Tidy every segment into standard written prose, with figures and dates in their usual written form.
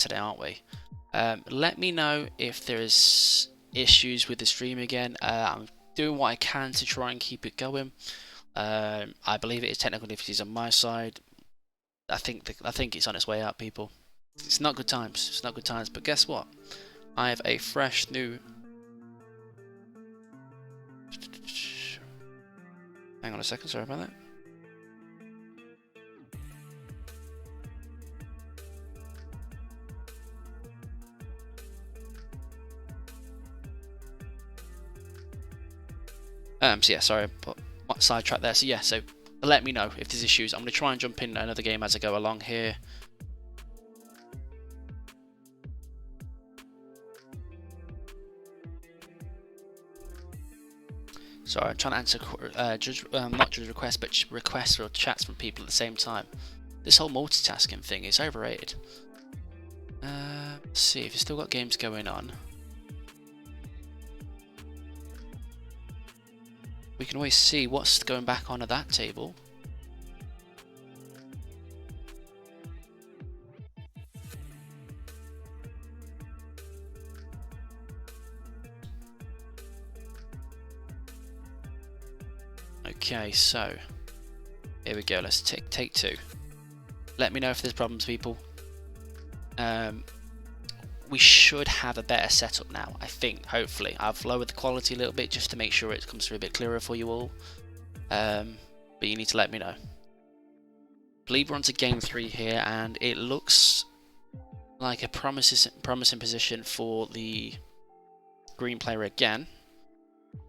today, aren't we? Let me know if there's issues with the stream again. I'm doing what I can to try and keep it going. I believe it is technical difficulties on my side. I think it's on its way out, people. It's not good times. It's not good times. But guess what? I have a fresh new. Hang on a second. Sorry about that. So yeah, sorry, but sidetrack there. So yeah, so let me know if there's issues. I'm going to try and jump in another game as I go along here. Sorry, I'm trying to answer not judge requests, but requests or chats from people at the same time. This whole multitasking thing is overrated. Let's see if you've still got games going on. We can always see what's going back on at that table. Okay, so here we go. Let's take two. Let me know if there's problems, people. We should have a better setup now, I think, hopefully. I've lowered the quality a little bit just to make sure it comes through a bit clearer for you all. But you need to let me know. I believe we're on to game 3 here, and it looks like a promising position for the green player again.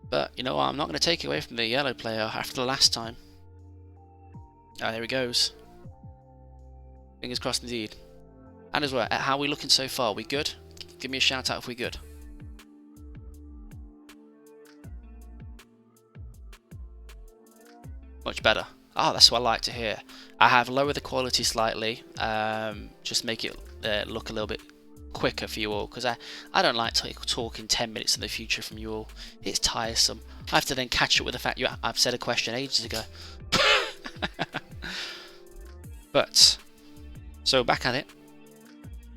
But you know what, I'm not going to take it away from the yellow player after the last time. Oh, there he goes. Fingers crossed indeed. And as well, how are we looking so far? We good? Give me a shout out if we're good. Much better. Oh, that's what I like to hear. I have lowered the quality slightly, just make it look a little bit quicker for you all, because I don't like talking 10 minutes in the future from you all. It's tiresome. I have to then catch up with the fact I've said a question ages ago. But, so back at it.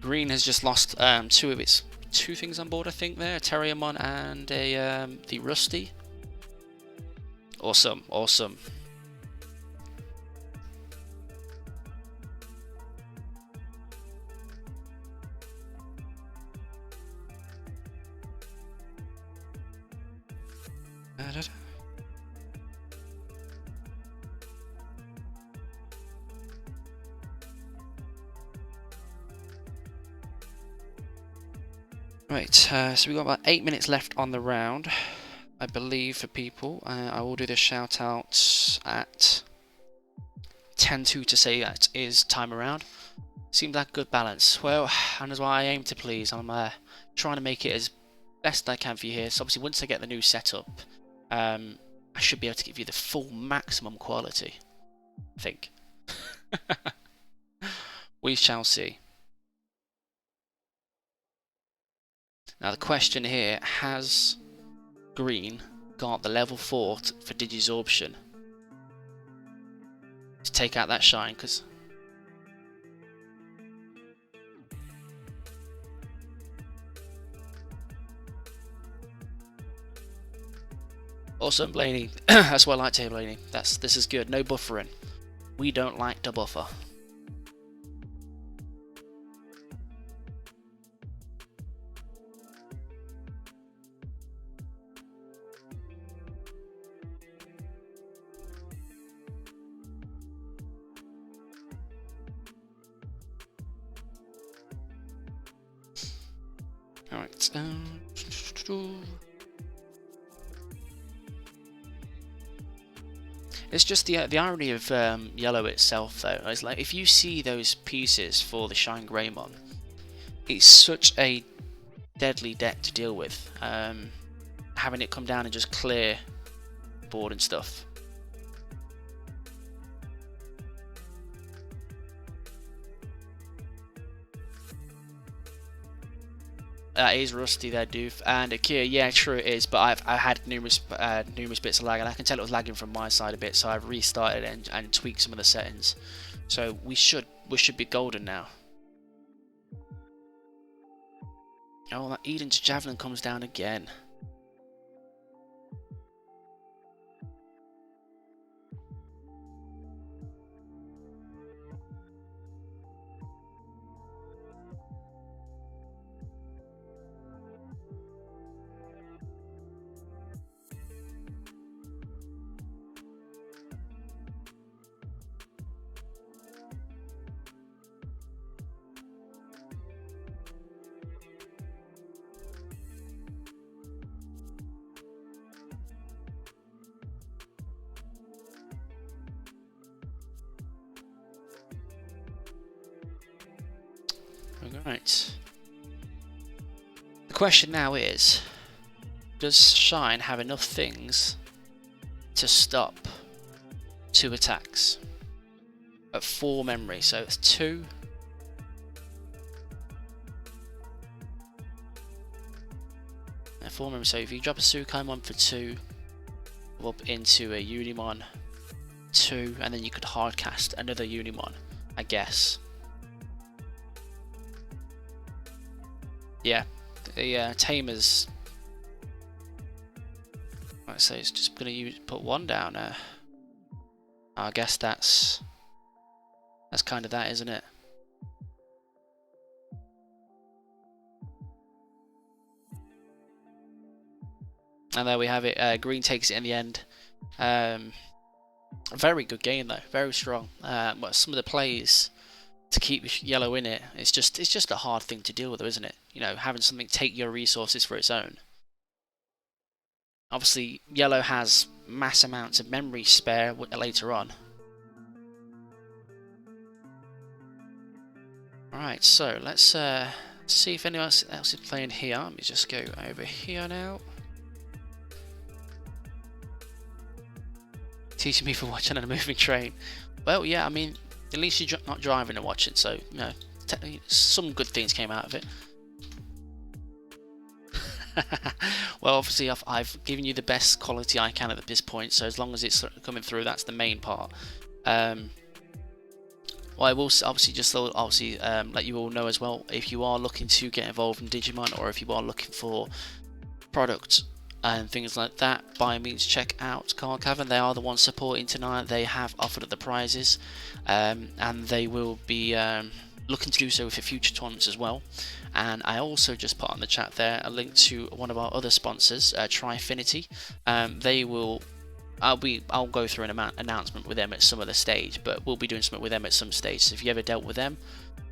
Green has just lost two of its things on board, I think there, a Terriermon and the Rusty. Awesome, awesome. Right, so we've got about 8 minutes left on the round, I believe, for people. I will do the shout out at 10:02 to say that is time around. Seems like a good balance. Well, and that's why I aim to please. I'm trying to make it as best I can for you here. So obviously once I get the new setup, I should be able to give you the full maximum quality, I think. We shall see. Now the question here, has Green got the level 4 for Digisorption to take out that shine? Because awesome, Blaney. That's what I like to hear, Blaney. This is good. No buffering. We don't like to buffer. Alright, it's just the irony of yellow itself, though. It's like if you see those pieces for the Shine Greymon, it's such a deadly deck to deal with. Having it come down and just clear the board and stuff. That is rusty there, Doof. And Akira, yeah, true it is, but I've had numerous bits of lag, and I can tell it was lagging from my side a bit, so I've restarted it and tweaked some of the settings. So we should be golden now. Oh, that Eden's Javelin comes down again. Alright. The question now is, does Shine have enough things to stop 2 attacks at 4 memory? So it's 2. At 4 memory. So if you drop a Sukaimon for 2, up into a Unimon 2, and then you could hardcast another Unimon, I guess. Yeah, the Tamers. Like I say, it's just gonna put 1 down. I guess that's kind of that, isn't it? And there we have it. Green takes it in the end. A very good game though, very strong. But some of the plays to keep yellow in it, it's just a hard thing to deal with, isn't it? You know, having something take your resources for its own. Obviously, yellow has mass amounts of memory spare later on. Alright, so let's see if anyone else is playing here. Let me just go over here now. Teaching me for watching on a moving train. Well, yeah, I mean, at least you're not driving and watching, so, you know, some good things came out of it. Well, obviously, I've given you the best quality I can at this point, so as long as it's coming through, that's the main part. Well, I will obviously just let you all know as well, if you are looking to get involved in Digimon, or if you are looking for products and things like that, by means check out Card Cavern. They are the ones supporting tonight. They have offered up the prizes, and they will be looking to do so for future tournaments as well. And I also just put on the chat there a link to one of our other sponsors, Trifinity. They will. I'll go through an announcement with them at some other stage, but we'll be doing something with them at some stage. So if you ever dealt with them,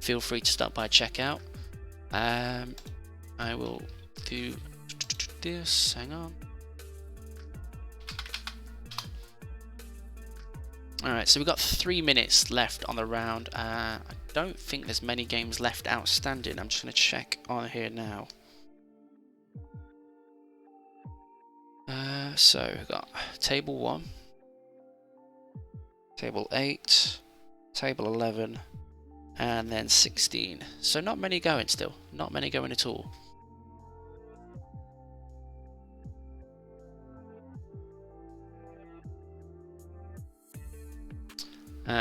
feel free to stop by, check out. I will do this. Hang on. Alright, so we've got 3 minutes left on the round. I don't think there's many games left outstanding. I'm just going to check on here now. So we've got table 1, table 8, table 11, and then 16. So not many going still. Not many going at all.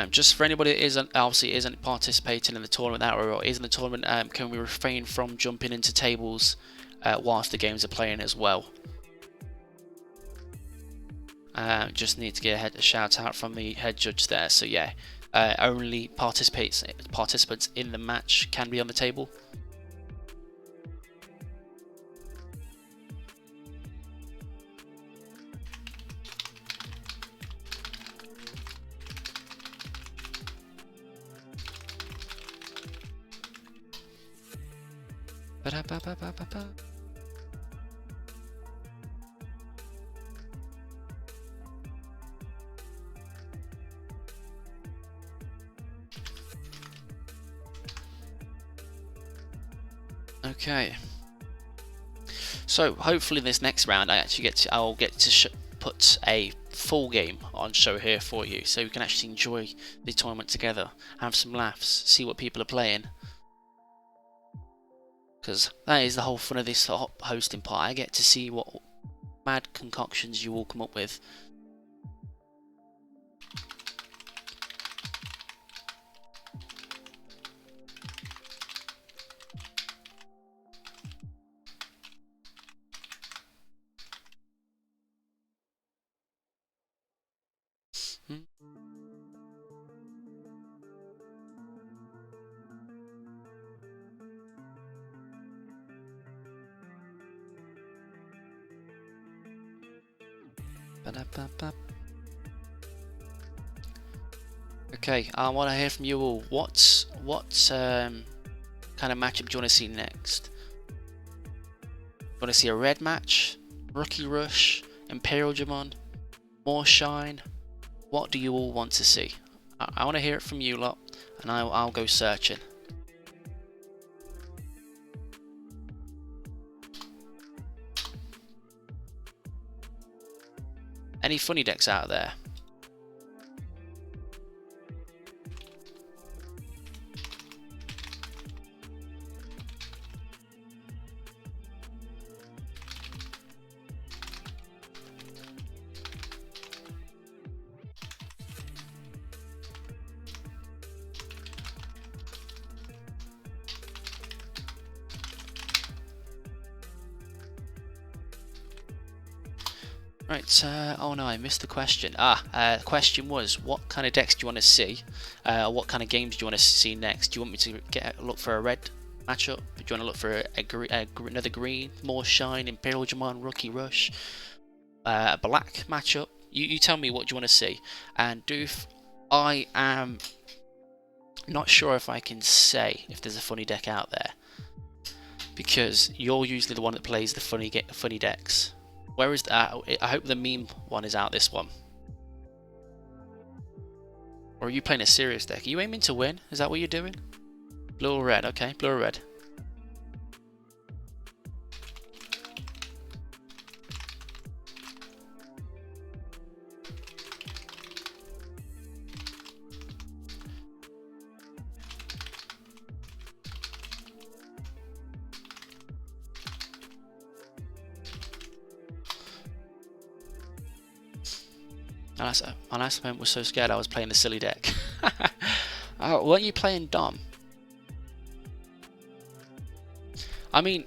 Just for anybody that isn't participating in the tournament now, or is in the tournament, can we refrain from jumping into tables whilst the games are playing as well? Just need to get a shout out from the head judge there. So yeah, only participants in the match can be on the table. Okay. So hopefully this next round I'll get to put a full game on show here for you, so you can actually enjoy the tournament together, have some laughs, see what people are playing. Because that is the whole fun of this hosting part. I get to see what mad concoctions you all come up with. Ba-da-ba-ba. Okay, I want to hear from you all. What kind of matchup do you want to see next? You want to see a red match, Rookie Rush, Imperial Digimon, more Shine? What do you all want to see? I want to hear it from you lot, and I'll go searching. Any funny decks out there? Right, oh no, I missed the question. The question was, what kind of decks do you want to see? What kind of games do you want to see next? Do you want me to look for a red matchup? Do you want to look for another green, more Shine, Imperial Digimon, Rookie Rush? A black matchup? You tell me what you want to see. And Doof, I am not sure if I can say if there's a funny deck out there, because you're usually the one that plays the funny decks. Where is that? I hope the meme one is out this one. Or are you playing a serious deck? Are you aiming to win? Is that what you're doing? Blue or red? Okay, blue or red. My last opponent was so scared I was playing the silly deck. Oh, weren't you playing Dom? I mean,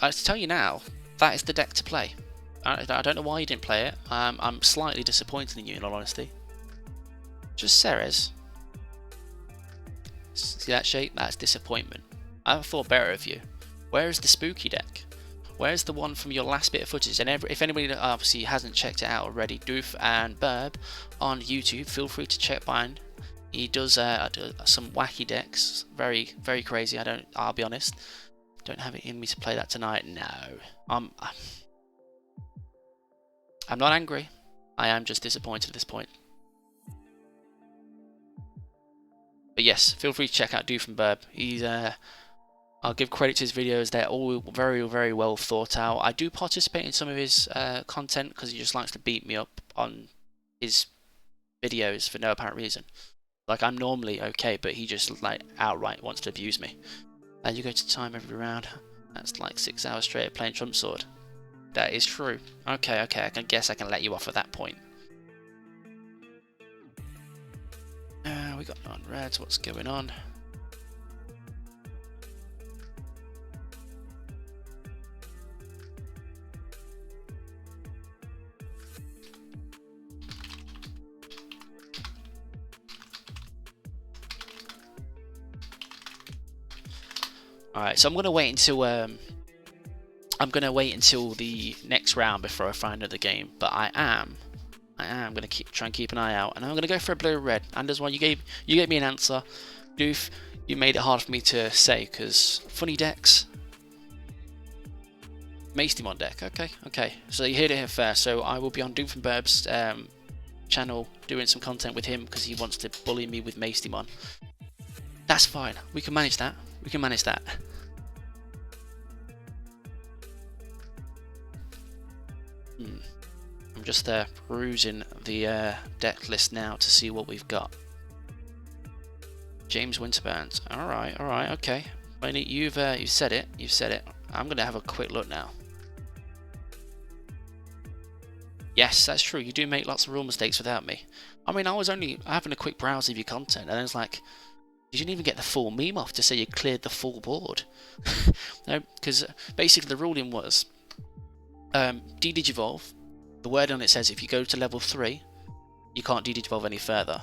I tell you now, that is the deck to play. I don't know why you didn't play it. I'm slightly disappointed in you, in all honesty. Just Ceres. See that shape? That's disappointment. I thought better of you. Where is the spooky deck? Where's the one from your last bit of footage? And if anybody obviously hasn't checked it out already, Doof and Burb on YouTube, feel free to check mine. He does some wacky decks, very crazy. I'll be honest, don't have it in me to play that tonight. No, I'm not angry. I am just disappointed at this point. But yes, feel free to check out Doof and Burb. He's I'll give credit to his videos, they're all very well thought out. I do participate in some of his content because he just likes to beat me up on his videos for no apparent reason. Like, I'm normally okay, but he just like outright wants to abuse me. You go to time every round. That's like 6 hours straight of playing Trump Sword. That is true. Okay, I can guess I can let you off at that point. We got non-reds, what's going on? Alright, so I'm gonna wait until the next round before I find another game. But I am gonna try and keep an eye out, and I'm gonna go for a blue red. And as well, you gave me an answer, Doof. You made it hard for me to say because funny decks. Digimon deck. Okay. So you heard it here first. So I will be on Doof and Burb's channel doing some content with him because he wants to bully me with Digimon. That's fine. We can manage that. I'm just perusing the deck list now to see what we've got. James Winterburns. Alright, okay. You've said it. I'm gonna have a quick look now. Yes, that's true. You do make lots of rule mistakes without me. I mean, I was only having a quick browse of your content, and it's like, you didn't even get the full meme off to say you cleared the full board. No, because basically the ruling was de-digivolve. The word on it says if you go to level 3, you can't de-digivolve any further.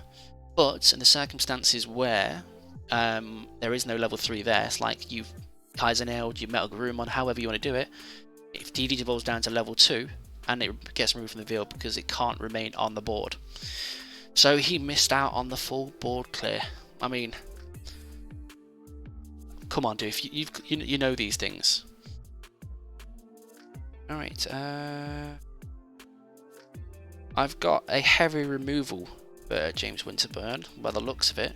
But in the circumstances where there is no level 3 there, it's like you've Kaiser nailed, you Metal Garurumon, however you want to do it. If de-digivolves down to level 2 and it gets removed from the field because it can't remain on the board. So he missed out on the full board clear. I mean, come on, dude, you know these things. All right, I've got a heavy removal for James Winterburn by the looks of it.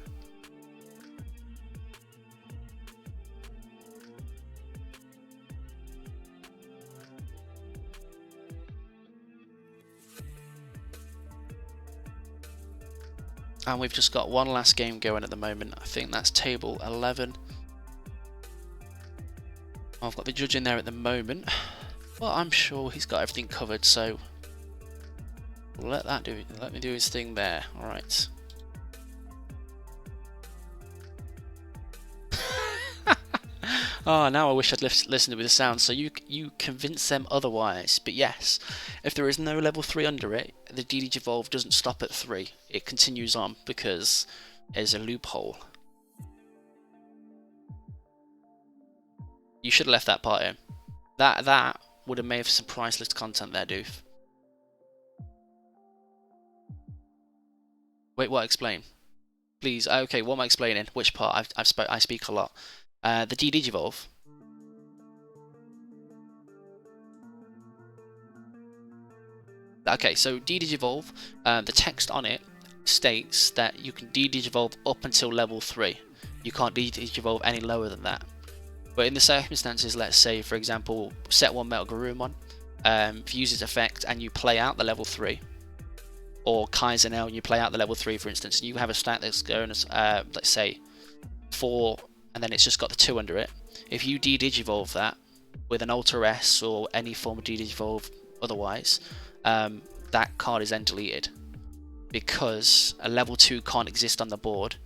And we've just got one last game going at the moment. I think that's table 11. I've got the judge in there at the moment, but I'm sure he's got everything covered, so let me do his thing there. All right. Oh, now I wish I'd listened with the sound, so you convince them otherwise. But yes, if there is no level 3 under it, the DDG Evolve doesn't stop at 3. It continues on because there's a loophole. You should have left that part in. That would have made some priceless content there, doof. Wait, what? Explain, please. Okay, what am I explaining? Which part? I speak a lot. The DDG Evolve. Okay, so DDG Evolve, the text on it states that you can DDG Evolve up until level 3. You can't DDG Evolve any lower than that. But in the circumstances, let's say, for example, set 1 Metal Garurumon, if you use its effect and you play out the level 3, or Kaizenel and you play out the level 3, for instance, and you have a stat that's going as, let's say, 4, and then it's just got the 2 under it. If you de-digivolve that with an Alter S or any form of de-digivolve otherwise, that card is then deleted because a level 2 can't exist on the board,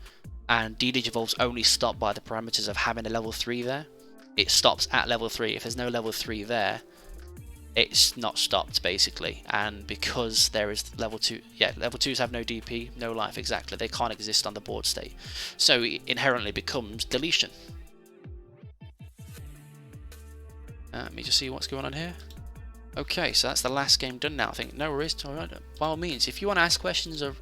and de-digivolve's only stopped by the parameters of having a level 3 there. It stops at level 3. If there's no level 3 there, it's not stopped basically, and because there is level 2, yeah, level 2s have no DP, no life, exactly, they can't exist on the board state, so it inherently becomes deletion. Let me just see what's going on here. Okay, so that's the last game done now. I think no worries. By all means, if you want to ask questions of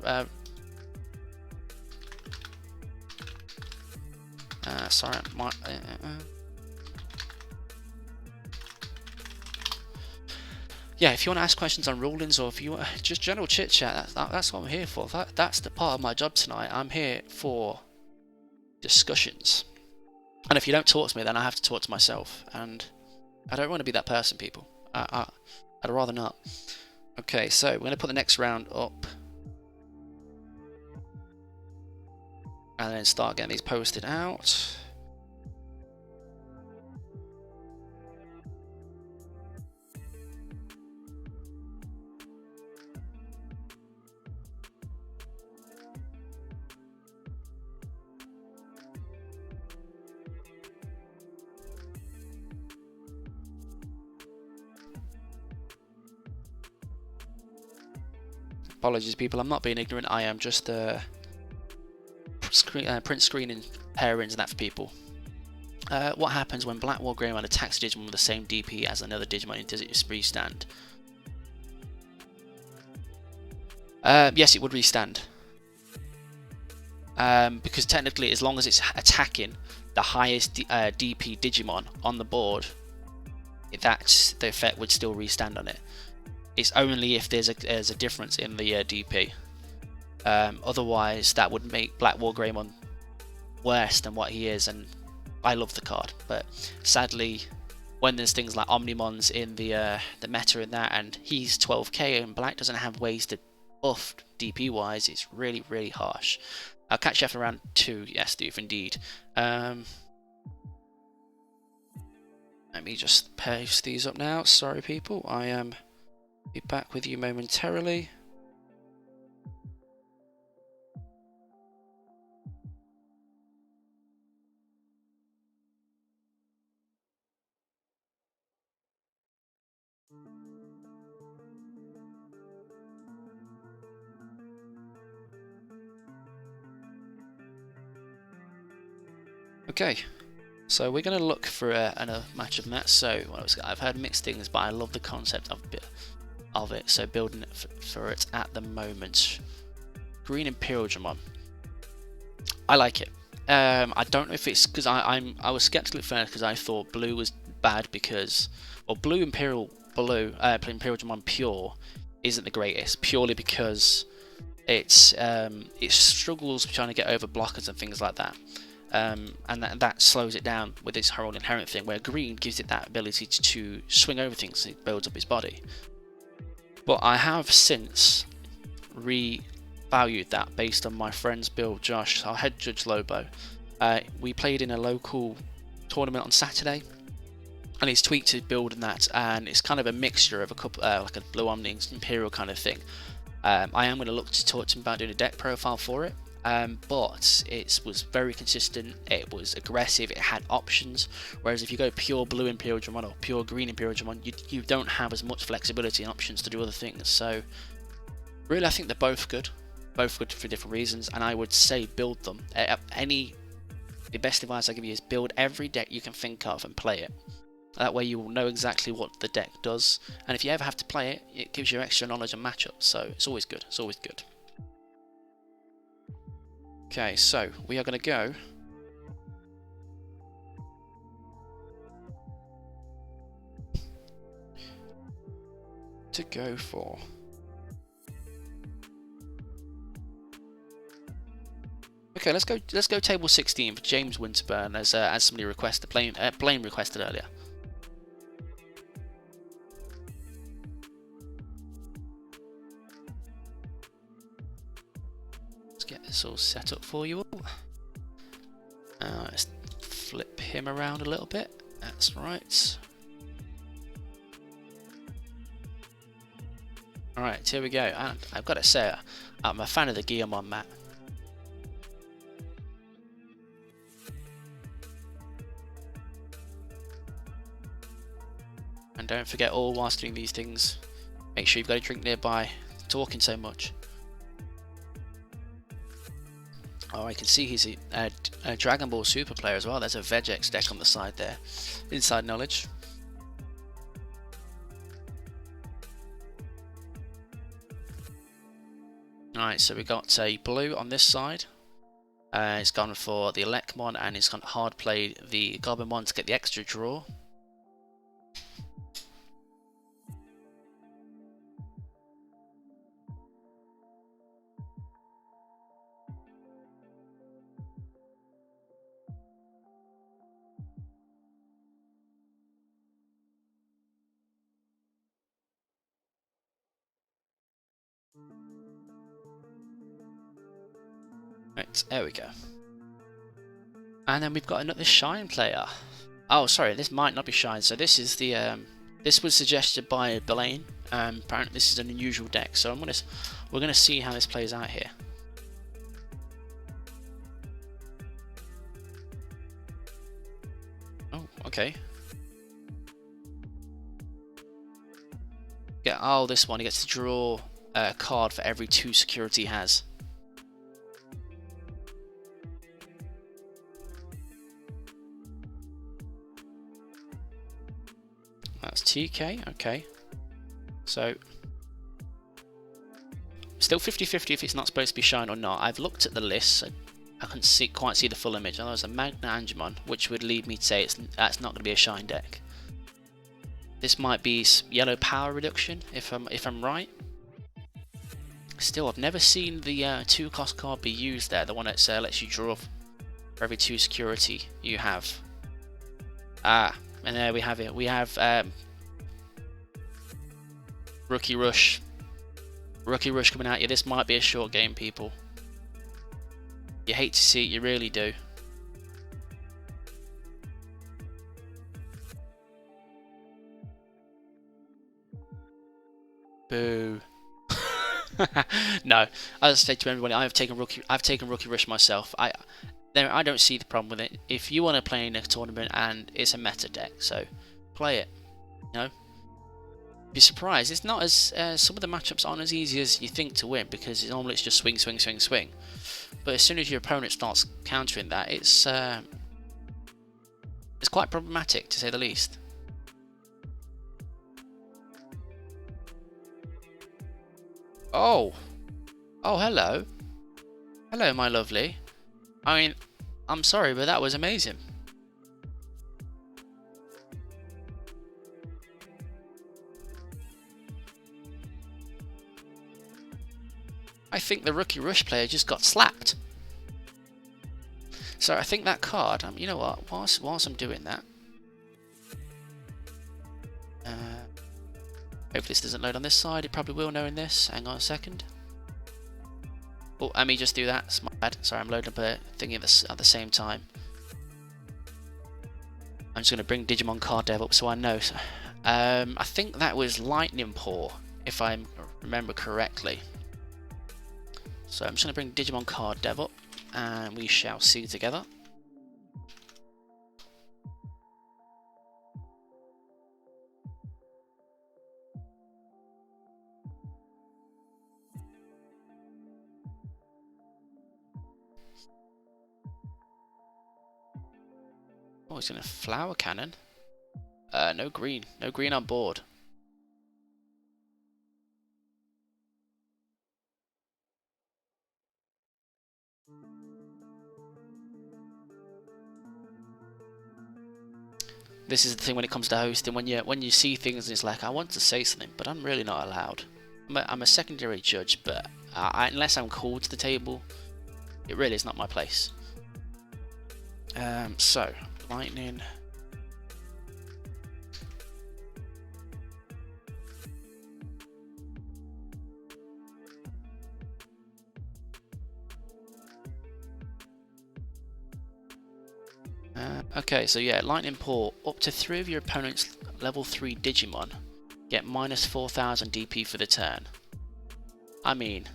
sorry, yeah, if you want to ask questions on rulings, or if you want just general chit chat, that's what I'm here for. That's the part of my job tonight. I'm here for discussions. And if you don't talk to me, then I have to talk to myself. And I don't want to be that person, people. I'd rather not. Okay, so we're going to put the next round up. And then start getting these posted out. Apologies, people. I'm not being ignorant. I am just print screening pairings and that for people. What happens when Black War Greymon attacks a Digimon with the same DP as another Digimon? Does it just restand? Yes, it would restand. Because technically, as long as it's attacking the highest DP Digimon on the board, the effect would still restand on it. It's only if there's a difference in the DP. Otherwise, that would make Black War Greymon worse than what he is, and I love the card. But sadly, when there's things like Omnimons in the meta in that, and he's 12k and Black doesn't have ways to buff DP wise, it's really, really harsh. I'll catch you after round 2. Yes, Doof, indeed. Let me just paste these up now. Sorry, people. I am be back with you momentarily. Okay, so we're going to look for another match of that. So I've heard mixed things, but I love the concept of of it, so building it for it at the moment. Green Imperial Digimon. I like it. I don't know if it's because I was skeptical at first because I thought blue was bad because, well, blue Imperial Digimon Pure isn't the greatest purely because it struggles trying to get over blockers and things like that. And that slows it down with its whole inherent thing, where green gives it that ability to swing over things and it builds up its body. But I have since revalued that based on my friend's build, Josh, our head judge Lobo. We played in a local tournament on Saturday, and he's tweaked his build and that, and it's kind of a mixture of a couple, like a Blue Omni Imperial kind of thing. I am going to look to talk to him about doing a deck profile for it. But it was very consistent, it was aggressive, it had options, whereas if you go pure blue Imperial Digimon or pure green Imperial Digimon, you don't have as much flexibility and options to do other things. So really I think they're both good for different reasons, and I would say build them. The best advice I give you is build every deck you can think of and play it. That way you will know exactly what the deck does, and if you ever have to play it, it gives you extra knowledge and matchups, so it's always good, it's always good. Okay, so we are going to go for okay, let's go table 16 for James Winterburn as somebody requested, Blame requested earlier. Let's get this all set up for you all. Let's flip him around a little bit. That's right. Alright, here we go. And I've got to say, I'm a fan of the Digimon map. And don't forget, all whilst doing these things, make sure you've got a drink nearby. Talking so much. Oh, I can see he's a Dragon Ball Super player as well. There's a Vegex deck on the side there. Inside knowledge. Alright, so we got a blue on this side. It's gone for the Electmon, and it's gone hard played the Goblinmon to get the extra draw. Right, there we go. And then we've got another Shine player. Oh, sorry, this might not be Shine. So this is the this was suggested by Blaine. Apparently this is an unusual deck, so we're gonna see how this plays out here. Oh, okay. Yeah, oh, this one, he gets to draw a card for every 2 security he has. That's TK, okay. So, still 50-50 if it's not supposed to be Shine or not. I've looked at the list, so I couldn't quite see the full image. There's a Magna Angemon, which would lead me to say that's not going to be a Shine deck. This might be yellow power reduction, if I'm right. Still, I've never seen the 2-cost card be used there, the one that lets you draw for every 2 security you have. Ah, and there we have it. We have Rookie Rush. Rookie Rush coming at you. This might be a short game, people. You hate to see it, you really do. Boo. No, as I say to everybody, I've taken Rookie Rush myself. I don't see the problem with it. If you want to play in a tournament and it's a meta deck, so play it. You know, be surprised. It's not as some of the matchups aren't as easy as you think to win, because normally it's just swing, swing, swing, swing. But as soon as your opponent starts countering that, it's quite problematic to say the least. Oh. Oh, hello. Hello, my lovely. I mean, I'm sorry, but that was amazing. I think the Rookie Rush player just got slapped. So I think that card, you know what, whilst I'm doing that, hopefully this doesn't load on this side, it probably will knowing this, hang on a second. Oh, let me just do that, it's my bad, sorry I'm loading up a thing at the same time. I'm just going to bring Digimon Card Dev up so I know. I think that was Lightning Paw, if I remember correctly. So I'm just going to bring Digimon Card Dev up, and we shall see together. Oh, he's in a flower cannon. No green on board. This is the thing when it comes to hosting, when you see things and it's like, I want to say something, but I'm really not allowed. I'm a secondary judge, but unless I'm called to the table, it really is not my place. So, lightning. Okay, so yeah, Lightning Paw, up to 3 of your opponent's level 3 Digimon get minus 4000 DP for the turn. I mean,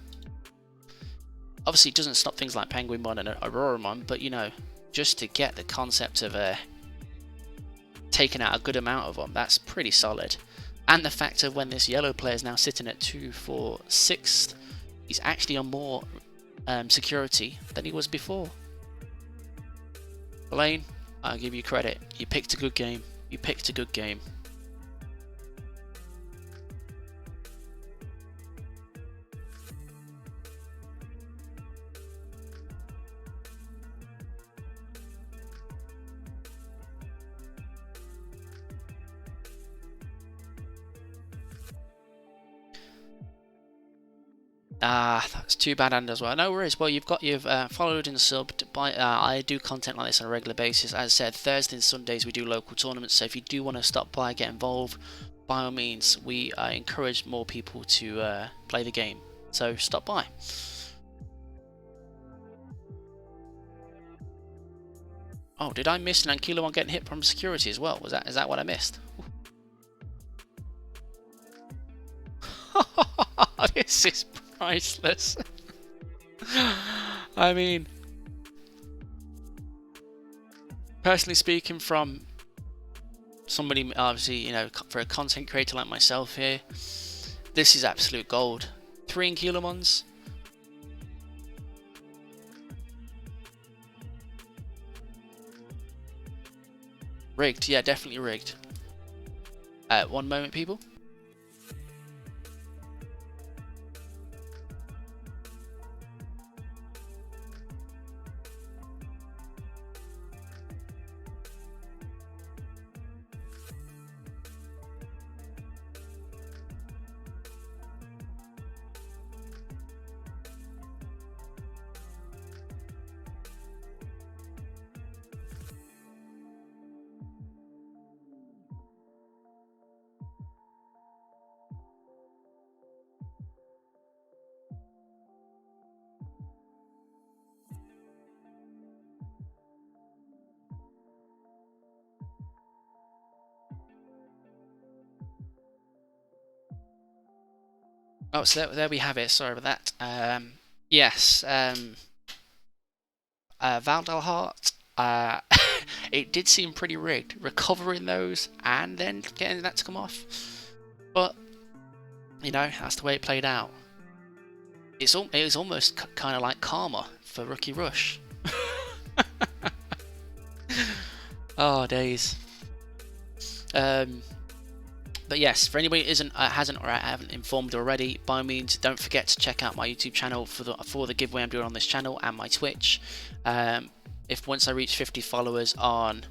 obviously it doesn't stop things like Penguinmon and Auroramon, but you know, just to get the concept of taking out a good amount of them, that's pretty solid. And the fact of when this yellow player is now sitting at 2, 4, 6, he's actually on more security than he was before. Blaine, I'll give you credit. You picked a good game. You picked a good game. That's too bad, and as well. No worries. Well, you've followed and subbed. I do content like this on a regular basis. As I said, Thursdays and Sundays we do local tournaments. So if you do want to stop by, get involved, by all means, we encourage more people to play the game. So stop by. Oh, did I miss an Ankylomon getting hit from security as well? Is that what I missed? This is priceless. I mean, personally speaking, from somebody obviously, you know, for a content creator like myself here, this is absolute gold. 3 Ankylomons. Rigged, yeah, definitely rigged. One moment, people. Oh, so there we have it. Sorry about that. Yes, Valdalhart, it did seem pretty rigged, recovering those and then getting that to come off. But, you know, that's the way it played out. It was almost kind of like karma for Rookie Rush. Oh, days. The But yes, for anybody who hasn't or haven't informed already, by all means, don't forget to check out my YouTube channel for the giveaway I'm doing on this channel, and my Twitch. If once I reach 50 followers on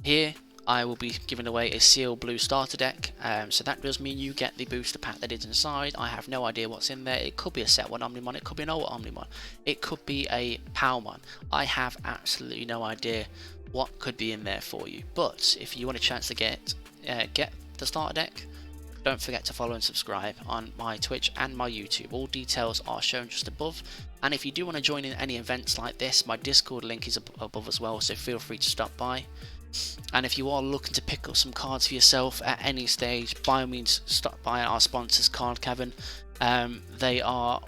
here, I will be giving away a sealed blue starter deck. So that does mean you get the booster pack that is inside. I have no idea what's in there. It could be a set 1 Omnimon, it could be an old Omnimon, it could be a Palmon. I have absolutely no idea what could be in there for you. But if you want a chance to get the starter deck, don't forget to follow and subscribe on my Twitch and my YouTube. All details are shown just above. And if you do want to join in any events like this, my Discord link is above as well, so feel free to stop by. And if you are looking to pick up some cards for yourself at any stage, by all means stop by our sponsors, Card Cavern. They are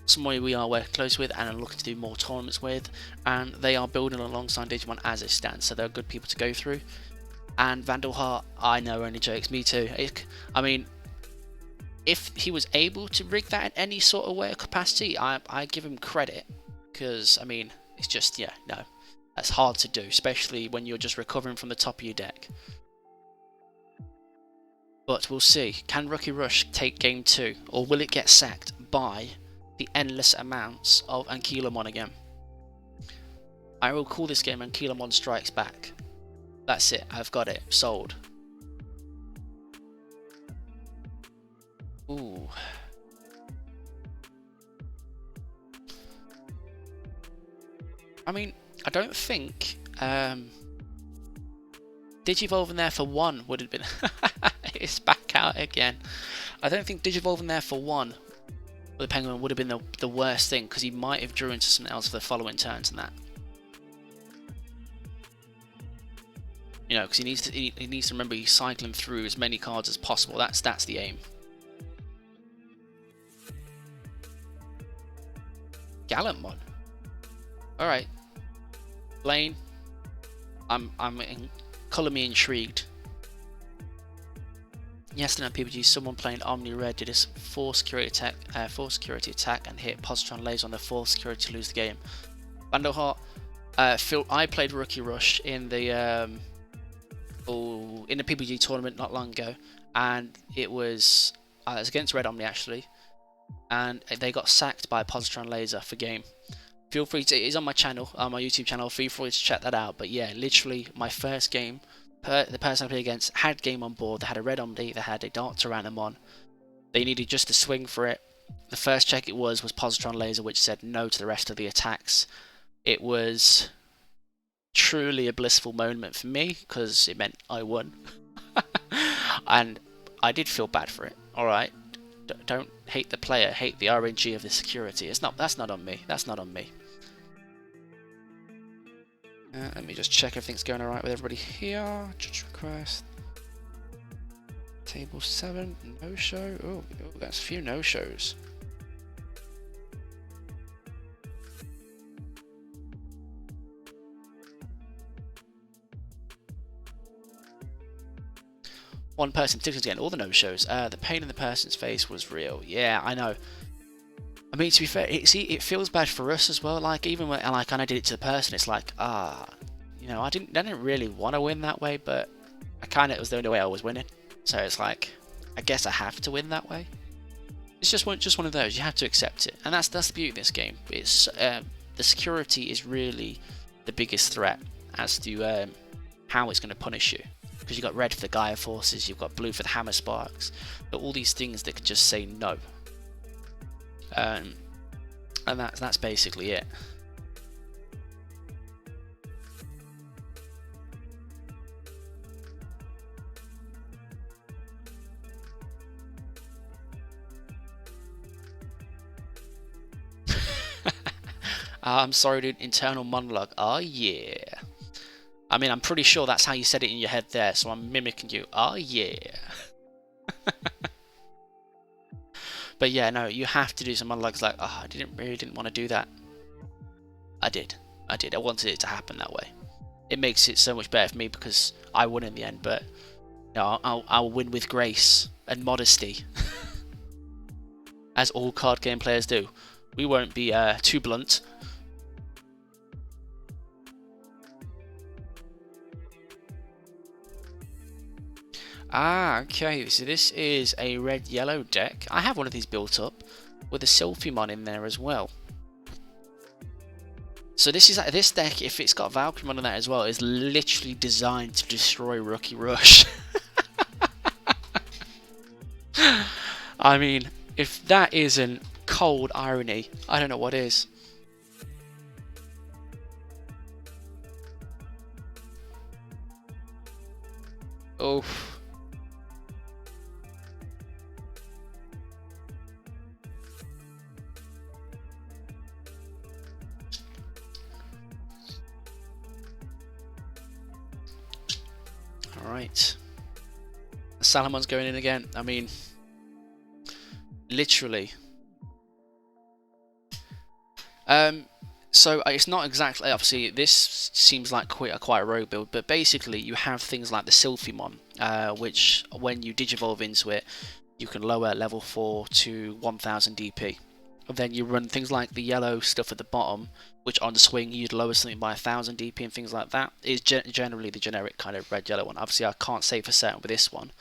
somebody we are working close with and are looking to do more tournaments with, and they are building alongside Digimon as it stands, so they're good people to go through. And Vandalheart, I know, only jokes, me too. I mean, if he was able to rig that in any sort of way or capacity, I give him credit, because I mean, it's just, yeah, no. That's hard to do, especially when you're just recovering from the top of your deck. But we'll see. Can Rookie Rush take game 2? Or will it get sacked by the endless amounts of Ankylamon again? I will call this game Ankylamon Strikes Back. That's it. I've got it. Sold. Ooh. I mean, I don't think Digivolve in there for 1 would have been it's back out again. I don't think Digivolve in there for 1 with the Penguin would have been the worst thing, because he might have drew into something else for the following turns and that. You know, because he needs to remember he's cycling through as many cards as possible. That's the aim. Gallantmon. All right. Lane, colour me intrigued. Yesterday on PPG, someone playing Omni Red did a 4 security attack, and hit Positron Laser on the 4th security to lose the game. Vandalheart, I played Rookie Rush in the PPG tournament not long ago, and it was against Red Omni actually, and they got sacked by Positron Laser for game. Feel free to, it's on my channel, on my YouTube channel, feel free to check that out. But yeah, literally my first game, the person I played against had game on board. They had a Red Omni, they had a Dark Tyrannomon. They needed just to swing for it. The first check it was Positron Laser, which said no to the rest of the attacks. It was truly a blissful moment for me, because it meant I won. And I did feel bad for it, alright? Don't hate the player, hate the RNG of the security. That's not on me. That's not on me. Let me just check everything's going alright with everybody here. Judge request. Table 7, no show. Oh, that's a few no shows. One person particularly getting all the no-shows. The pain in the person's face was real. Yeah, I know. I mean, to be fair, it feels bad for us as well. Like, even when I did it to the person, it's like, you know, I didn't really want to win that way, but it was the only way I was winning. So it's like, I guess I have to win that way. It's just one of those. You have to accept it, and that's the beauty of this game. It's the security is really the biggest threat as to how it's going to punish you. Because you've got red for the Gaia Forces, you've got blue for the Hammer Sparks, but all these things that could just say no. And that's basically it. I'm sorry, dude. Internal monologue. Oh yeah. I mean, I'm pretty sure that's how you said it in your head there, so I'm mimicking you. Oh yeah. But yeah, no, you have to do some monologues like, oh, I really didn't want to do that. I did. I wanted it to happen that way. It makes it so much better for me because I won in the end, but you know, I'll win with grace and modesty. As all card game players do. We won't be too blunt. Ah, okay, so this is a red-yellow deck. I have one of these built up with a Sylphimon in there as well. So this deck, if it's got Valkyrmon in that as well, is literally designed to destroy Rookie Rush. I mean, if that isn't cold irony, I don't know what is. Oh. Alright. Salamon's going in again. I mean, literally. So it's not exactly, obviously this seems like quite a rogue build, but basically you have things like the Sylphimon, which when you digivolve into it, you can lower level 4 to 1000 DP. And then you run things like the yellow stuff at the bottom, which on the swing you'd lower something by 1000 DP and things like that. Is generally the generic kind of red-yellow one. Obviously I can't say for certain with this one.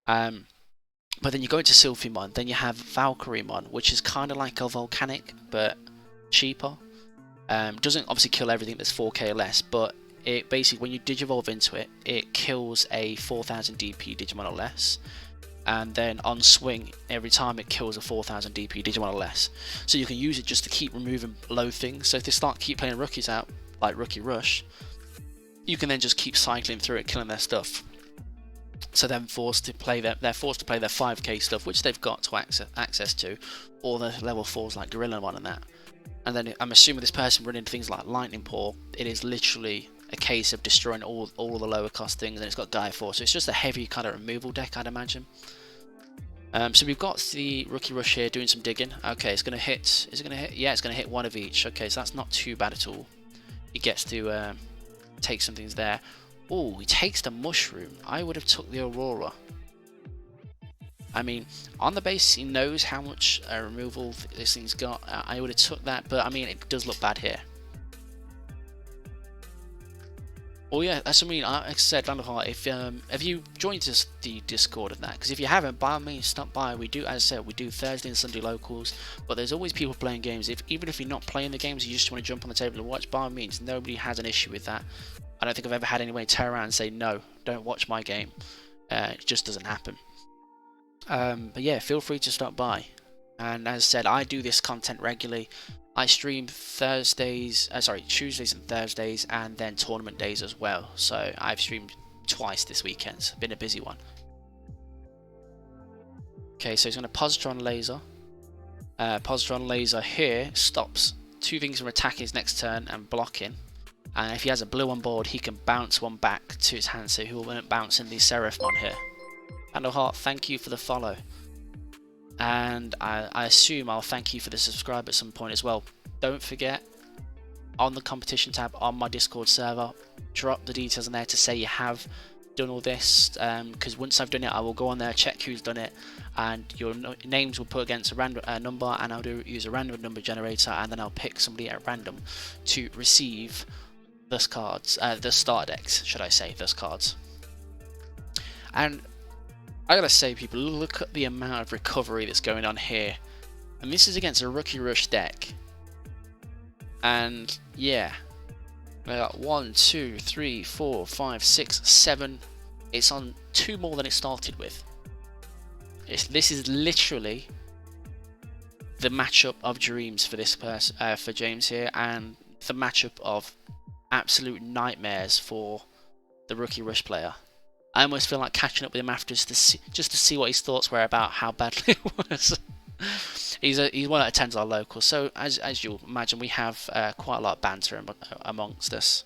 But then you go into Sylphimon, then you have Valkyrmon, which is kind of like a volcanic, but cheaper. Doesn't obviously kill everything that's 4k or less, but it basically, when you digivolve into it, it kills a 4000 DP Digimon or less. And then on swing, every time it kills a 4000 DP Digimon or less. So you can use it just to keep removing low things. So if they keep playing rookies out, like Rookie Rush, you can then just keep cycling through it, killing their stuff. So they're forced to play their 5k stuff, which they've got to access to, or the level 4s like Gorillamon and that. And then I'm assuming this person running things like Lightning Paw, it is literally a case of destroying all the lower cost things, and it's got Gaia Force, so it's just a heavy kind of removal deck, I'd imagine. So we've got the Rookie Rush here doing some digging. Okay, it's going to hit. Is it going to hit? Yeah, it's going to hit one of each. Okay, so that's not too bad at all. He gets to take some things there. Oh, he takes the Mushroom. I would have took the Aurora. I mean, on the base, he knows how much removal this thing's got. I would have took that, but I mean, it does look bad here. Oh yeah, that's what I mean. Like I said, Landahart, if have you joined the Discord and that? Because if you haven't, by all means, stop by. We do, as I said, we do Thursday and Sunday locals, but there's always people playing games. Even if you're not playing the games, you just want to jump on the table and watch, by all means, nobody has an issue with that. I don't think I've ever had anyone turn around and say, no, don't watch my game. It just doesn't happen. But yeah, feel free to stop by. And as I said, I do this content regularly. I stream Tuesdays and Thursdays, and then tournament days as well. So I've streamed twice this weekend. It's been a busy one. Okay, so he's going to Positron Laser. Positron Laser here stops two things from attacking his next turn and blocking. And if he has a blue on board, he can bounce one back to his hand, so he will bounce in the Seraphimon here. Candleheart, thank you for the follow. And I assume I'll thank you for the subscribe at some point as well. Don't forget, on the competition tab on my Discord server, drop the details in there to say you have done all this, because once I've done it, I will go on there, check who's done it, and your names will put against a random number, and I'll use a random number generator, and then I'll pick somebody at random to receive those cards, the starter decks, should I say, those cards. And I gotta say, people, look at the amount of recovery that's going on here. And this is against a Rookie Rush deck. And yeah, we got 1, 2, 3, 4, 5, 6, 7. It's on 2 more than it started with. This is literally the matchup of dreams for this person, for James here, and the matchup of absolute nightmares for the Rookie Rush player. I almost feel like catching up with him after just to see what his thoughts were about how badly it was. He's 1 out of 10 our local, so as you'll imagine, we have quite a lot of banter amongst us.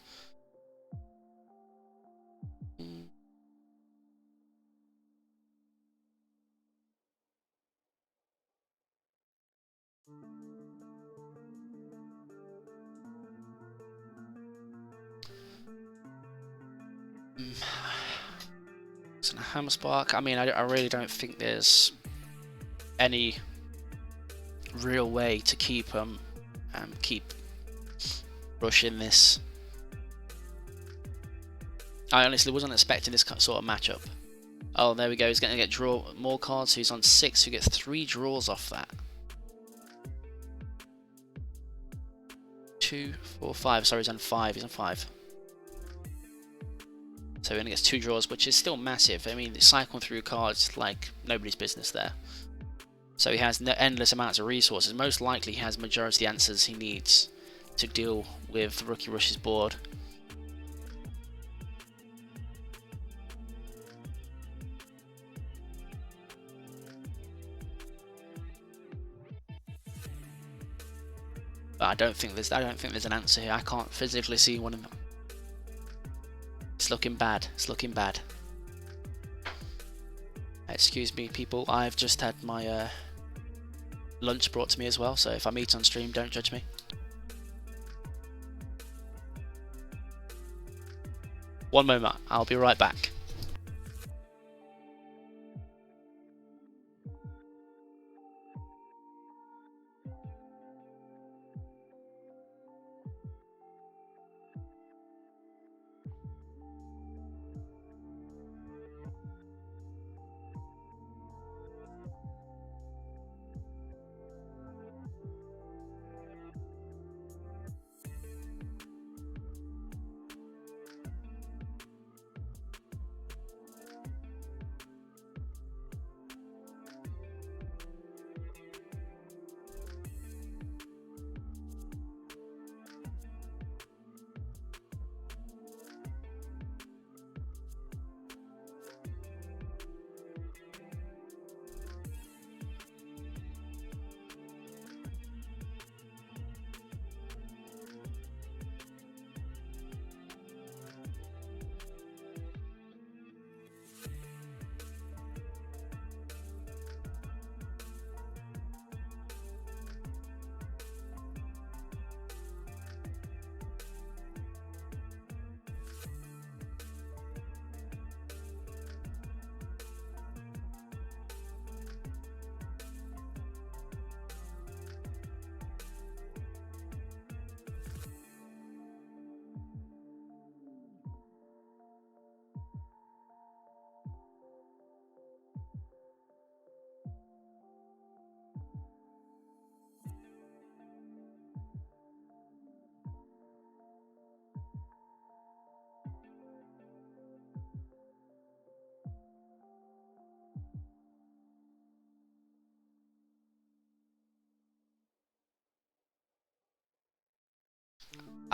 So Hammer Spark. I mean, I really don't think there's any real way to keep rushing this. I honestly wasn't expecting this sort of matchup. Oh, there we go. He's going to get draw more cards. So he's on 6. So he gets 3 draws off that. 2, 4, 5. Sorry, he's on 5. He's on 5. So he only gets 2 draws, which is still massive. I mean, cycling through cards like nobody's business there. So he has endless amounts of resources. Most likely he has majority of the answers he needs to deal with Rookie Rush's board. But I don't think there's an answer here. I can't physically see one of them. It's looking bad. It's looking bad. Excuse me, people. I've just had my lunch brought to me as well. So if I'm eating on stream, don't judge me. One moment. I'll be right back.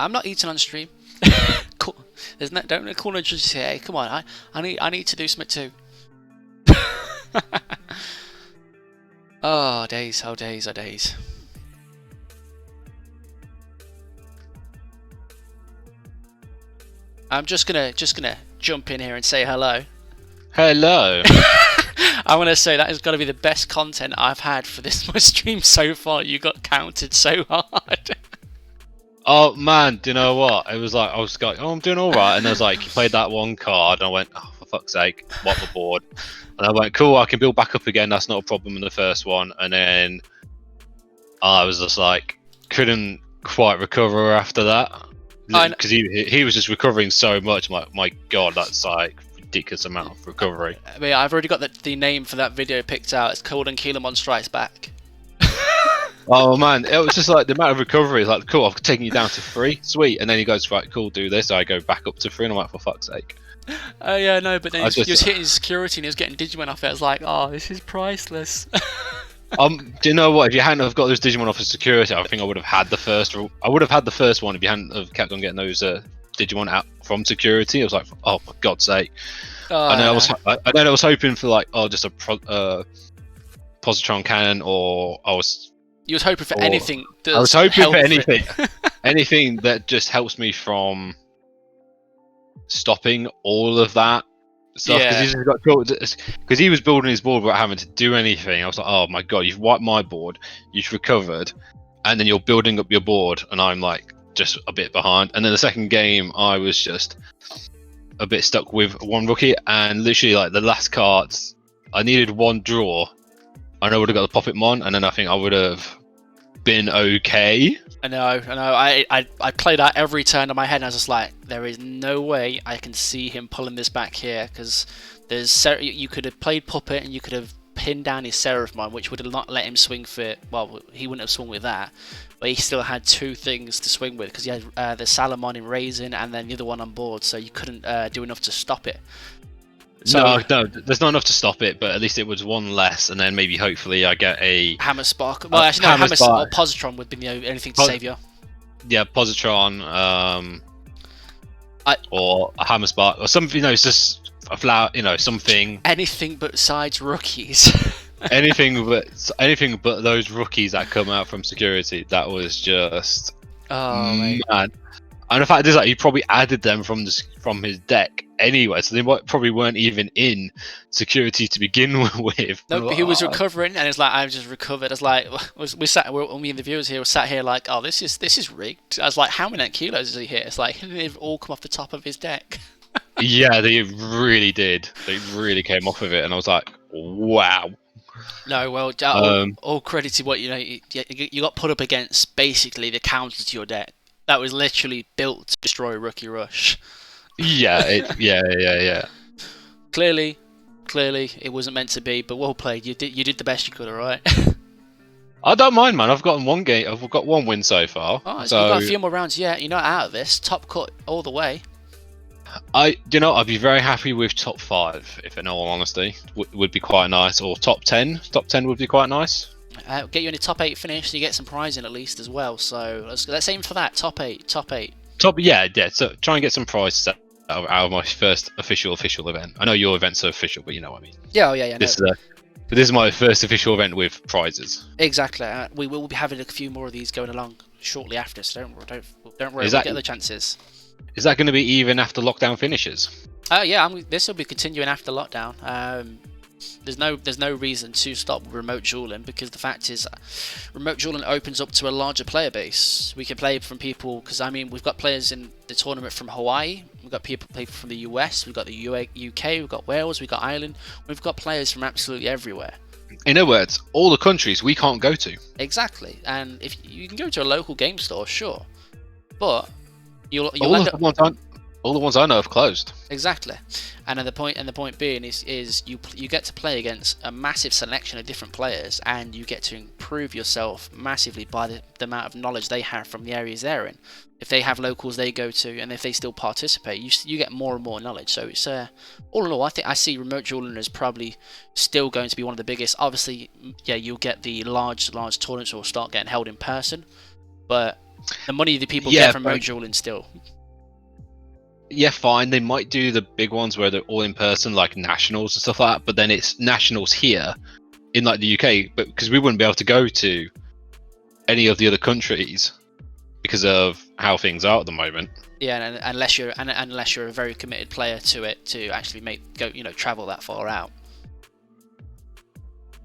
I'm not eating on stream. Cool. There's no, don't call no judges here. Hey, come on, I need to do something too. Oh days, oh days, oh days. I'm just gonna jump in here and say hello. Hello. I want to say that has got to be the best content I've had for this my stream so far. You got counted so hard. Oh man, do you know what? It was like I was like, oh, I'm doing all right, and I was like, you played that one card, and I went, oh, for fuck's sake, what the board? And I went, cool, I can build back up again. That's not a problem in the first one. And then I was just like, couldn't quite recover after that because he was just recovering so much. My God, that's like ridiculous amount of recovery. I mean, I've already got the name for that video picked out. It's called Keelamon Strikes Back. Oh man, it was just like the amount of recovery is like, cool, I've taken you down to 3, sweet, and then he goes, right, cool, do this. So I go back up to 3, and I'm like, for fuck's sake. Oh yeah, no, but then he was hitting security and he was getting Digimon off it. I was like, oh, this is priceless. Do you know what? If you hadn't have got those Digimon off of security, I think I would have had the first. I would have had the first one if you hadn't have kept on getting those Digimon out from security. I was like, oh for God's sake! Oh, I was hoping for like, oh, just a positron cannon, or You was hoping for anything. I was hoping for anything, anything that just helps me from stopping all of that stuff. Because he was building his board without having to do anything. I was like, oh my God, you've wiped my board, you've recovered, and then you're building up your board, and I'm like just a bit behind. And then the second game, I was just a bit stuck with one rookie, and literally like the last cards, I needed one draw, and I would have got the Puppetmon, and then I think I would have been okay. I know. I played that every turn of my head, and I was just like, there is no way I can see him pulling this back here, because you could have played Puppet and you could have pinned down his Seraphimon, which would have not let him swing for. Well, he wouldn't have swung with that, but he still had two things to swing with, because he had the Salamon in Raisin and then the other one on board, so you couldn't do enough to stop it. So, no, there's not enough to stop it, but at least it was one less, and then maybe hopefully I get a Hammer Spark. Well, actually, no, Hammer Spark or Positron would be the only thing to save you. Yeah, Positron, or a Hammer Spark, or something. You know, it's just a flower. You know, something. Anything besides rookies. anything but those rookies that come out from security. That was just man. And the fact is that he probably added them from his deck anyway, so they probably weren't even in security to begin with. No, he was recovering, and it's like, I've just recovered. I was like, me and the viewers here were sat here like, oh, this is rigged. I was like, how many kilos is he hit? It's like, they've all come off the top of his deck. Yeah, they really did. They really came off of it, and I was like, wow. No, well, all credit to what you got put up against basically the counter to your deck. That was literally built to destroy Rookie Rush. Yeah. Clearly, it wasn't meant to be, but well played. You did the best you could, alright? I don't mind, man. I've got one game. I've got one win so far. Oh, so you've got a few more rounds. Yeah, you're not out of this. Top cut all the way. I'd be very happy with top 5, if in all honesty, would be quite nice. Or top 10. Top 10 would be quite nice. Get you in a top 8 finish, so you get some prizing at least as well. So let's aim for that. Top 8. Yeah. So try and get some prizes out of my first official event. I know your events are official, but you know what I mean. Yeah. This is my first official event with prizes. Exactly. We will be having a few more of these going along shortly after, so don't worry. We'll get the chances. Is that going to be even after lockdown finishes? Yeah. This will be continuing after lockdown. There's no reason to stop remote dueling, because the fact is, remote dueling opens up to a larger player base. We can play from people, because I mean, we've got players in the tournament from Hawaii, we've got people from the US, we've got the UK, we've got Wales, we've got Ireland, we've got players from absolutely everywhere. In other words, all the countries we can't go to. Exactly, and if you can go to a local game store, sure, but you'll all the ones I know have closed. Exactly, and the point being is you get to play against a massive selection of different players, and you get to improve yourself massively by the amount of knowledge they have from the areas they're in. If they have locals they go to, and if they still participate, you get more and more knowledge. So it's all in all, I see remote dueling as probably still going to be one of the biggest. Obviously, yeah, you'll get the large tournaments will start getting held in person, but the money that people get from remote dueling still. Yeah, fine. They might do the big ones where they're all in person, like nationals and stuff like that. But then it's nationals here in like the UK, but because we wouldn't be able to go to any of the other countries because of how things are at the moment. Yeah, and unless you're a very committed player to it to actually travel that far out.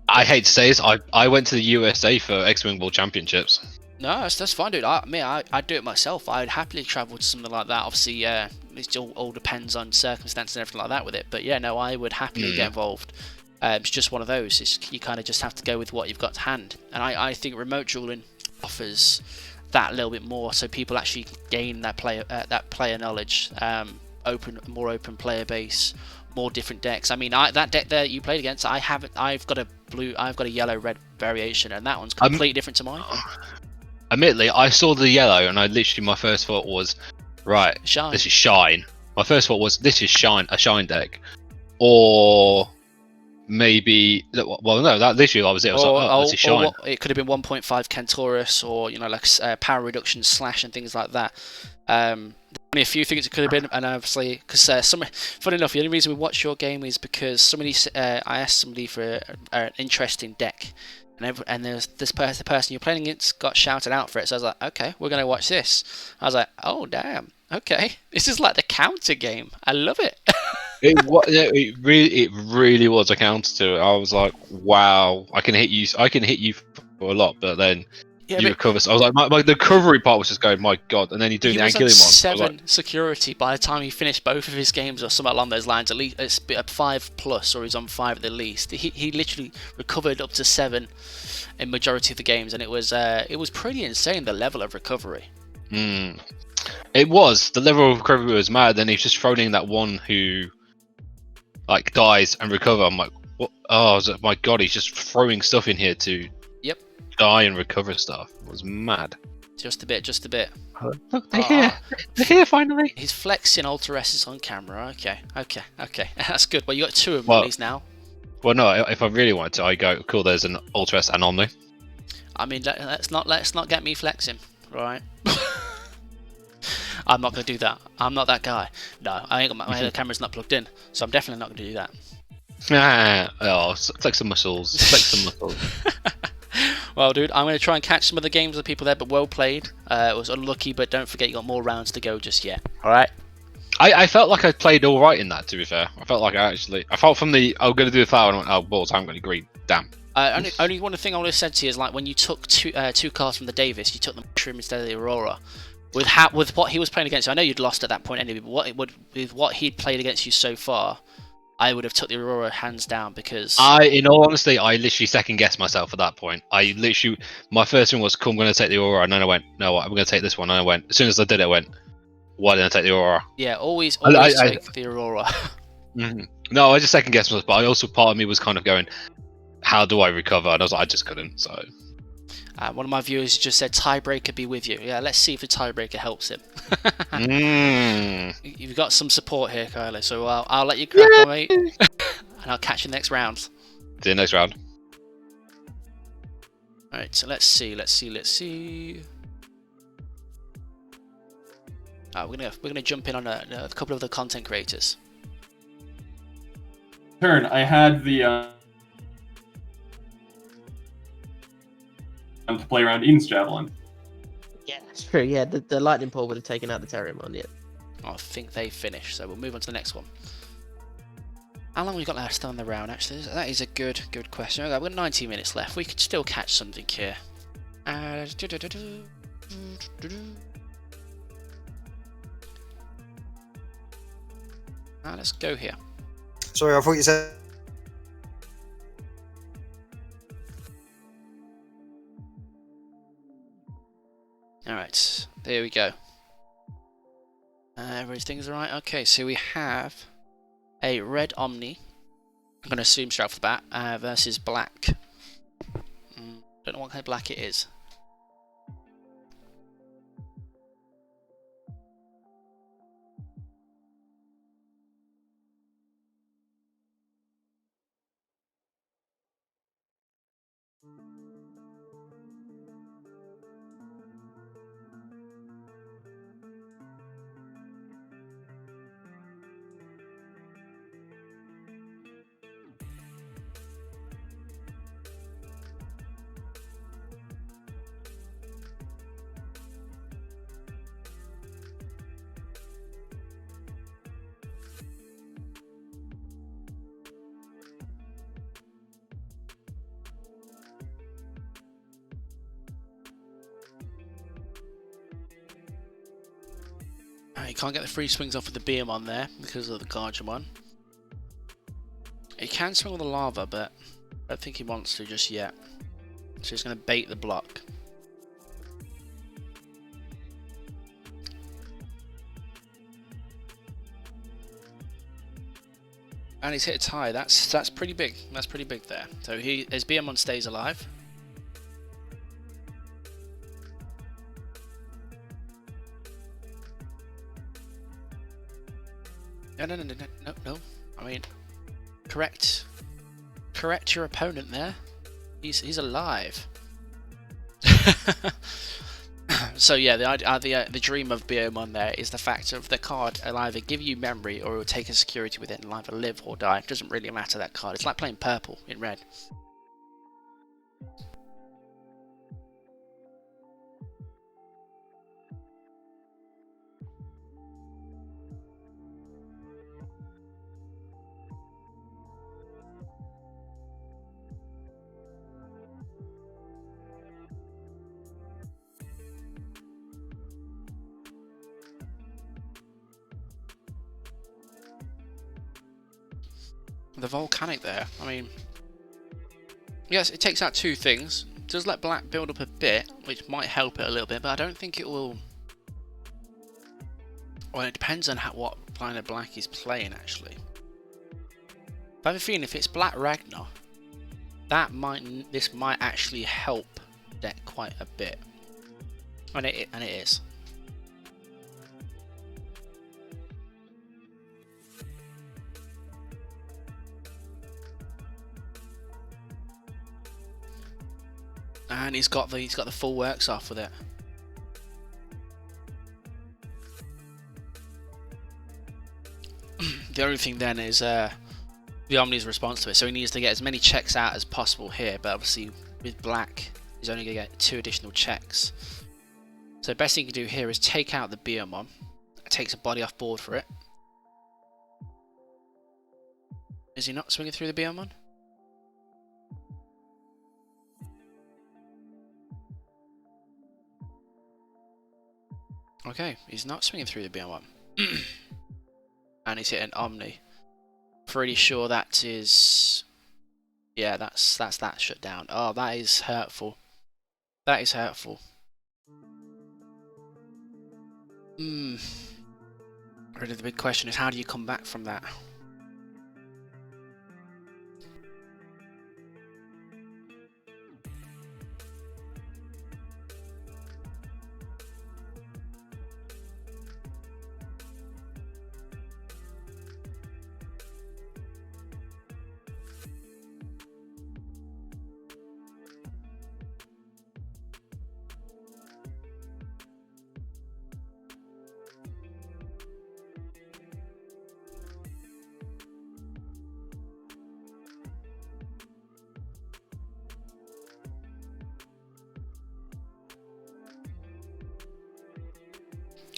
I hate to say this, I went to the USA for X-Wing World Championships. No, that's fine, dude. I'd do it myself. I'd happily travel to something like that. Obviously, it all depends on circumstances and everything like that with it. But yeah, no, I would happily get involved. It's just one of those. You kind of just have to go with what you've got to hand. And I think remote dueling offers that little bit more, so people actually gain that player knowledge, more open player base, more different decks. I mean, that deck there you played against, I've got a yellow red variation, and that one's completely different to mine. Admittedly, I saw the yellow, and my first thought was, right, Shine. This is Shine. My first thought was, this is Shine, a Shine deck. Or maybe, well, no, that literally was it. I was like, oh, this is Shine. It could have been 1.5 Centaurus, or, like power reduction slash and things like that. Only a few things it could have been, and obviously, because funny enough, the only reason we watched your game is because I asked somebody for an interesting deck. And there's the person you're playing against got shouted out for it, so I was like, okay, we're gonna watch this. I was like, oh damn, okay, this is like the counter game. I love it. It really was a counter to it. I was like, wow, I can hit you for a lot, but then Yeah, you but recover. So I was like, the recovery part was just going, my god. And then you're doing he the was on Anguillimon. I was like, 7 security by the time he finished both of his games or something along those lines. At least it's 5+, or he's on 5 at the least. He literally recovered up to 7 in majority of the games, and it was pretty insane, the level of recovery. It was. The level of recovery was mad. Then he's just thrown in that one who like dies and recover. I'm like, what? Oh, I was like, my god, he's just throwing stuff in here to die and recover stuff. It was mad. Just a bit. Look, they're here. They're here finally. He's flexing Alter S's on camera. Okay. That's good. Well, you got 2 of them at least now. Well, no, if I really wanted to, I go, cool, there's an Alter S and Omni. I mean, let's not get me flexing, right? I'm not going to do that. I'm not that guy. No, I ain't got my camera's not plugged in, so I'm definitely not going to do that. Flex some muscles. Flex some muscles. Well, dude, I'm going to try and catch some of the games of the people there, but well played. It was unlucky, but don't forget you got more rounds to go just yet. Alright? I felt like I played alright in that, to be fair. I felt like I felt from the, I'm going to do the flower, and I went, oh, balls, I haven't got any green. Damn. Only one thing I would have said to you is, like, when you took two cards from the Davis, you took the Mushroom instead of the Aurora. With what he was playing against you, I know you'd lost at that point anyway, but with what he'd played against you so far, I would have took the Aurora hands down, because... in all honesty, I literally second-guessed myself at that point. My first thing was, cool, I'm going to take the Aurora, and then I went, no, I'm going to take this one, and I went, as soon as I did it, I went, why didn't I take the Aurora? Yeah, always take the Aurora. No, I just second-guessed myself, but part of me was kind of going, how do I recover? And I was like, I just couldn't, so... One of my viewers just said, tiebreaker be with you. Yeah, let's see if the tiebreaker helps him. You've got some support here, Kyler, so I'll let you crack on, mate. And I'll catch you next round. See you next round. Alright, so let's see. We're gonna jump in on a couple of the content creators. Turn. I had the to play around Eden's Javelin. Yeah, that's true. Yeah, the lightning pole would have taken out the Terriermon. Yeah. I think they finished, so we'll move on to the next one. How long have we got left on the round? Actually, that is a good question. We've got 19 minutes left. We could still catch something here. Let's go here. Sorry, I thought you said... Alright, there we go. Everything's alright. Okay, so we have a red Omni, I'm going to assume straight off the bat, versus black. Don't know what kind of black it is. You can't get the free swings off with the beam on there because of the Gargemon. He can swing on the lava, but I don't think he wants to just yet. So he's going to bait the block. And he's hit a tie. That's pretty big. That's pretty big there. So his Beamon stays alive. No. I mean, correct your opponent there. He's alive. So yeah, the dream of Beomon there is the fact of the card will either give you memory or it will take a security with it and either live or die. It doesn't really matter, that card. It's like playing purple in red. The volcanic there, I mean, yes, it takes out 2 things. It does let black build up a bit, which might help it a little bit, but I don't think it will. Well, it depends on what kind of black is playing, actually. I have a feeling if it's Black Ragnar, this might actually help deck quite a bit, and it is. And he's got the full works off with it. The only thing then is the Omni's response to it. So he needs to get as many checks out as possible here, but obviously with black, he's only going to get 2 additional checks. So the best thing you can do here is take out the Beomon. It takes a body off board for it. Is he not swinging through the Beomon? Okay, he's not swinging through the Beomon. And he's hitting Omni. Pretty sure that is... Yeah, that's that shut down. Oh, that is hurtful. That is hurtful. Really, the big question is, how do you come back from that?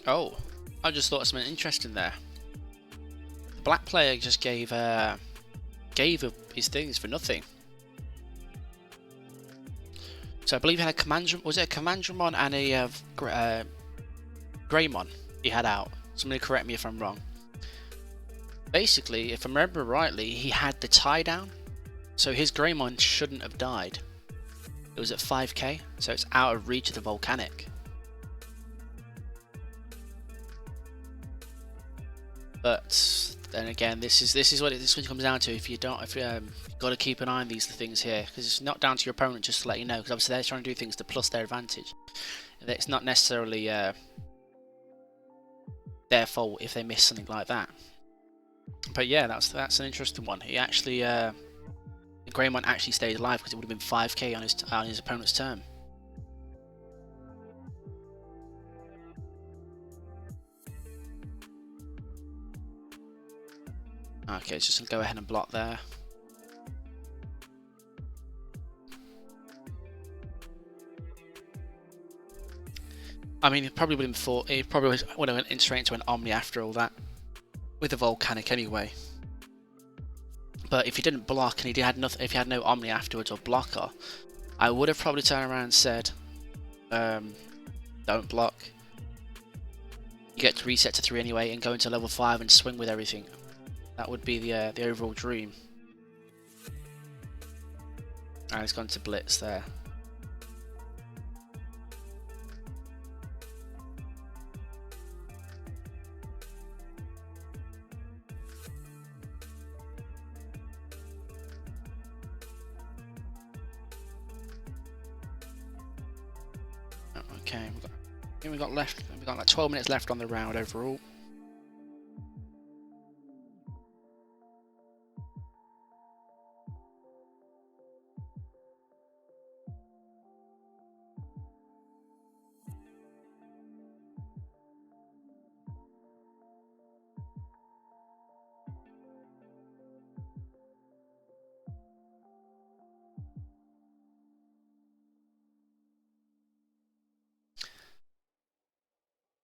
Oh, I just thought of something interesting there. The black player just gave up his things for nothing. So I believe he had a Commandramon, was it a Commandramon and a Greymon he had out? Somebody correct me if I'm wrong. Basically, if I remember rightly, he had the tie down, so his Greymon shouldn't have died. It was at 5k, so it's out of reach of the volcanic. But then again, this is what it comes down to. If you got to keep an eye on these things here, because it's not down to your opponent just to let you know. Because obviously they're trying to do things to plus their advantage. It's not necessarily their fault if they miss something like that. But yeah, that's an interesting one. He actually, the Greymon actually stayed alive because it would have been 5k on his opponent's turn. Okay, it's just going to go ahead and block there. I mean, it probably would have went straight into an Omni after all that, with the volcanic anyway. But if he didn't block and if he had no Omni afterwards or blocker, I would have probably turned around and said, don't block. You get to reset to 3 anyway and go into level 5 and swing with everything. That would be the overall dream. And it's gone to Blitz there. Okay, we've got like 12 minutes left on the round overall.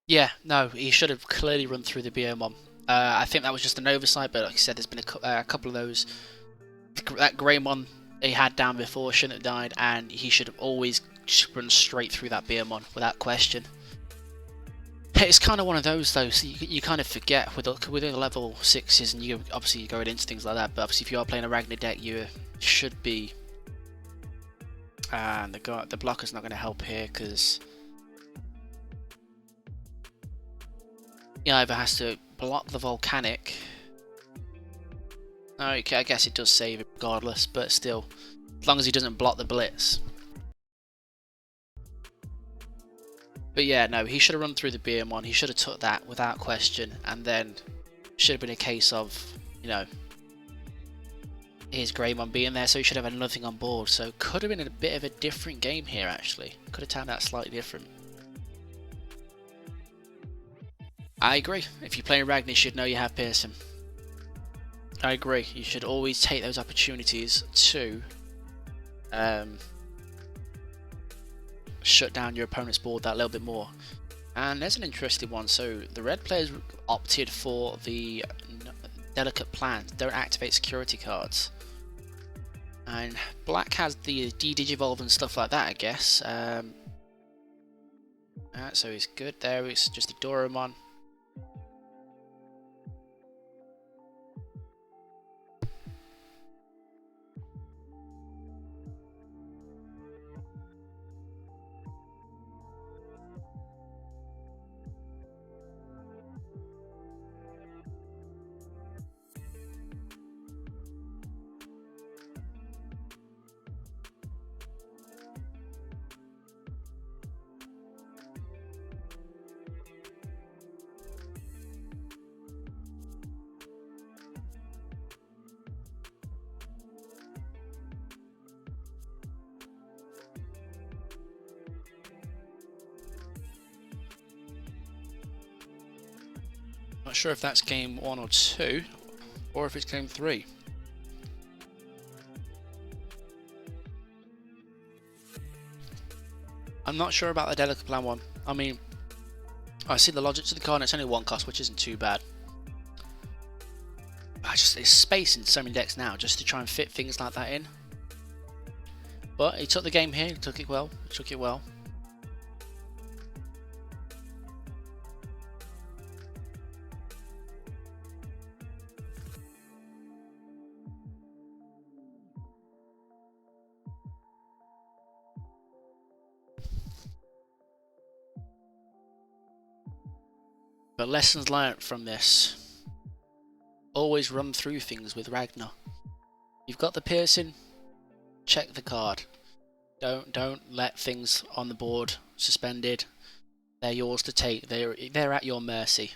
Yeah, no, he should have clearly run through the Beomon. I think that was just an oversight, but like I said, there's been a couple of those. That Greymon he had down before shouldn't have died, and he should have always run straight through that Beomon without question. It's kind of one of those though. So you kind of forget with the level 6s, and you obviously going into things like that. But obviously, if you are playing a Ragnar deck, you should be. And the blocker's not going to help here because he either has to block the volcanic. Okay, I guess it does save it regardless, but still, as long as he doesn't block the blitz. But yeah, no, he should have run through the BM1. He should have took that without question, and then should have been a case of, you know, his Greymon being there, so he should have had nothing on board. So could have been a bit of a different game here, actually. Could have turned out slightly different. I agree. If you're playing Ragnar, you should know you have Pearson. I agree. You should always take those opportunities to shut down your opponent's board that little bit more. And there's an interesting one. So the red players opted for the delicate plan. Don't activate security cards. And black has the D-Digivolve and stuff like that, I guess. So he's good there. It's just a Doromon. Not sure if that's game 1 or 2, or if it's game 3. I'm not sure about the delicate plan one. I mean, I see the logic to the card, and it's only 1 cost, which isn't too bad. It's space in so many decks now, just to try and fit things like that in. But he took the game here. He took it well. He took it well. But lessons learnt from this. Always run through things with Ragnar. You've got the piercing, check the card. Don't let things on the board suspended. They're yours to take. They're at your mercy.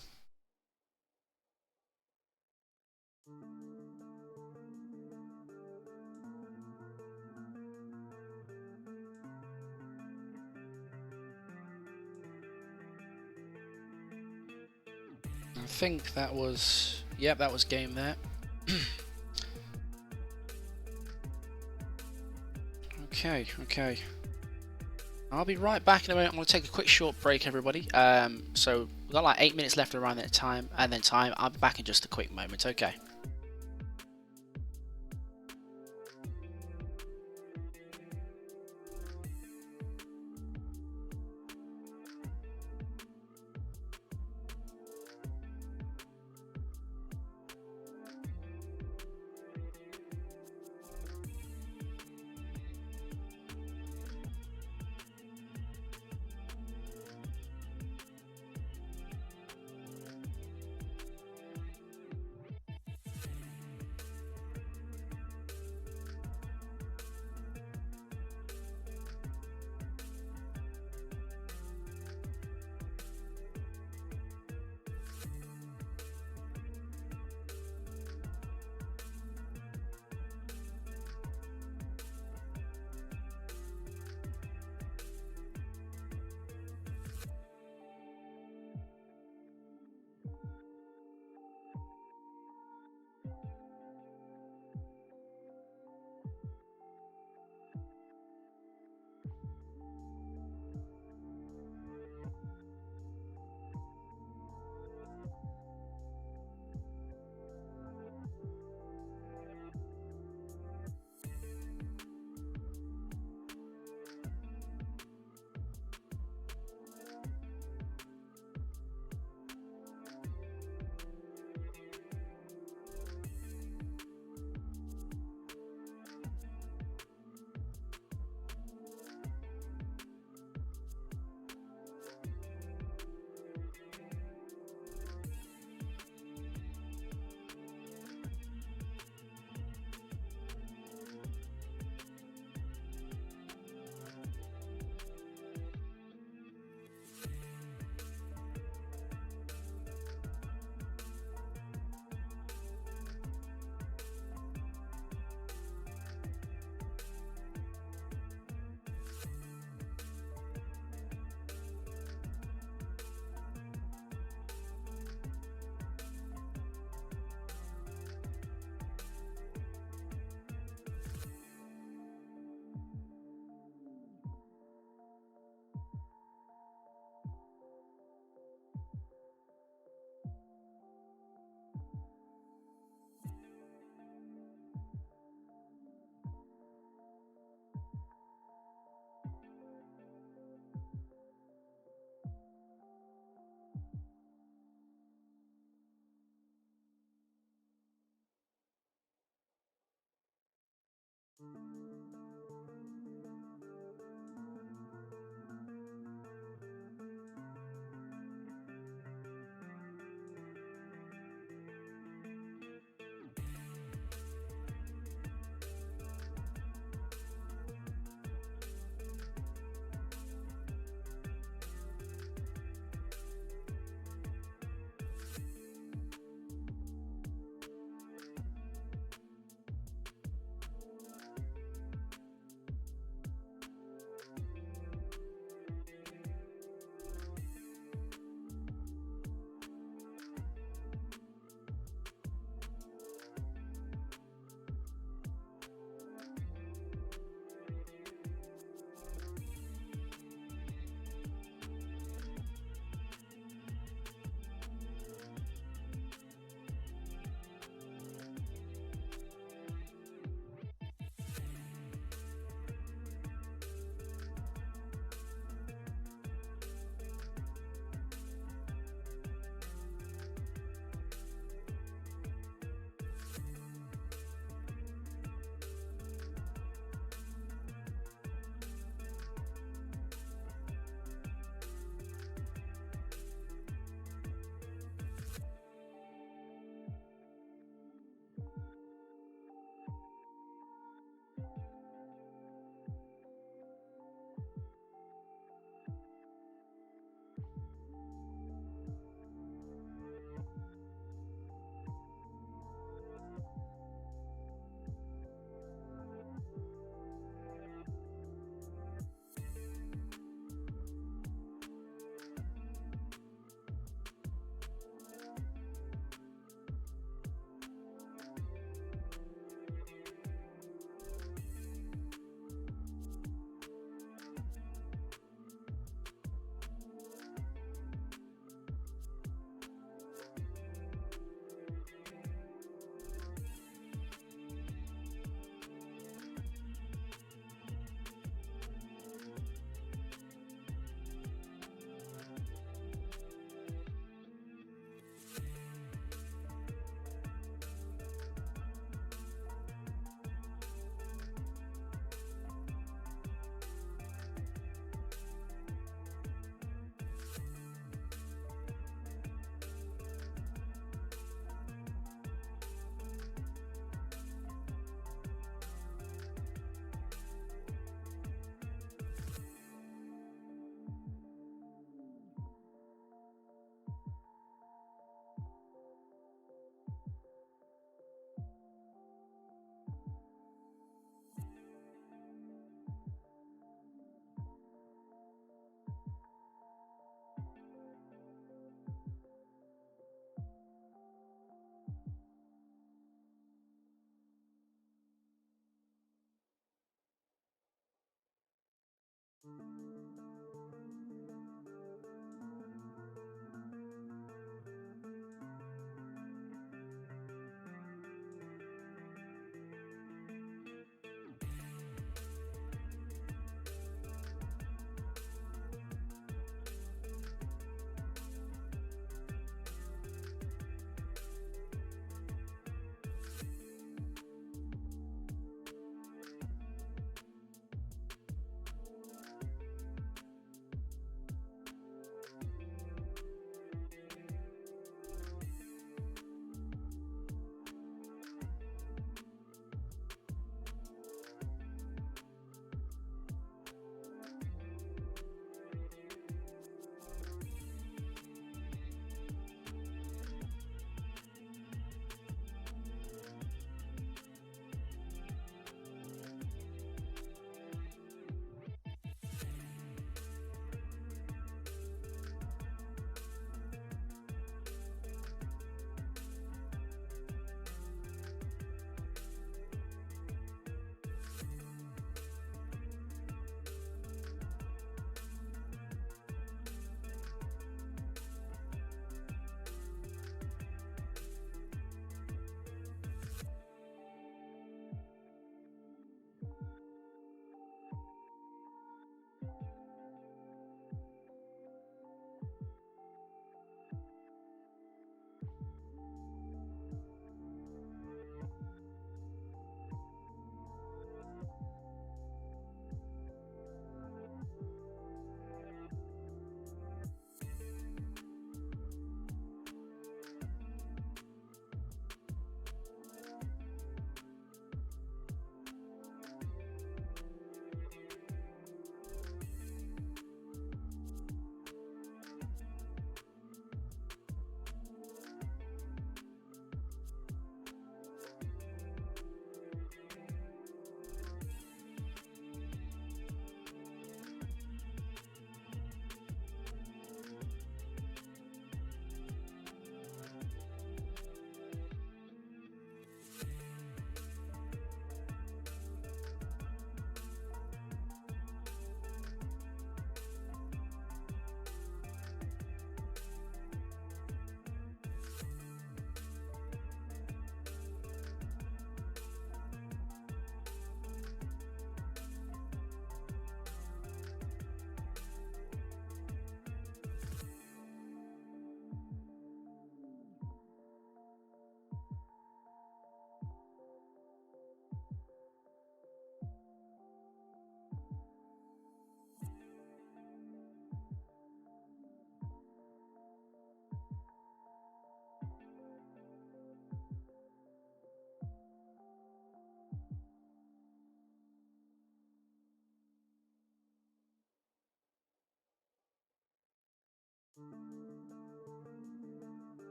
I think that was, yep, that was game there. Okay. I'll be right back in a minute. I'm going to take a quick short break, everybody. So we've got like 8 minutes left around that time, and then I'll be back in just a quick moment, okay?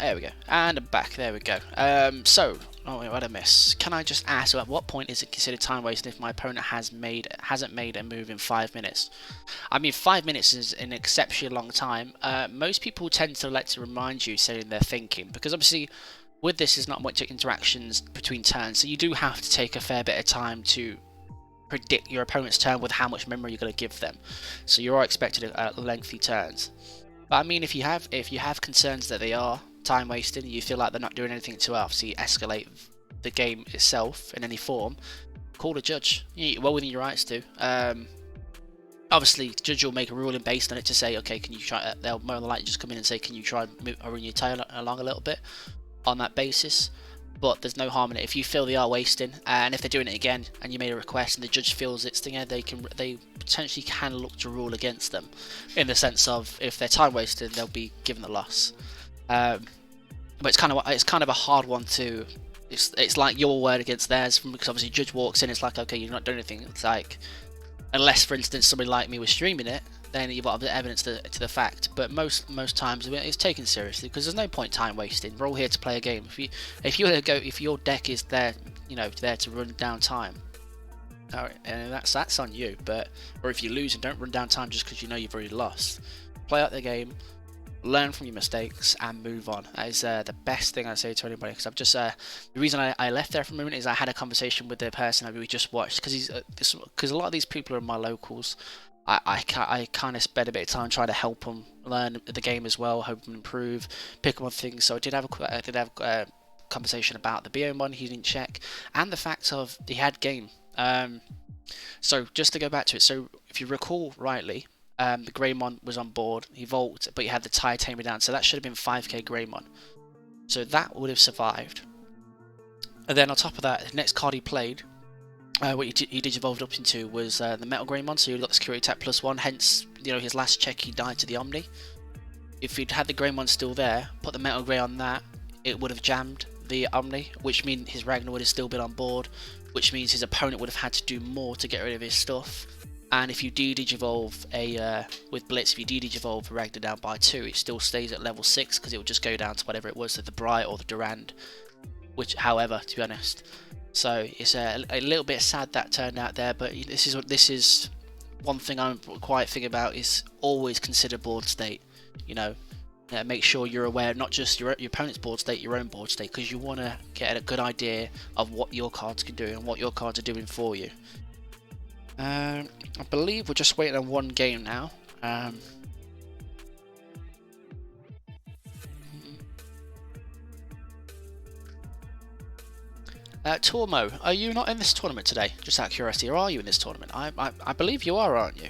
There we go. And I'm back. There we go. So, oh wait, what did I miss? Can I just ask, at what point is it considered time wasting if my opponent hasn't made a move in 5 minutes? I mean, 5 minutes is an exceptionally long time. Most people tend to like to remind you, saying they're thinking, because obviously with this there's not much interactions between turns, so you do have to take a fair bit of time to predict your opponent's turn with how much memory you're going to give them. So you are expected lengthy turns. But I mean, if you have concerns that they are time wasting, and you feel like they're not doing anything to obviously escalate the game itself in any form, call the judge. You're well within your rights to. Obviously, the judge will make a ruling based on it to say, okay, can you try? They'll more than likely just come in and say, can you try and run your tail along a little bit on that basis. But there's no harm in it if you feel they are wasting, and if they're doing it again and you made a request and the judge feels it's thing, they potentially can look to rule against them, in the sense of if they're time wasting, they'll be given the loss. But it's kind of a hard one to. It's like your word against theirs, because obviously judge walks in, it's like, okay, you're not doing anything. It's like, unless for instance somebody like me was streaming it, then you've got evidence to the fact. But most times it's taken seriously, because there's no point time wasting. We're all here to play a game. If your deck is there, there to run down time, and that's on you. Or if you lose and don't run down time just because you know you've already lost, play out the game, learn from your mistakes, and move on. That is the best thing I say to anybody. Because I've just the reason I left there for a moment is I had a conversation with the person we just watched, because a lot of these people are my locals. I kind of spent a bit of time trying to help them learn the game as well, help them improve, pick up on things. So I did have a conversation about the Biomon he didn't check, and the fact of he had game. So just to go back to it, so if you recall rightly, the Greymon was on board, he vaulted, but he had the Tire Tamer down, so that should have been 5k Greymon. So that would have survived. And then on top of that, the next card he played, what he digivolved up into was the Metal Greymon, so he got the security attack +1, hence his last check he died to the Omni. If he'd had the Greymon still there, put the Metal Grey on that, it would have jammed the Omni, which means his Ragnar would have still been on board, which means his opponent would have had to do more to get rid of his stuff. And if you digivolve with Blitz, if you digivolve Ragnar down by 2, it still stays at level 6, because it will just go down to whatever it was, so the Bright or the Durand, which, however, to be honest. So it's a little bit sad that turned out there, but this is one thing I'm quite thinking about, is always consider board state. Make sure you're aware not just your opponent's board state, your own board state, because you want to get a good idea of what your cards can do and what your cards are doing for you. I believe we're just waiting on one game now. Tormo, are you not in this tournament today? Just out of curiosity, or are you in this tournament? I believe you are, aren't you?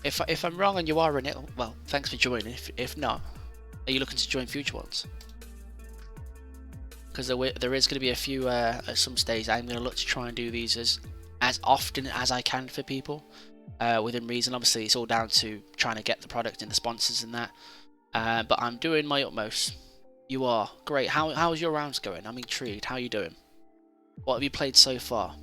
If I'm wrong and you are in it, well, thanks for joining. If not, are you looking to join future ones? Because there is going to be a few at some stage. I'm going to look to try and do these as often as I can for people, within reason. Obviously, it's all down to trying to get the product and the sponsors and that. But I'm doing my utmost. You are great. How's your rounds going? I'm intrigued. How are you doing? What have you played so far?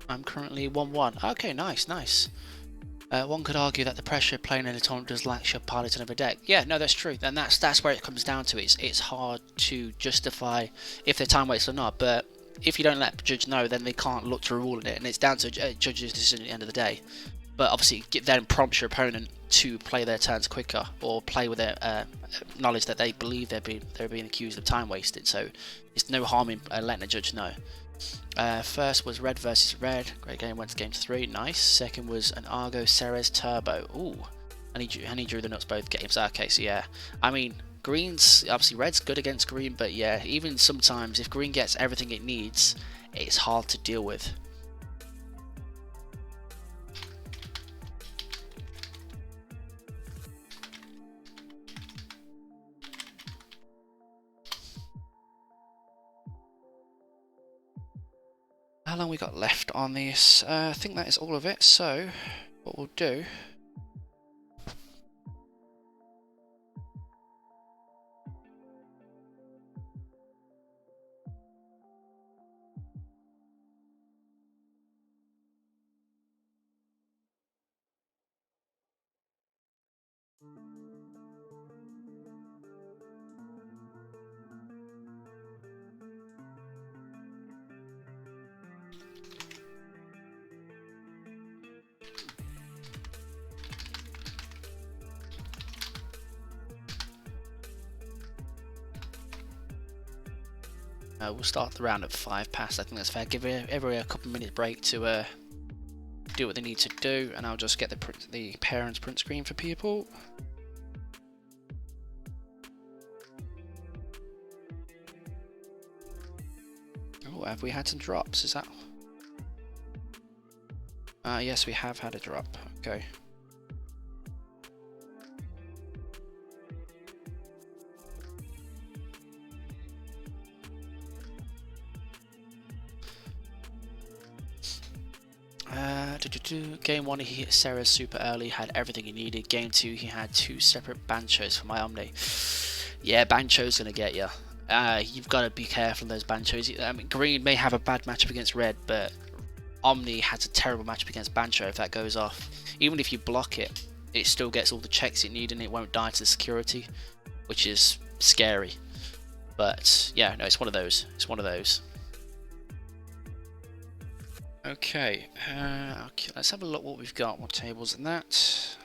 I'm currently 1-1. Okay, nice. One could argue that the pressure of playing in a tournament does lack your pilot another deck. Yeah, no, that's true. And that's where it comes down to. It's hard to justify if they're time wastes or not. But if you don't let the judge know, then they can't look to rule it, and it's down to a judge's decision at the end of the day. But obviously, then prompts your opponent to play their turns quicker, or play with their knowledge that they believe they're being accused of time wasted. So it's no harm in letting the judge know. First was Red versus Red. Great game, went to game 3. Nice. Second was an Argo Ceres Turbo. Ooh, and he drew the nuts both games. Okay, so yeah, I mean, Green's obviously Red's good against Green, but yeah, even sometimes if Green gets everything it needs, it's hard to deal with. How long we got left on this? I think that is all of it. So, what we'll do. We'll start the round at 5 past. I think that's fair. Give every a couple of minutes break to do what they need to do, and I'll just get the parents print screen for people. Oh, have we had some drops? Is that? Yes, we have had a drop. Okay. Game 1 he hit Sarah super early, had everything he needed. Game 2 he had 2 separate Banchos for my Omni. Yeah, Bancho's gonna get you. You've got to be careful of those Banchos. I mean, Green may have a bad matchup against Red, but Omni has a terrible matchup against Bancho if that goes off. Even if you block it, it still gets all the checks it needs and it won't die to the security, which is scary. But yeah, no, it's one of those. It's one of those. Okay, let's have a look what we've got, what tables in that.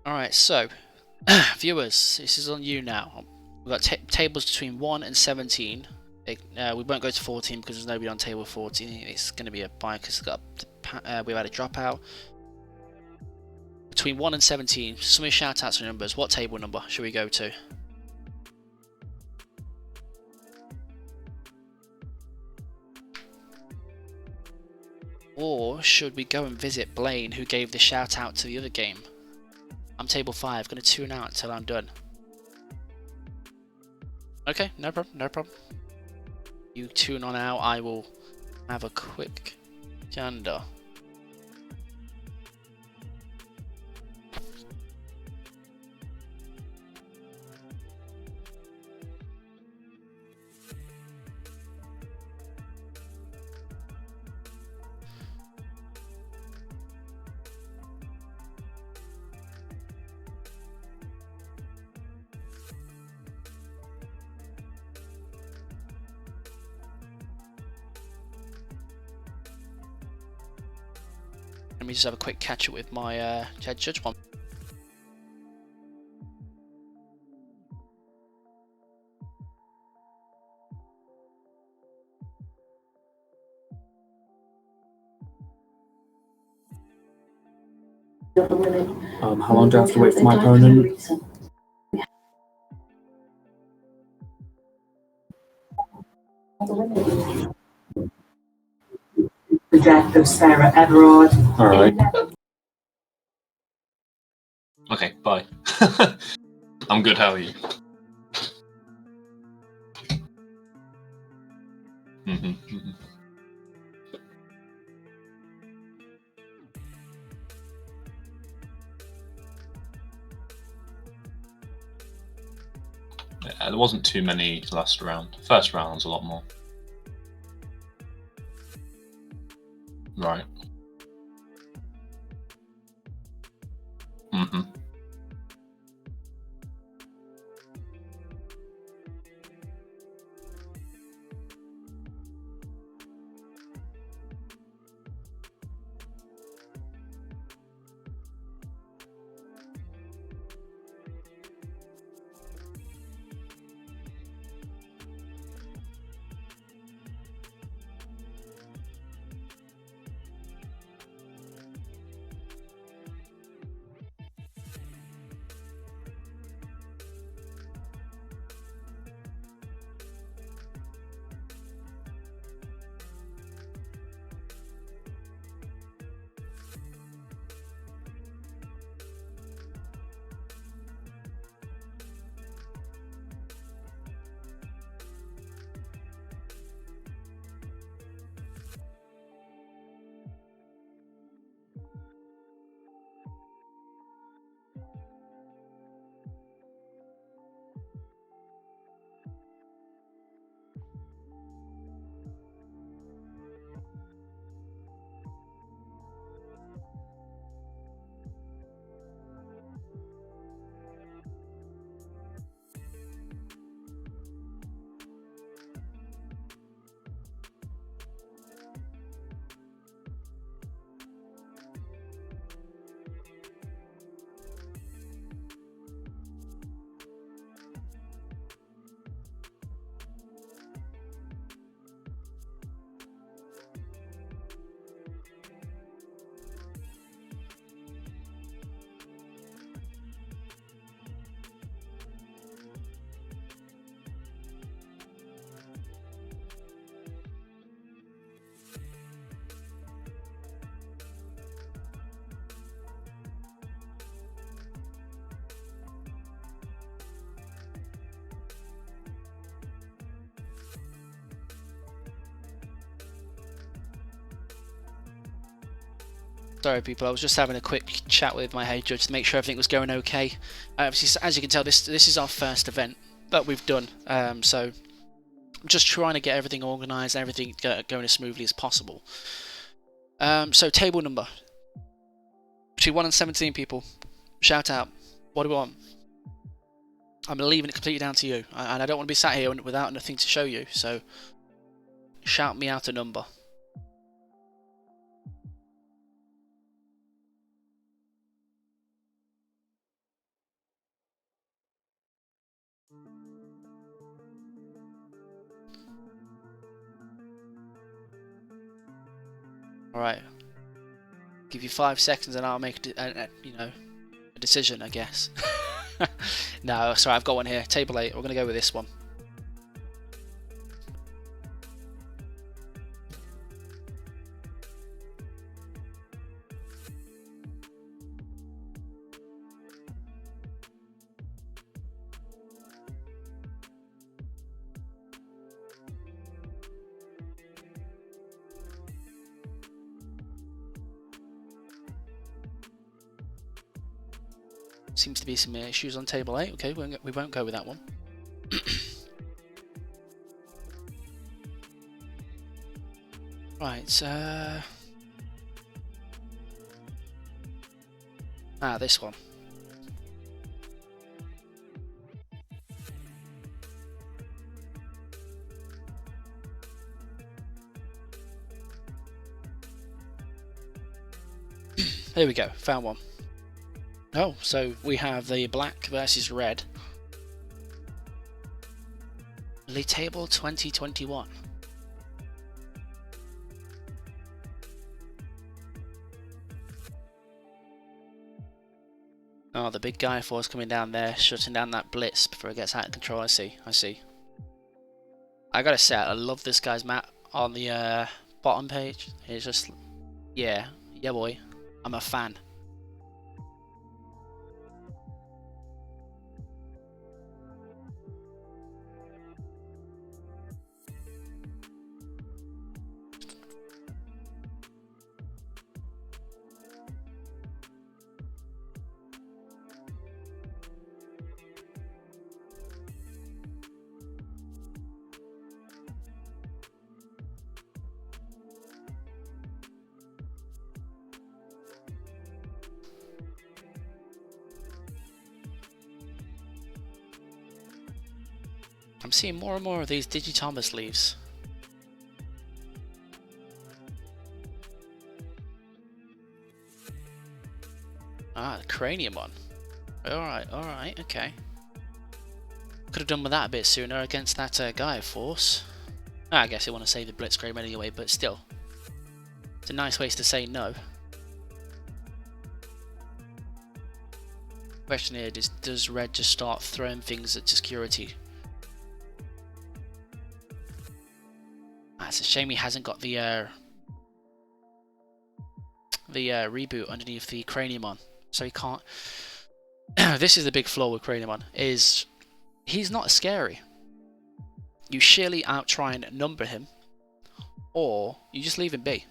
Alright, so, viewers, this is on you now. We've got tables between 1 and 17. We won't go to 14 because there's nobody on table 14. It's going to be a buy because we've had a dropout. Between 1 and 17, somebody shout out some numbers. What table number should we go to? Or should we go and visit Blaine, who gave the shout out to the other game? I'm table 5, gonna tune out until I'm done. Okay, no problem, no problem. You tune on out, I will have a quick gander. Let me just have a quick catch up with my head judge one. How long do I have to wait for my opponent? The death of Sarah Everard. Alright. Okay, bye. I'm good, how are you? Yeah, there wasn't too many last round. First round was a lot more. Right. Sorry, people. I was just having a quick chat with my head judge to make sure everything was going okay. Obviously, as you can tell, this is our first event that we've done. So I'm just trying to get everything organised and everything going as smoothly as possible. So table number between 1 and 17 people. Shout out. What do we want? I'm leaving it completely down to you, and I don't want to be sat here without nothing to show you. So shout me out a number. Alright. Give you 5 seconds and I'll make a decision, I guess. No, sorry, I've got one here. Table 8. We're going to go with this one. Seems to be some issues on table 8. Okay, we won't go with that one. Right, this one. There we go, found one. Oh, so we have the black versus red. League Table 2021. Oh, the big guy force coming down there, shutting down that blitz before it gets out of control. I see. I gotta say, I love this guy's map on the bottom page. It's just, yeah boy, I'm a fan. I'm seeing more and more of these Digimon sleeves. Ah, the cranium one. Alright, okay. Could have done with that a bit sooner against that Gaia force. I guess I want to save the Blitzcrank anyway, but still. It's a nice way to say no. Question here is, does red just start throwing things at security? It's a shame he hasn't got the reboot underneath the cranium on, so he can't. This is the big flaw with cranium, is he's not scary. You sheerly out try and number him, or you just leave him be.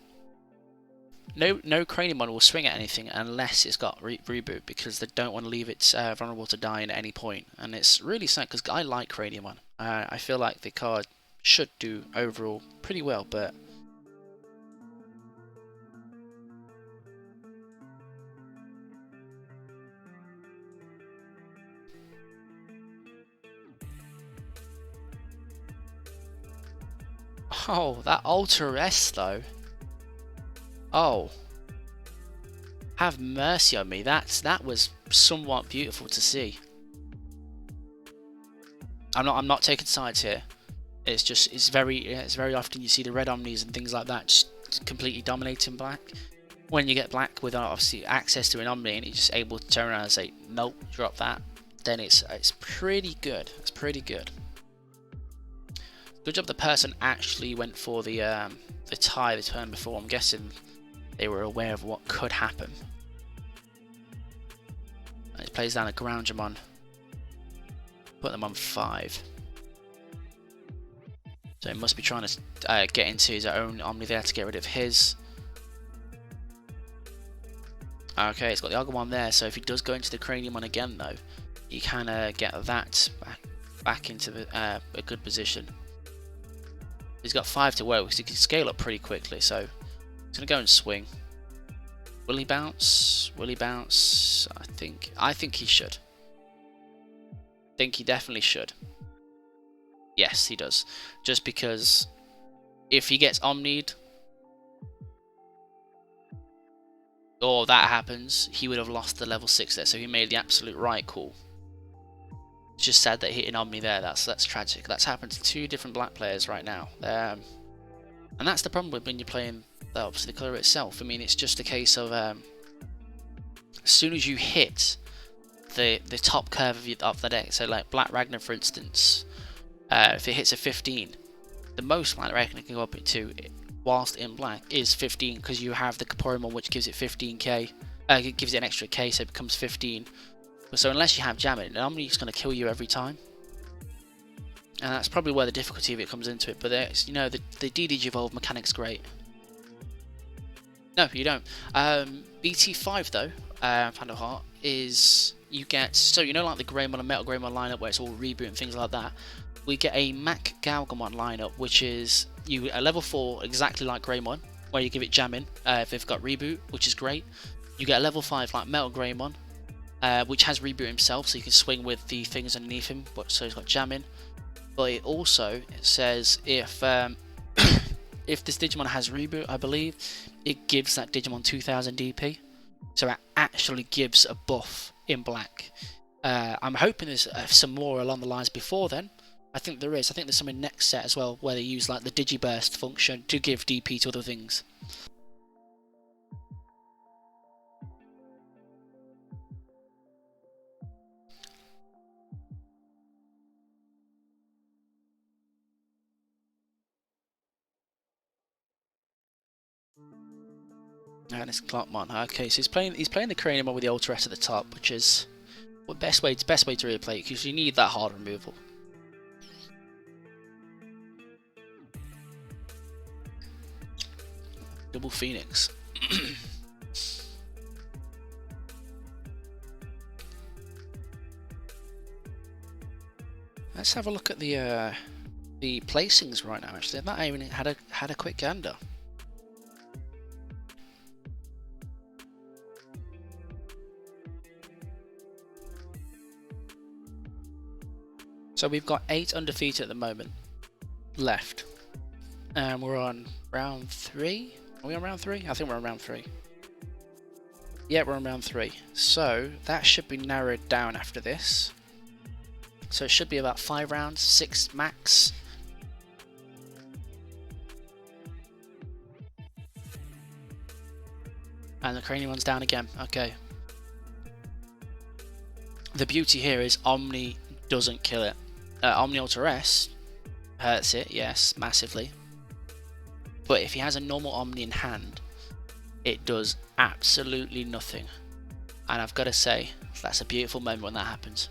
No cranium will swing at anything unless it's got reboot, because they don't want to leave it vulnerable to dying at any point, and it's really sad because I like cranium. I feel like the card should do overall pretty well, but oh, that Alter S though. Oh, have mercy on me. That was somewhat beautiful to see. I'm not taking sides here. It's very often you see the red omnis and things like that just completely dominating black. When you get black with obviously access to an omni and you're just able to turn around and say nope, drop that, then it's pretty good. It's pretty good. Good job the person actually went for the tie the turn before. I'm guessing they were aware of what could happen. And it plays down a Groundramon. Put them on 5. So he must be trying to get into his own Omni there to get rid of his. Okay, it's got the Agumon there, so if he does go into the Craniumon again though, you can get that back into a good position. He's got 5 to work because he can scale up pretty quickly, so he's going to go and swing. Will he bounce? Will he bounce? I think he should. I think he definitely should. Yes, he does. Just because if he gets Omni'd, or that happens, he would have lost the level 6 there, so he made the absolute right call. It's just sad that hitting Omni there, that's tragic. That's happened to 2 different black players right now. And that's the problem with when you're playing obviously the colour itself. I mean, it's just a case of as soon as you hit the top curve of the deck, so like Black Ragnar for instance, if it hits a 15, the most Black Ragnar can go up to whilst in black is 15, because you have the Kaporimon which gives it 15k, it gives it an extra k, so it becomes 15. So unless you have jamming, Omni's going to kill you every time, and that's probably where the difficulty of it comes into it. But there's, you know, the DDG Evolve mechanic's great. No, you don't. BT5 though, Fan of Heart, is you get, so you know, like the Greymon and Metal Greymon lineup where it's all reboot and things like that. We get a Mac Galgamon lineup, which is you a level 4 exactly like Greymon, where you give it jamming if they've got reboot, which is great. You get a level 5 like Metal Greymon, which has reboot himself, so you can swing with the things underneath him, but so he's got jamming. But it also says if if this Digimon has reboot, I believe it gives that Digimon 2000 DP, so it actually gives a buff in black. I'm hoping there's some more along the lines before then. I think there is. I think there's some in next set as well, where they use like the Digiburst function to give DP to other things. And it's Clockmon. Okay, so he's playing the Craniumon with the Ultra S at the top, which is the best way to really play it, because you need that hard removal. Double Phoenix. Let's have a look at the placings right now. Actually, I've not even had a quick gander. So we've got 8 undefeated at the moment left, and we're on round 3. Are we on round 3? I think we're on round 3. Yeah, we're on round 3. So that should be narrowed down after this. So it should be about 5 rounds, 6 max. And the Craniomon's down again. Okay. The beauty here is Omni doesn't kill it. Omni Ultra S hurts it, yes, massively. But if he has a normal Omni in hand, it does absolutely nothing. And I've got to say, that's a beautiful moment when that happens.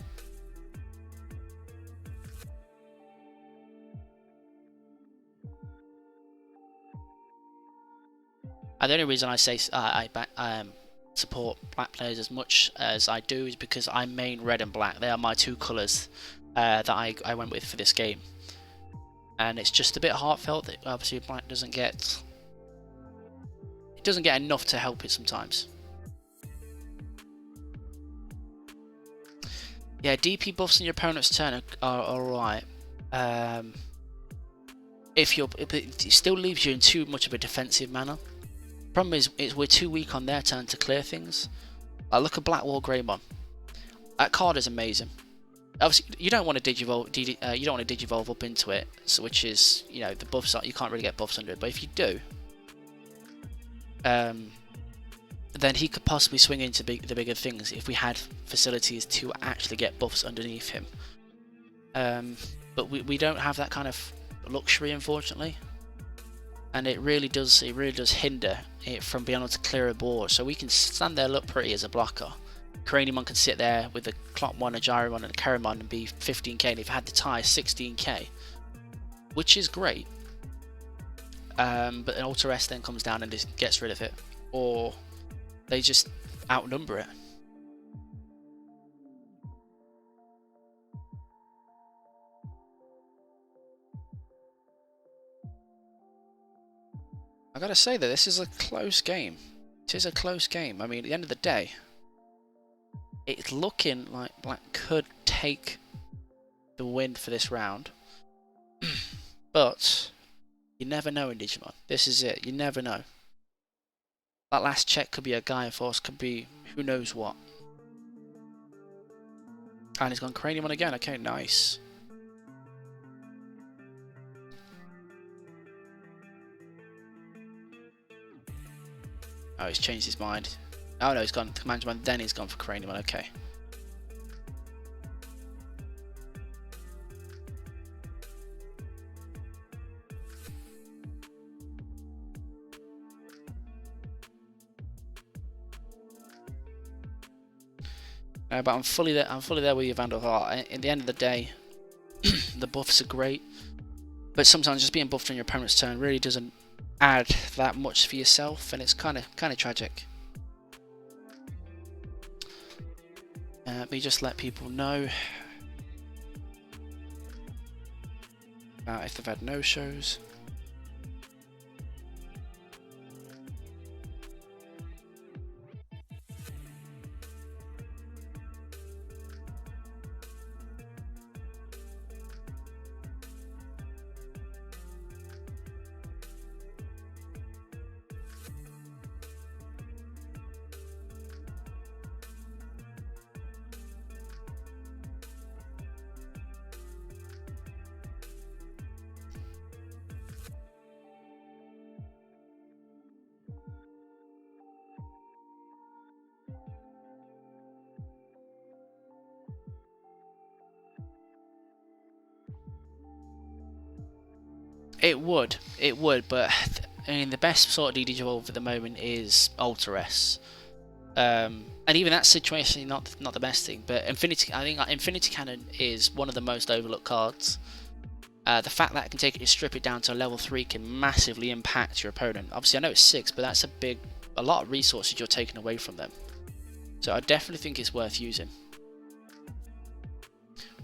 And the only reason I say I support black players as much as I do is because I main red and black. They are my 2 colours that I went with for this game. And it's just a bit heartfelt that obviously black doesn't get enough to help it sometimes. Yeah, DP buffs in your opponent's turn are alright. It still leaves you in too much of a defensive manner. Problem is we're too weak on their turn to clear things. Look at Blackwall Greymon. That card is amazing. Obviously, you don't want to digivolve up into it, so which is, you know, the buffs you can't really get buffs under it. But if you do, then he could possibly swing into the bigger things if we had facilities to actually get buffs underneath him. But we don't have that kind of luxury, unfortunately, and it really does hinder it from being able to clear a board. So we can stand there, look pretty as a blocker. Craniumon can sit there with a Clockmon, a Gyromon, and a Keramon and be 15k, and if it had the tie, 16k, which is great. But an Ultra S then comes down and just gets rid of it, or they just outnumber it. I gotta say that this is a close game. It is a close game. I mean, at the end of the day, it's looking like Black could take the win for this round. But you never know in Digimon. This is it. You never know. That last check could be a Gaia Force, could be who knows what. And he's gone Cranium on again. Okay, nice. Oh, he's changed his mind. Oh no, he's gone Command Command, then he's gone for Cranium. Okay. But I'm fully there. I'm fully there with you, Vandal Heart. At the end of the day, the buffs are great, but sometimes just being buffed on your opponent's turn really doesn't add that much for yourself, and it's kind of tragic. Let me just let people know if they've had no shows. It would, but I mean the best sort of DD evolve at the moment is Alter S, and even that situation not the best thing. But Infinity, I think Infinity Cannon is one of the most overlooked cards. The fact that it can take it to strip it down to a level 3 can massively impact your opponent. Obviously, I know it's 6, but that's a lot of resources you're taking away from them. So I definitely think it's worth using.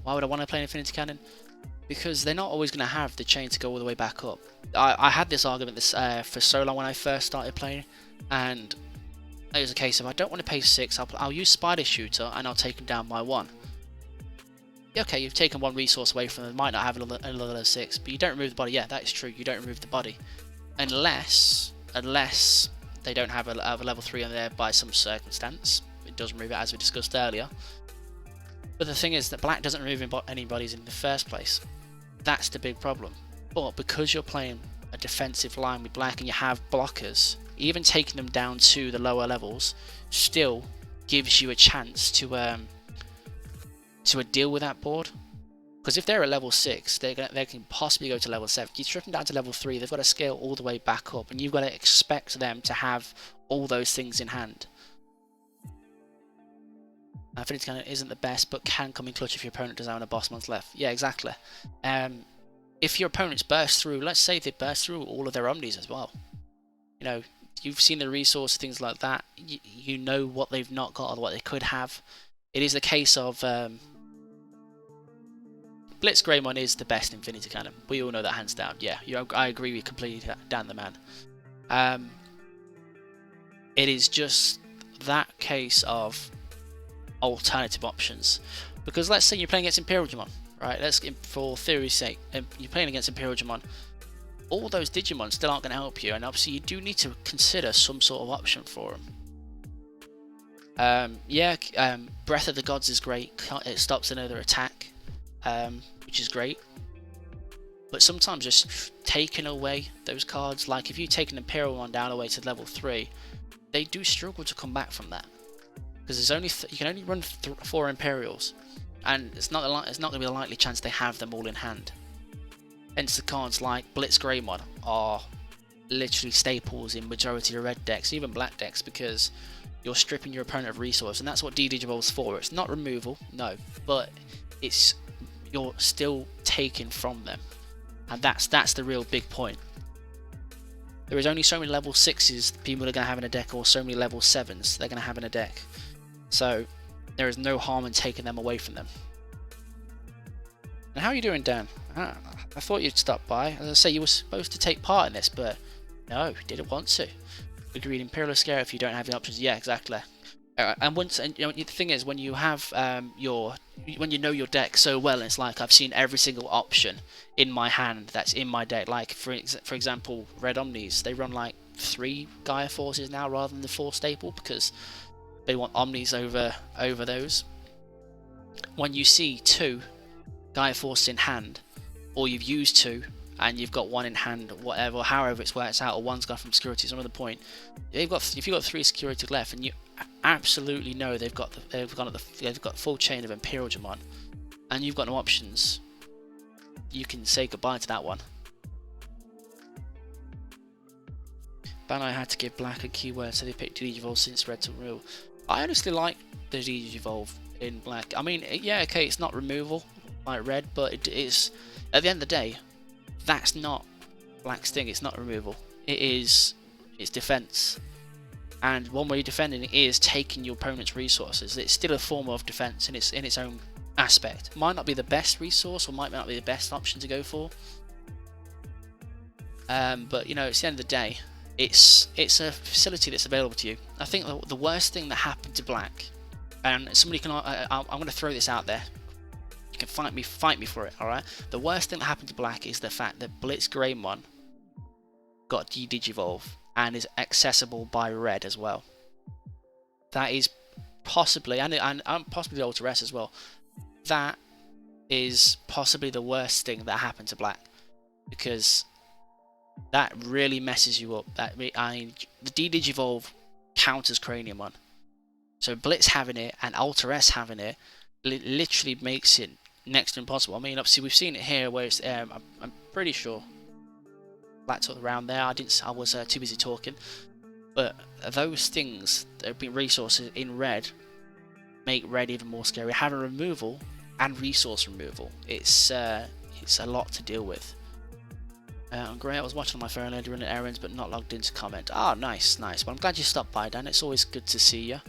Why would I want to play Infinity Cannon? Because they're not always going to have the chain to go all the way back up. I had this argument for so long when I first started playing, and it was a case of I don't want to pay 6, I'll use Spider Shooter and I'll take them down by 1. Yeah, okay, you've taken one resource away from them, might not have another 6, but you don't remove the body. Yeah, that is true, you don't remove the body. Unless they don't have a level 3 on there by some circumstance. It does remove it, as we discussed earlier. But the thing is that Black doesn't remove any bodies in the first place. That's the big problem. But because you're playing a defensive line with Black and you have blockers, even taking them down to the lower levels still gives you a chance to deal with that board. Because if they're at level 6, they can possibly go to level 7. You strip them down to level 3, they've got to scale all the way back up, and you've got to expect them to have all those things in hand. Infinity Cannon isn't the best, but can come in clutch if your opponent doesn't have a boss month left. Yeah, exactly. If your opponents burst through, let's say they burst through all of their Omnis as well. You know, you've seen the resource, things like that. You know what they've not got or what they could have. It is the case of Blitz Greymon is the best Infinity Cannon. We all know that hands down. Yeah, I agree with completely, Dan the man. It is just that case of alternative options, because let's say you're playing against Imperial Digimon, right? For theory's sake, you're playing against Imperial Digimon. All those Digimon still aren't going to help you, and obviously you do need to consider some sort of option for them. Breath of the Gods is great. It stops another attack, which is great. But sometimes just taking away those cards, like if you take an Imperial one down all the way to level 3, they do struggle to come back from that. Because there's only you can only run 4 Imperials, and it's not going to be a likely chance they have them all in hand. Hence, the cards like Blitz Greymon are literally staples in majority of red decks, even black decks, because you're stripping your opponent of resource, and that's what DD Evolve's for. It's not removal, no, but you're still taking from them, and that's the real big point. There is only so many level 6s people are going to have in a deck, or so many level 7s they're going to have in a deck. So there is no harm in taking them away from them. And how are you doing, Dan? I thought you'd stop by. As I say, you were supposed to take part in this, but no, you didn't want to. Agreed, Imperialist Scare if you don't have the options. Yeah, exactly. And once, and the thing is, when you have when you know your deck so well, it's like I've seen every single option in my hand that's in my deck. Like for example, Red Omnis, they run like 3 Gaia Forces now rather than the 4 staple because they want Omnis over those. When you see 2 Gaia Forces in hand, or you've used 2 and you've got 1 in hand, whatever, however it's works out, or one's gone from security, it's another point. If you've got 3 security left, and you absolutely know they've got full chain of Imperial Digimon, and you've got no options, you can say goodbye to that one. Banai had to give Black a keyword, so they picked Digivolve since Red took real. I honestly like the Digivolve in Black. I mean, yeah, okay, it's not removal like Red, but it is, at the end of the day, that's not Black's thing. It's not removal. It's defense. And one way of defending it is taking your opponent's resources. It's still a form of defense in its own aspect. Might not be the best resource, or might not be the best option to go for. But you know, it's the end of the day. It's a facility that's available to you. I think the worst thing that happened to Black, and somebody can, I'm going to throw this out there. You can fight me for it. All right. The worst thing that happened to Black is the fact that Blitz Greymon got Digivolve and is accessible by Red as well. That is possibly, and possibly the Ultra S as well. That is possibly the worst thing that happened to Black, because that really messes you up. The Digivolve counters Craniumon, so Blitz having it and Ultra S having it literally makes it next to impossible. I mean, obviously we've seen it here where it's, I'm pretty sure Black took around there. I was too busy talking, but those things that have been resources in Red make Red even more scary. Having removal and resource removal, it's a lot to deal with. Great, I was watching on my phone earlier running errands but not logged in to comment. Ah, nice. Well, I'm glad you stopped by, Dan. It's always good to see you.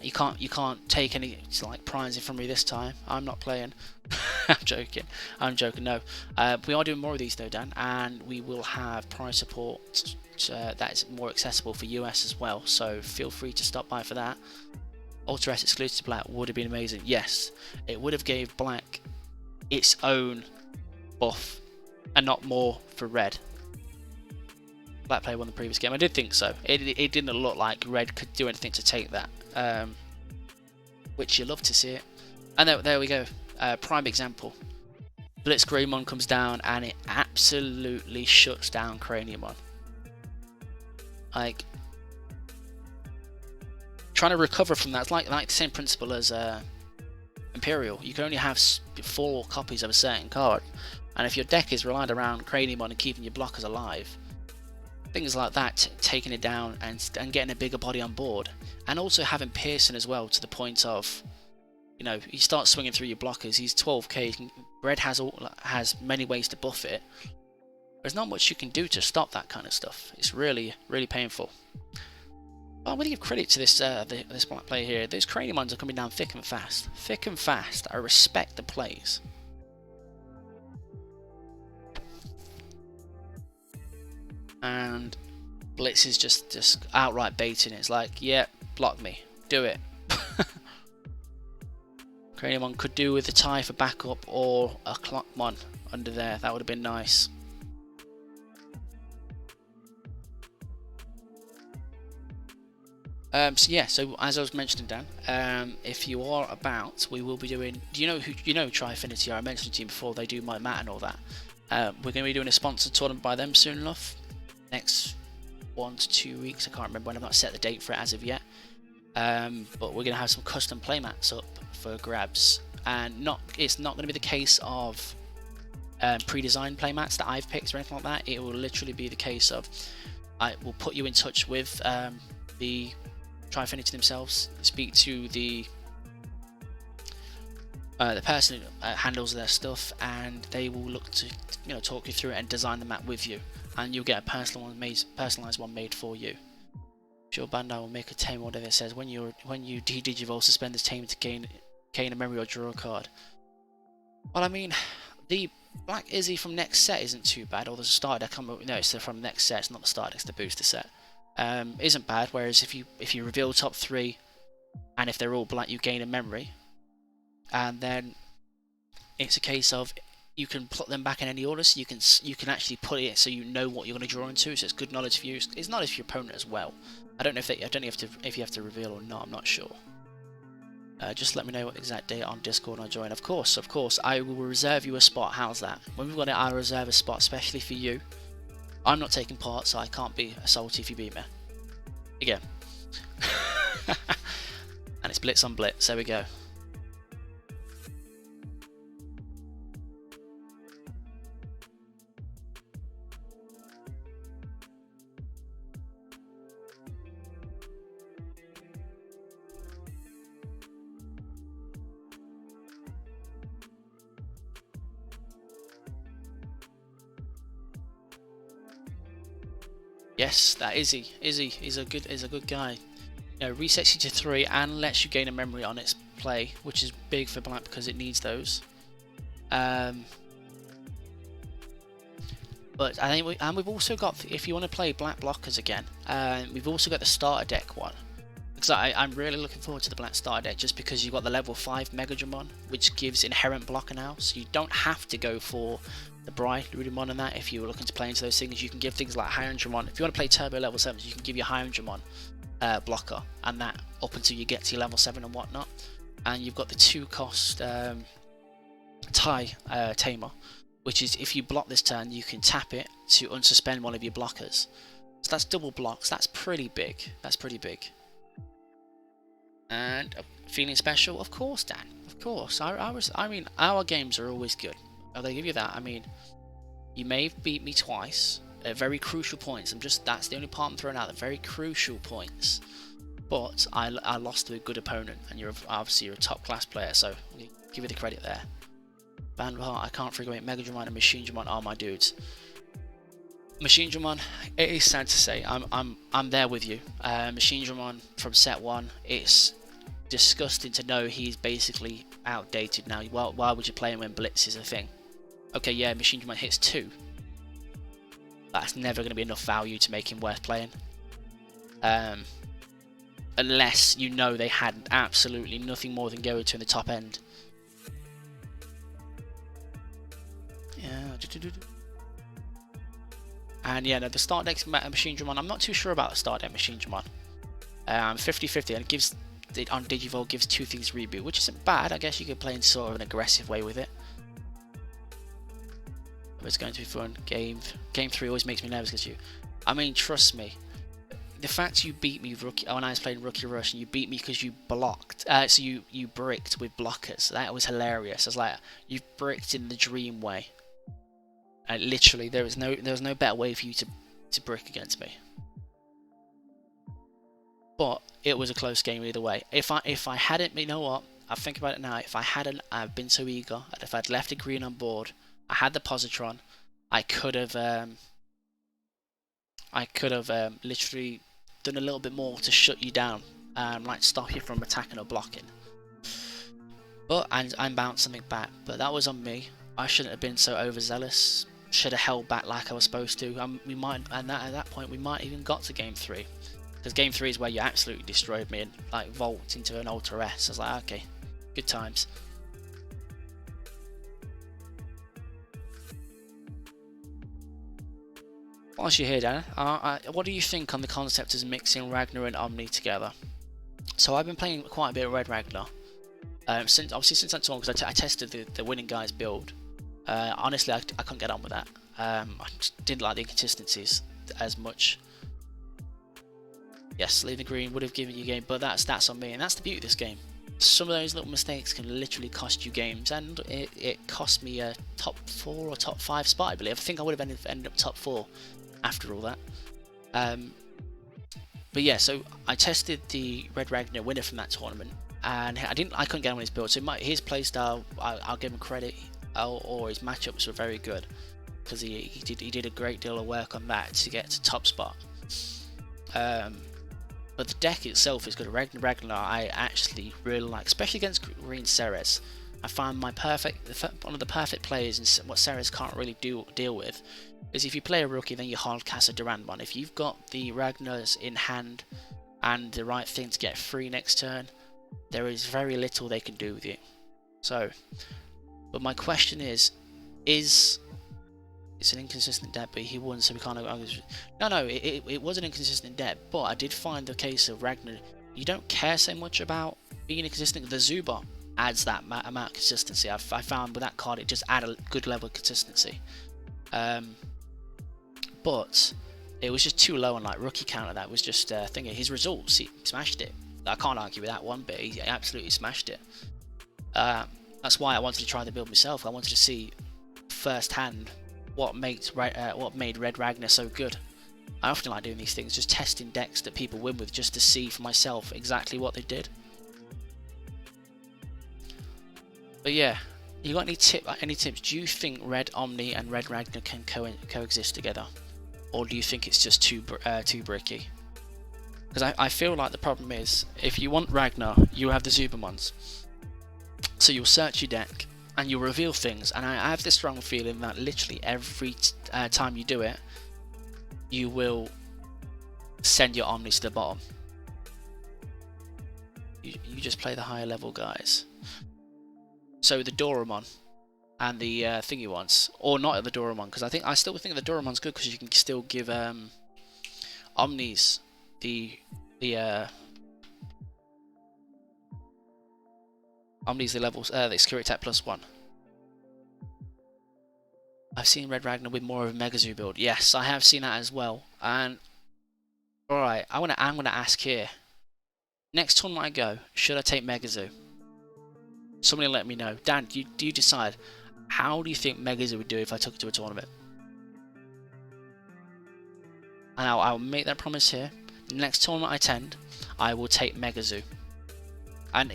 You can't take any prizing from me this time. I'm not playing. I'm joking. No, we are doing more of these though, Dan, and we will have prize support that is more accessible for US as well. So feel free to stop by for that. Ultra S exclusive to Black would have been amazing. Yes, it would have gave Black its own buff and not more for Red. Black player won the previous game. I did think so. It didn't look like Red could do anything to take that, which you love to see it. And there we go. Prime example. Blitz Greymon comes down and it absolutely shuts down Craniumon. Like, trying to recover from that, it's like the same principle as Imperial. You can only have 4 copies of a certain card, and if your deck is relied around Craniumon and keeping your blockers alive, things like that, taking it down and getting a bigger body on board, and also having Pearson as well, to the point of, you know, you start swinging through your blockers. He's 12k. Red has many ways to buff it. There's not much you can do to stop that kind of stuff. It's really painful. But I'm going to give credit to this this Black player here. Those Craniumons are coming down thick and fast. I respect the plays. And Blitz is just outright baiting it. It's like, yeah, block me, do it. Craniumon could do with a tie for backup or a Clockmon under there. That would have been nice. So as I was mentioning, Dan, if you are about, we will be doing. Do you know Trifinity? I mentioned to you before. They do my mat and all that. We're going to be doing a sponsored tournament by them soon enough. Next 1 to 2 weeks. I can't remember when. I've not set the date for it as of yet. But we're going to have some custom playmats up for grabs, and it's not going to be the case of pre-designed playmats that I've picked or anything like that. It will literally be the case of I will put you in touch with the Trifinity themselves, speak to the person who handles their stuff, and they will look to talk you through it and design the map with you. and you'll get a personalized one made for you. Your Bandai will make a tame order that says when you de-digivolve, suspend this tame to gain a memory or draw a card. Well, I mean, the Black Izzy from next set isn't too bad, or the starter deck. No, it's from next set. It's not the starter deck, it's the booster set. Isn't bad. Whereas if you reveal top 3, and if they're all black, you gain a memory, and then it's a case of you can put them back in any order, so you can actually put it so you know what you're going to draw into. So it's good knowledge for you. It's knowledge for your opponent as well. I don't know if you have to reveal or not. I'm not sure. Just let me know what exact date on Discord and I'll join. Of course, I will reserve you a spot. How's that? When we've got it, I'll reserve a spot especially for you. I'm not taking part, so I can't be salty if you beat me. Again. And it's blitz on blitz. There we go. Yes, that Izzy. Izzy is a good guy. You know, resets you to 3 and lets you gain a memory on its play, which is big for black because it needs those. But I think we've also got, if you want to play black blockers again, we've also got the starter deck one. Because I'm really looking forward to the black starter deck just because you've got the level 5 Megadramon, which gives inherent blocker now, so you don't have to go for the Bright Rudimon and that. If you were looking to play into those things, you can give things like Hyundramon. If you want to play Turbo level 7, you can give your Hyundramon blocker, and that up until you get to your level 7 and whatnot. And you've got the 2-cost Tamer, which is if you block this turn, you can tap it to unsuspend one of your blockers. So that's double blocks. That's pretty big. That's pretty big. And feeling special, of course, Dan. Of course. I mean, our games are always good. I'll give you that. I mean, you may have beat me twice at very crucial points. That's the only part I'm throwing out. The very crucial points. But I lost to a good opponent, and you're a top class player. So I'll give you the credit there. Bandheart, I can't figure out Megadramon and Machine Dramon are my dudes. Machine Dramon, it is sad to say, I'm there with you. Machine Dramon from set 1, it's disgusting to know he's basically outdated now. Why would you play him when Blitz is a thing? Okay, yeah, Machine Dramon hits 2. That's never going to be enough value to make him worth playing. Unless you know they had absolutely nothing more than Gordo in the top end. Yeah. And yeah, no, the start deck's Machine Dramon. I'm not too sure about the start deck Machine Dramon. 50-50, and it gives on Digivolve gives 2 things reboot, which isn't bad. I guess you could play in sort of an aggressive way with it. But it's going to be fun. Game 3 always makes me nervous against you. I mean, trust me. The fact you beat me when I was playing Rookie Rush, and you beat me because you blocked, so you bricked with blockers. That was hilarious. I was like, you bricked in the dream way. And literally, there was no better way for you to brick against me. But it was a close game either way. If I hadn't, you know what? I think about it now. If I hadn't, I've been so eager. If I'd left a green on board, I had the positron. I could have literally done a little bit more to shut you down, like stop you from attacking or blocking. But I'm bounced something back. But that was on me. I shouldn't have been so overzealous. Should have held back like I was supposed to. We might, and at that point, we might even got to game 3. Because game 3 is where you absolutely destroyed me and like vault into an Ultra S. I was like, okay, good times. Whilst you're here, Dan, what do you think on the concept of mixing Ragnar and Omni together? So I've been playing quite a bit of Red Ragnar. Since that tournament, because I tested the winning guy's build. Honestly, I couldn't get on with that. I just didn't like the inconsistencies as much. Yes, leaving green would have given you a game, but that's on me, and that's the beauty of this game. Some of those little mistakes can literally cost you games, and it cost me a top 4 or top 5 spot, I believe. I think I would have ended up top 4 after all that. But yeah, so I tested the Red Ragnar winner from that tournament, and I couldn't get on his build. So his playstyle, I'll give him credit, or his matchups were very good. because he did a great deal of work on that to get to top spot. But the deck itself is good. Ragnar I actually really like, especially against green Ceres. I find one of the perfect players, and what Ceres can't really deal with is if you play a rookie, then you hard cast a Durandmon. If you've got the Ragnars in hand and the right thing to get free next turn, there is very little they can do with you. So, but my question is it's an inconsistent deck, but he won, so we can't. No, it was an inconsistent deck, but I did find the case of Ragnar. You don't care so much about being inconsistent. The Zubat adds that amount of consistency. I found with that card, it just added a good level of consistency. But it was just too low on like rookie counter. That was just thinking his results. He smashed it. I can't argue with that one bit. He absolutely smashed it. That's why I wanted to try the build myself. I wanted to see firsthand what made Red Ragnar so good. I often like doing these things, just testing decks that people win with, just to see for myself exactly what they did. But yeah, you got any tips? Do you think Red Omni and Red Ragnar can coexist together, or do you think it's just too bricky? Because I feel like the problem is, if you want Ragnar, you have the Supermons, so you'll search your deck and you'll reveal things, and I have this strong feeling that literally every time you do it, you will send your Omnis to the bottom. You just play the higher level guys. So the Doramon and the thingy ones, or not the Doramon, because I still think the Doramon's good because you can still give Omnis Omni's the levels, the security attack +1. I've seen Red Ragnar with more of a Mega Zoo build. Yes, I have seen that as well. And alright, I'm gonna ask here. Next tournament I go, should I take Mega Zoo? Somebody let me know. Dan, do you decide? How do you think Mega Zoo would do if I took it to a tournament? And I'll make that promise here. Next tournament I attend, I will take Mega Zoo. And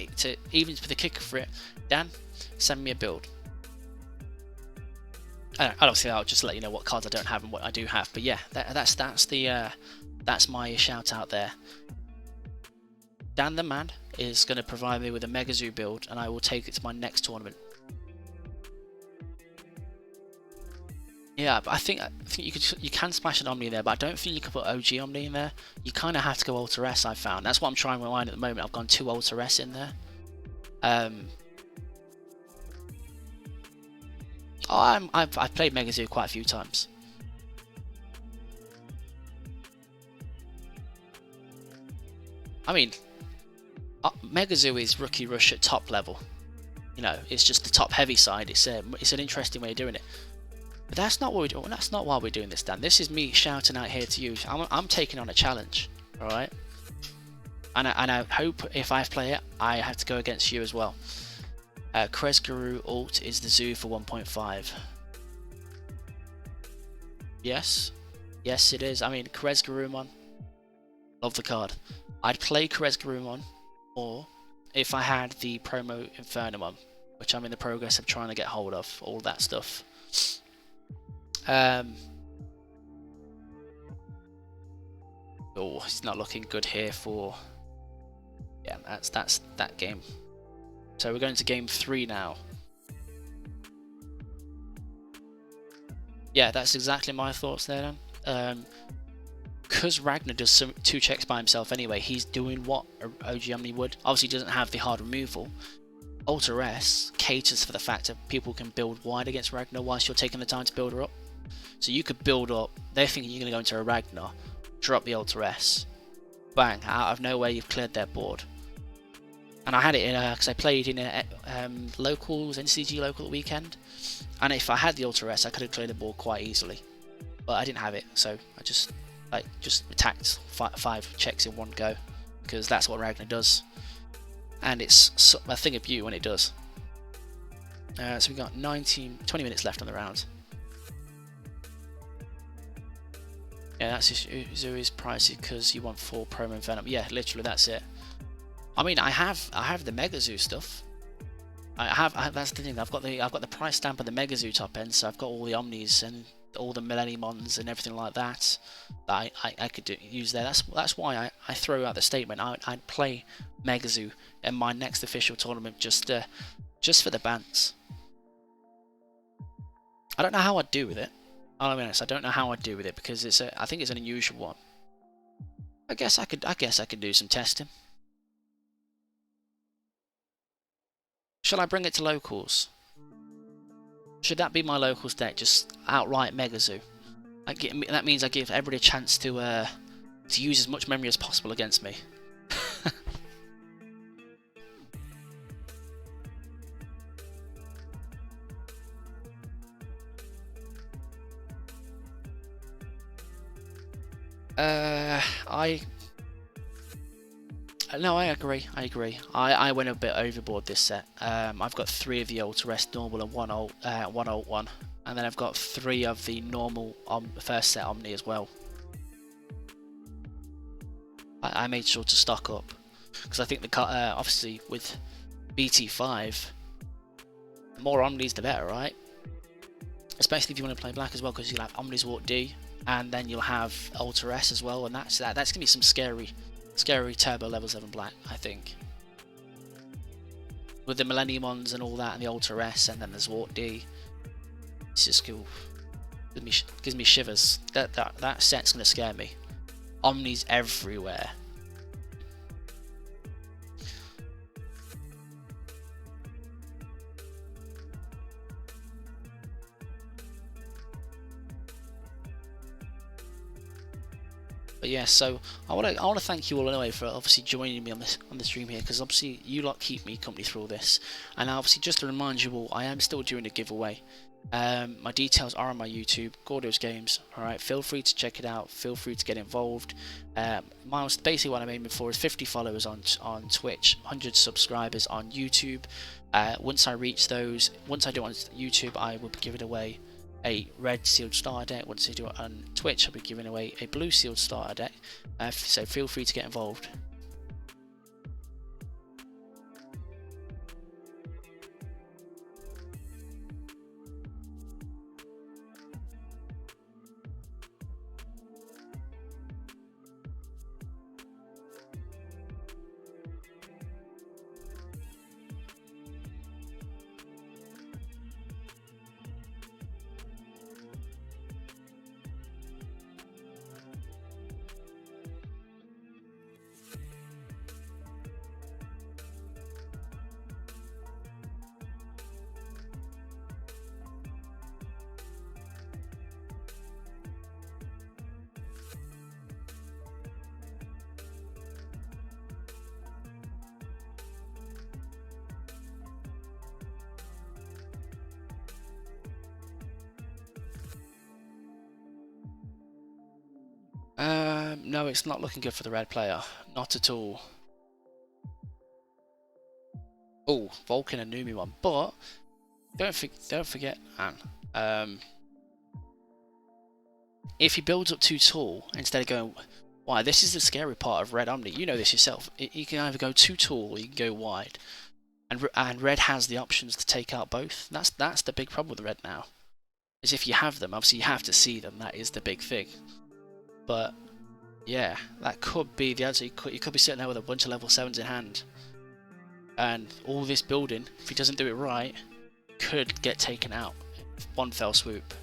even for the kicker for it, Dan, send me a build. Obviously, I'll just let you know what cards I don't have and what I do have. But yeah, that's my shout out there. Dan the man is going to provide me with a Mega Zoo build, and I will take it to my next tournament. Yeah, but I think you can smash an Omni there, but I don't think you can put OG Omni in there. You kind of have to go Ultra S. I found that's what I'm trying with mine at the moment. I've gone 2 Ultra S in there. I've played Mega Zoo quite a few times. I mean, Mega Zoo is Rookie Rush at top level. You know, it's just the top heavy side. It's an interesting way of doing it. But that's not what we're doing. That's not why we're doing this, Dan. This is me shouting out here to you. I'm taking on a challenge, all right? And I hope if I play it, I have to go against you as well. Kresguru ult is the Zoo for 1.5. Yes, it is. I mean, Kresgarumon, love the card. I'd play Kresgarumon, or if I had the promo Infernamon, which I'm in the progress of trying to get hold of, all that stuff. Oh, it's not looking good here for. Yeah, that's that game. So we're going to game 3 now. Yeah, that's exactly my thoughts there, Dan. Because Ragnar does 2 checks by himself anyway, he's doing what OG Omni would. Obviously, he doesn't have the hard removal. Ultra S caters for the fact that people can build wide against Ragnar whilst you're taking the time to build her up. So you could build up, they're thinking you're going to go into a Ragnar, drop the Ultra S, bang, out of nowhere you've cleared their board. And I had it in because I played in a locals, NCG local weekend, and if I had the Ultra S, I could have cleared the board quite easily, but I didn't have it, so I just attacked 5 checks in one go, because that's what Ragnar does, and it's a thing of beauty when it does. So we got 20 minutes left on the round. Yeah, that's Zoo's pricey because you want 4 promo Venom. Yeah, literally that's it. I mean, I have the Mega Zoo stuff. That's the thing. I've got the price stamp of the Megazoo top end, so I've got all the Omnis and all the Millenniumons and everything like that I could use there. That's why I throw out the statement. I'd play Megazoo in my next official tournament just for the bans. I don't know how I'd do with it. I'll be honest. I don't know how I'd do with it because I think it's an unusual one. I guess I could do some testing. Shall I bring it to locals? Should that be my locals deck? Just outright Megazoo. That means I give everybody a chance to use as much memory as possible against me. No, I agree. I went a bit overboard this set. I've got 3 of the Ultra Rest normal and one alt one, and then I've got 3 of the normal first set Omni as well. I made sure to stock up because I think obviously with BT5, the more Omnis the better, right? Especially if you want to play black as well, because you'll have Omnis Warp D, and then you'll have Ultra S as well, and that's gonna be some scary turbo level 7 black, I think. With the Millenniumons and all that, and the Ultra S, and then there's Warp D. It's just cool. Gives me shivers. That set's gonna scare me. Omnis everywhere. But yeah, so I want to thank you all anyway for obviously joining me on the stream here, because obviously you lot keep me company through all this. And obviously just to remind you all, I am still doing a giveaway. My details are on my YouTube, Gordo's Games. Alright, feel free to check it out, feel free to get involved. Basically what I'm aiming for is 50 followers on Twitch, 100 subscribers on YouTube. Once I reach those, once I do it on YouTube, I will be giving away a red sealed starter deck. Once I do it on Twitch, I'll be giving away a blue sealed starter deck. So feel free to get involved. No, it's not looking good for the red player. Not at all. Oh, Vulcan and Numi one. But don't forget, Anne. If he builds up too tall, instead of going, why? This is the scary part of Red Omni. You know this yourself. You can either go too tall or you can go wide. And Red has the options to take out both. That's the big problem with Red now. Is if you have them, obviously you have to see them. That is the big thing. But yeah, that could be the answer. You could be sitting there with a bunch of level 7s in hand, and all this building, if he doesn't do it right, could get taken out. One fell swoop.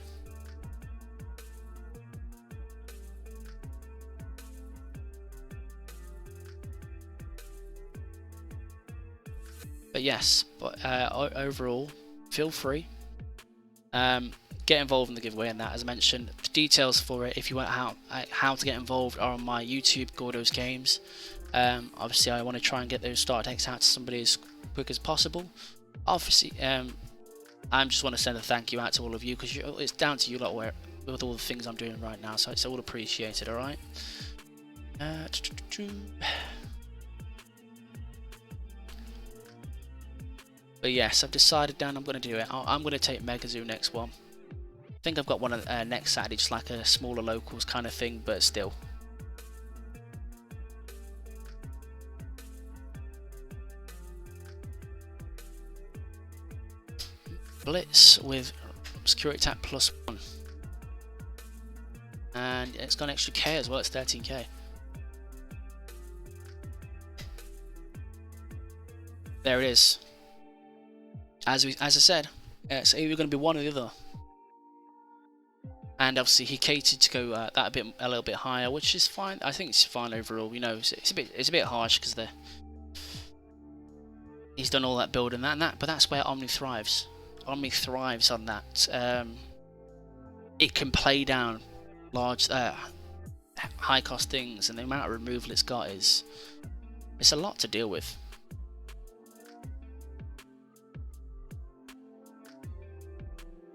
But yes, overall, feel free. Get involved in the giveaway and that, as I mentioned. The details for it, if you want how to get involved, are on my YouTube, Gordo's Games. Obviously, I want to try and get those starter decks out to somebody as quick as possible. Obviously, I just want to send a thank you out to all of you, because it's down to you lot with all the things I'm doing right now, so it's all appreciated, alright? But yes, I've decided, Dan, I'm going to do it. I'm going to take Megazoo next one. I think I've got one next Saturday, just like a smaller locals kind of thing, but still. Blitz with security attack +1. And it's got an extra K as well, it's 13k. There it is. As I said, it's either going to be one or the other. And obviously he catered to go a little bit higher, which is fine. I think it's fine overall. You know, it's a bit harsh because he's done all that build and that, but that's where Omni thrives. Omni thrives on that. It can play down large, high cost things, and the amount of removal it's got it's a lot to deal with.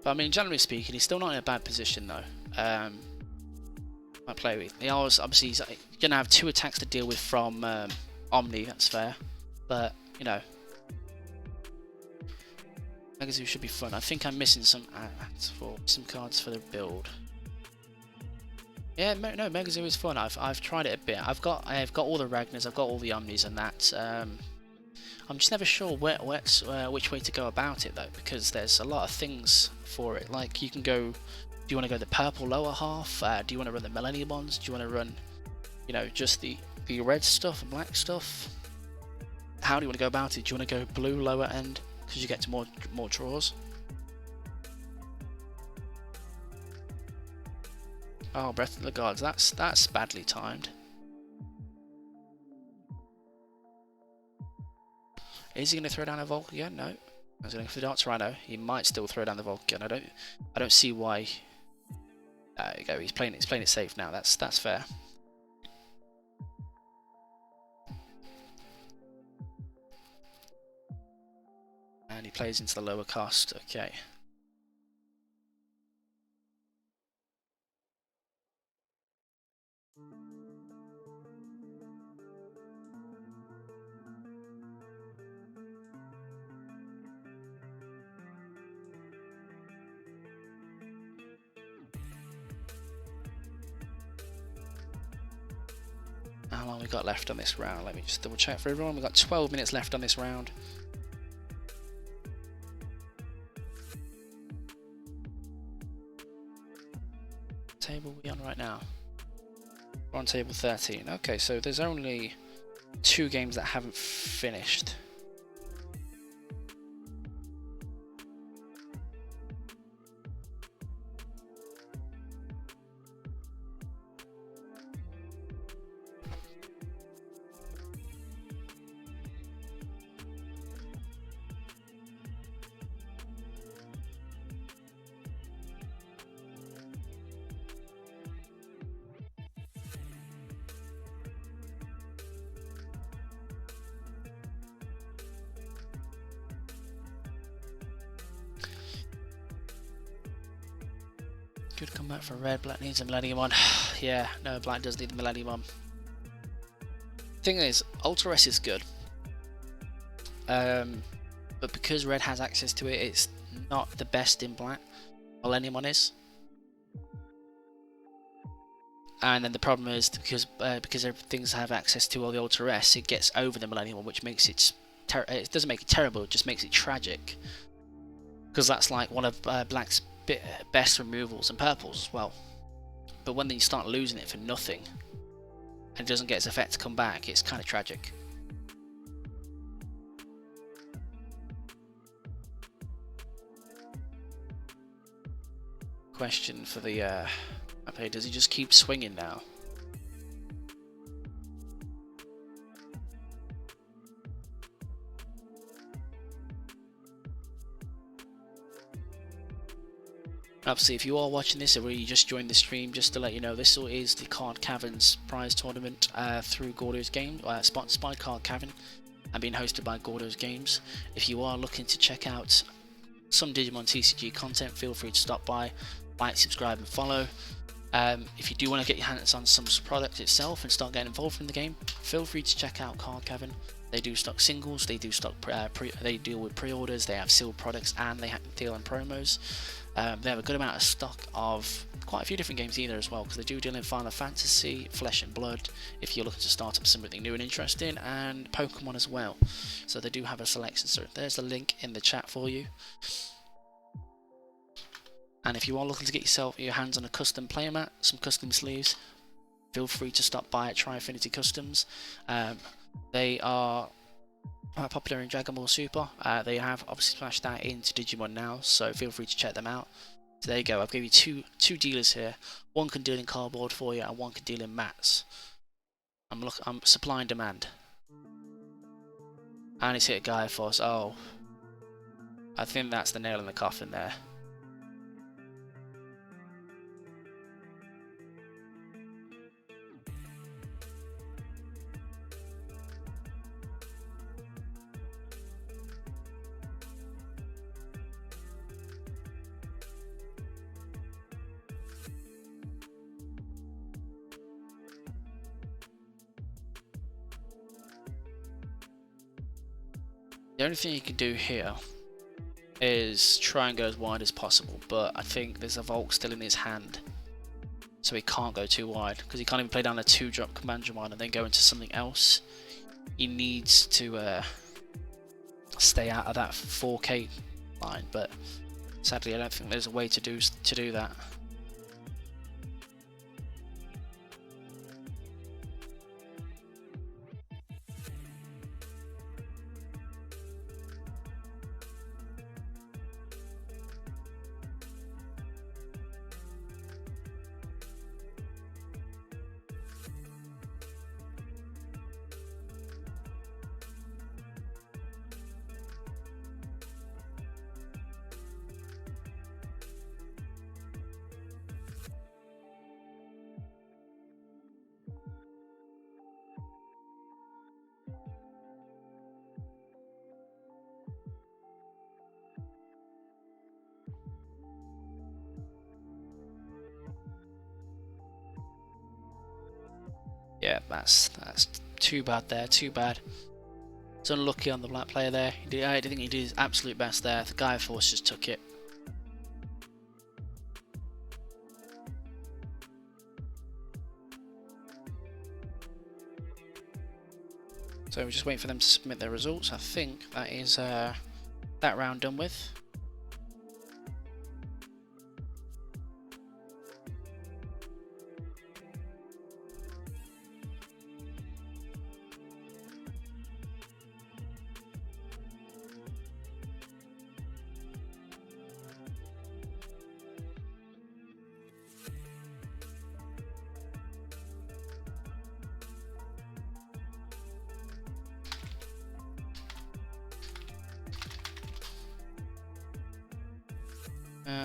But I mean, generally speaking, he's still not in a bad position though. I play with. He always, obviously, he's gonna have 2 attacks to deal with from Omni. That's fair, but you know, Megazoo should be fun. I think I'm missing some cards for the build. Yeah, no, Megazoo is fun. I've tried it a bit. I've got all the Ragnars, I've got all the Omnis and that. I'm just never sure which way to go about it though, because there's a lot of things for it. Like you can go, do you want to go the purple lower half? Do you want to run the Millennium ones? Do you want to run, you know, just the red stuff and black stuff? How do you want to go about it? Do you want to go blue lower end because you get to more draws? Oh, Breath of the Gods, that's badly timed. Is he going to throw down a Volk again? No. He's going for the Dark Rhino. He might still throw down the Volk again. I don't see why. There you go. He's playing it safe now. That's fair. And he plays into the lower cost. Okay. How long we got left on this round? Let me just double check for everyone. We've got 12 minutes left on this round. Table we on right now? We're on table 13. Okay, so there's only 2 games that haven't finished. Good comeback for red. Black needs a Millennium one. Yeah, no, black does need the Millennium one. Thing is, Ultra S is good. But because red has access to it, it's not the best in black. Millennium one is. And then the problem is because things have access to all the Ultra S, it gets over the Millennium one, which makes it doesn't make it terrible, it just makes it tragic. Because that's like one of black's best removals and purples as well. But when you start losing it for nothing and it doesn't get its effect to come back, it's kind of tragic. Question for the does he just keep swinging now? Obviously, if you are watching this or you just joined the stream, just to let you know, this is the Card Cavern's prize tournament through Gordo's game, sponsored by Card Cavern and being hosted by Gordo's Games. If you are looking to check out some Digimon TCG content, feel free to stop by, like, subscribe and follow. If you do want to get your hands on some product itself and start getting involved in the game, feel free to check out Card Cavern. They do stock singles, they do stock they deal with pre-orders, they have sealed products, and they deal in promos. They have a good amount of stock of quite a few different games either as well, because they do deal in Final Fantasy, Flesh and Blood, if you're looking to start up something new and interesting, and Pokemon as well. So they do have a selection, so there's a link in the chat for you. And if you are looking to get your hands on a custom playmat, some custom sleeves, feel free to stop by at Tri-Affinity Customs. They are popular in Dragon Ball Super. They have obviously splashed that into Digimon now, so feel free to check them out. So there you go, I've given you two dealers here. One can deal in cardboard for you, and one can deal in mats. I'm supply and demand. And he's hit a Gaia Force. Oh, I think that's the nail in the coffin there. The only thing you can do here is try and go as wide as possible, but I think there's a Volk still in his hand, so he can't go too wide, because he can't even play down a 2-drop Commander and then go into something else. He needs to stay out of that 4K line, but sadly I don't think there's a way to do that. Yeah, that's too bad there, too bad. It's unlucky on the black player there. I think he did his absolute best there. The Gaia Force just took it. So we're just waiting for them to submit their results. I think that is that round done with.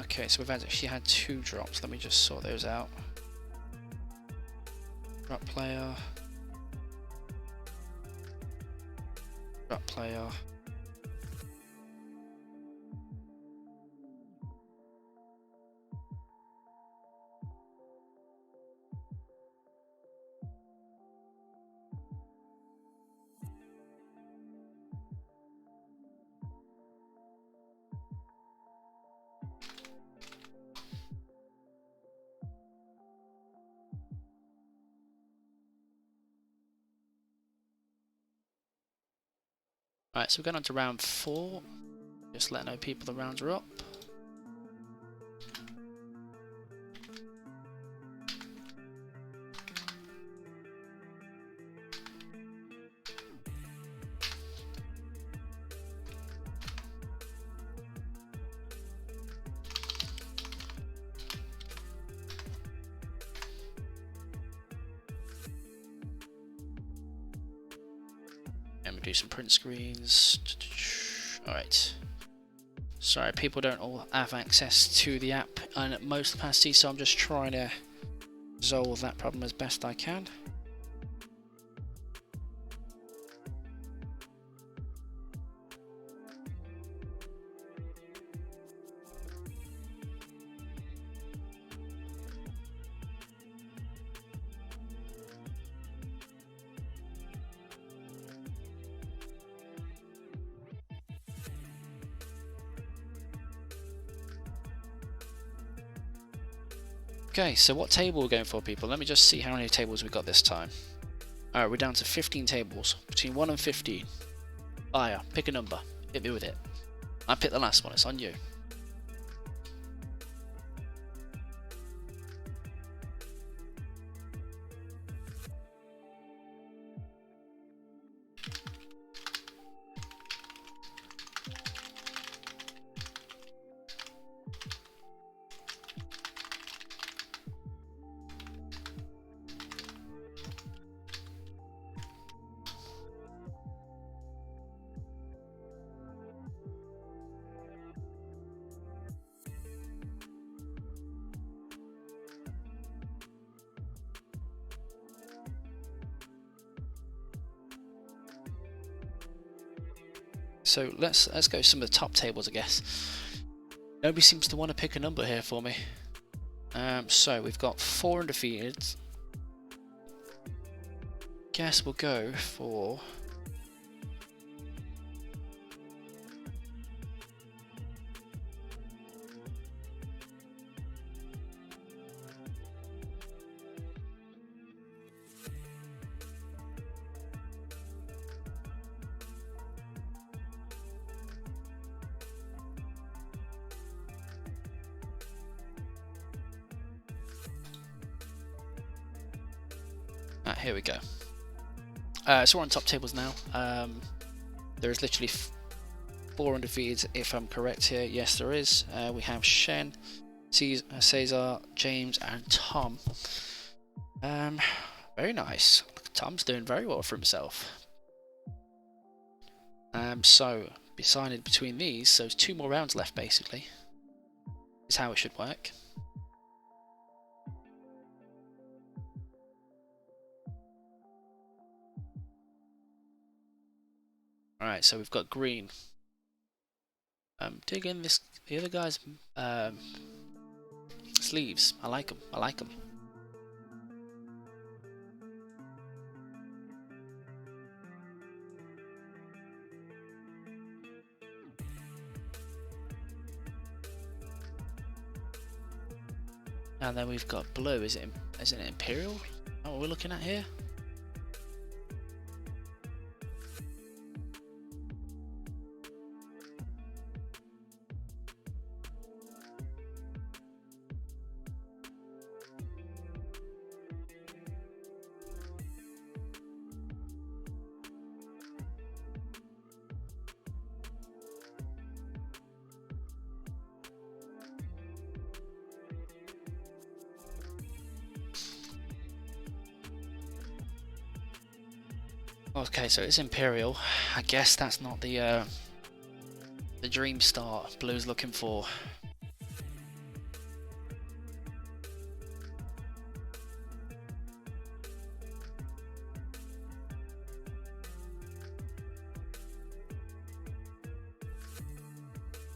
Okay, so we've actually had 2 drops. Let me just sort those out. Drop player. Drop player. Alright, so we're going on to round 4. Just let know people the rounds are up. And we do some print screens. Alright. Sorry, people don't all have access to the app in most capacity, so I'm just trying to resolve that problem as best I can. Okay, so what table we're going for, people? Let me just see how many tables we got this time. Alright, we're down to 15 tables. Between 1 and 15. Fire, pick a number. Hit me with it. I picked the last one, it's on you. so let's go some of the top tables, I guess. Nobody seems to want to pick a number here for me. So we've got 4 undefeated. Guess we'll go for... here we go. So we're on top tables now. There is literally 4 undefeated, if I'm correct here. Yes, there is. We have Shen, Cesar, James, and Tom. Very nice. Tom's doing very well for himself. So decided between these, so there's 2 more rounds left basically. Is how it should work. Alright, so we've got green. Dig in the other guy's sleeves. I like them. I like them. And then we've got blue. Is it Imperial? Is that what we're looking at here? Okay, so it's Imperial. I guess that's not the dream start Blue's looking for.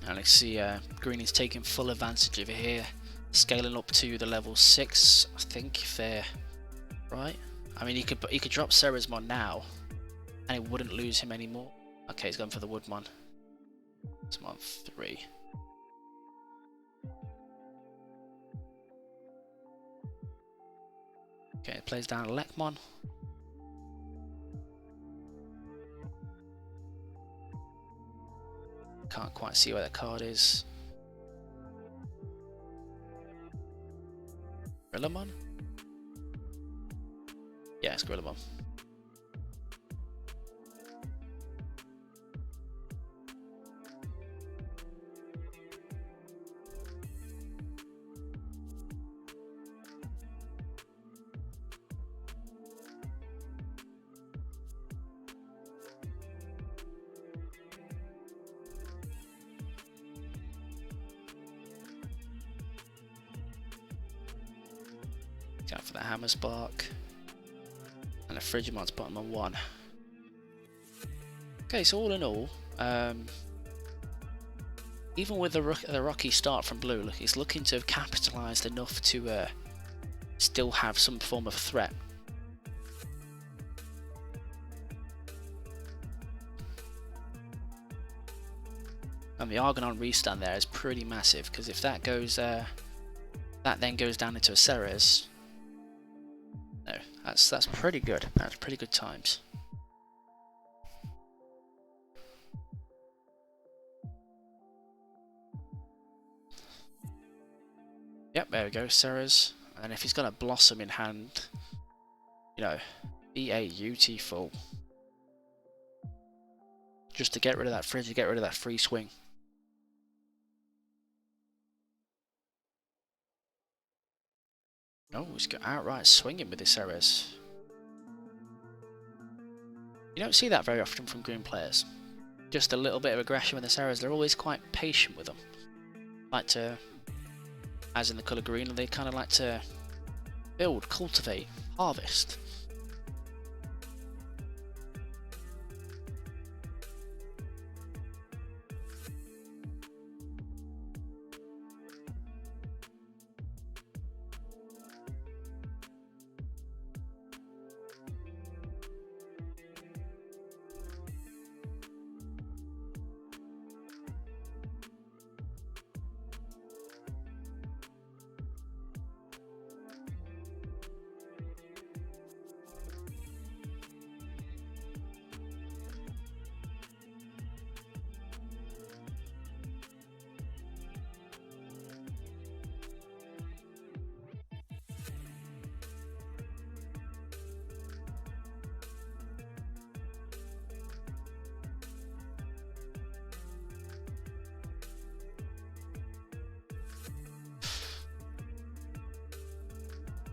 Now let's see, Green is taking full advantage over here, scaling up to the level 6, I think, if they're right. I mean, he could drop Ceresmon now, and it wouldn't lose him anymore. Okay, he's going for the Woodmon. It's on 3. Okay, it plays down Lekmon. Can't quite see where that card is. Grillamon? Yeah, it's Grillamon. Going for the Hammer Spark. And the Frigimon's bottom on 1. Okay, so all in all, even with the rocky start from Blue, look, he's looking to have capitalised enough to still have some form of threat. And the Argonon restand there is pretty massive, because if that goes, that then goes down into a Ceres. No, that's pretty good. That's pretty good times. Yep, there we go, Ceres. And if he's got a Blossom in hand, you know, beautiful. Just to get rid of that Frigid, get rid of that free swing. Oh, he's got outright swinging with this Ceres. You don't see that very often from green players. Just a little bit of aggression with the Ceres. They're always quite patient with them. Like to, as in the colour green, they kind of like to build, cultivate, harvest.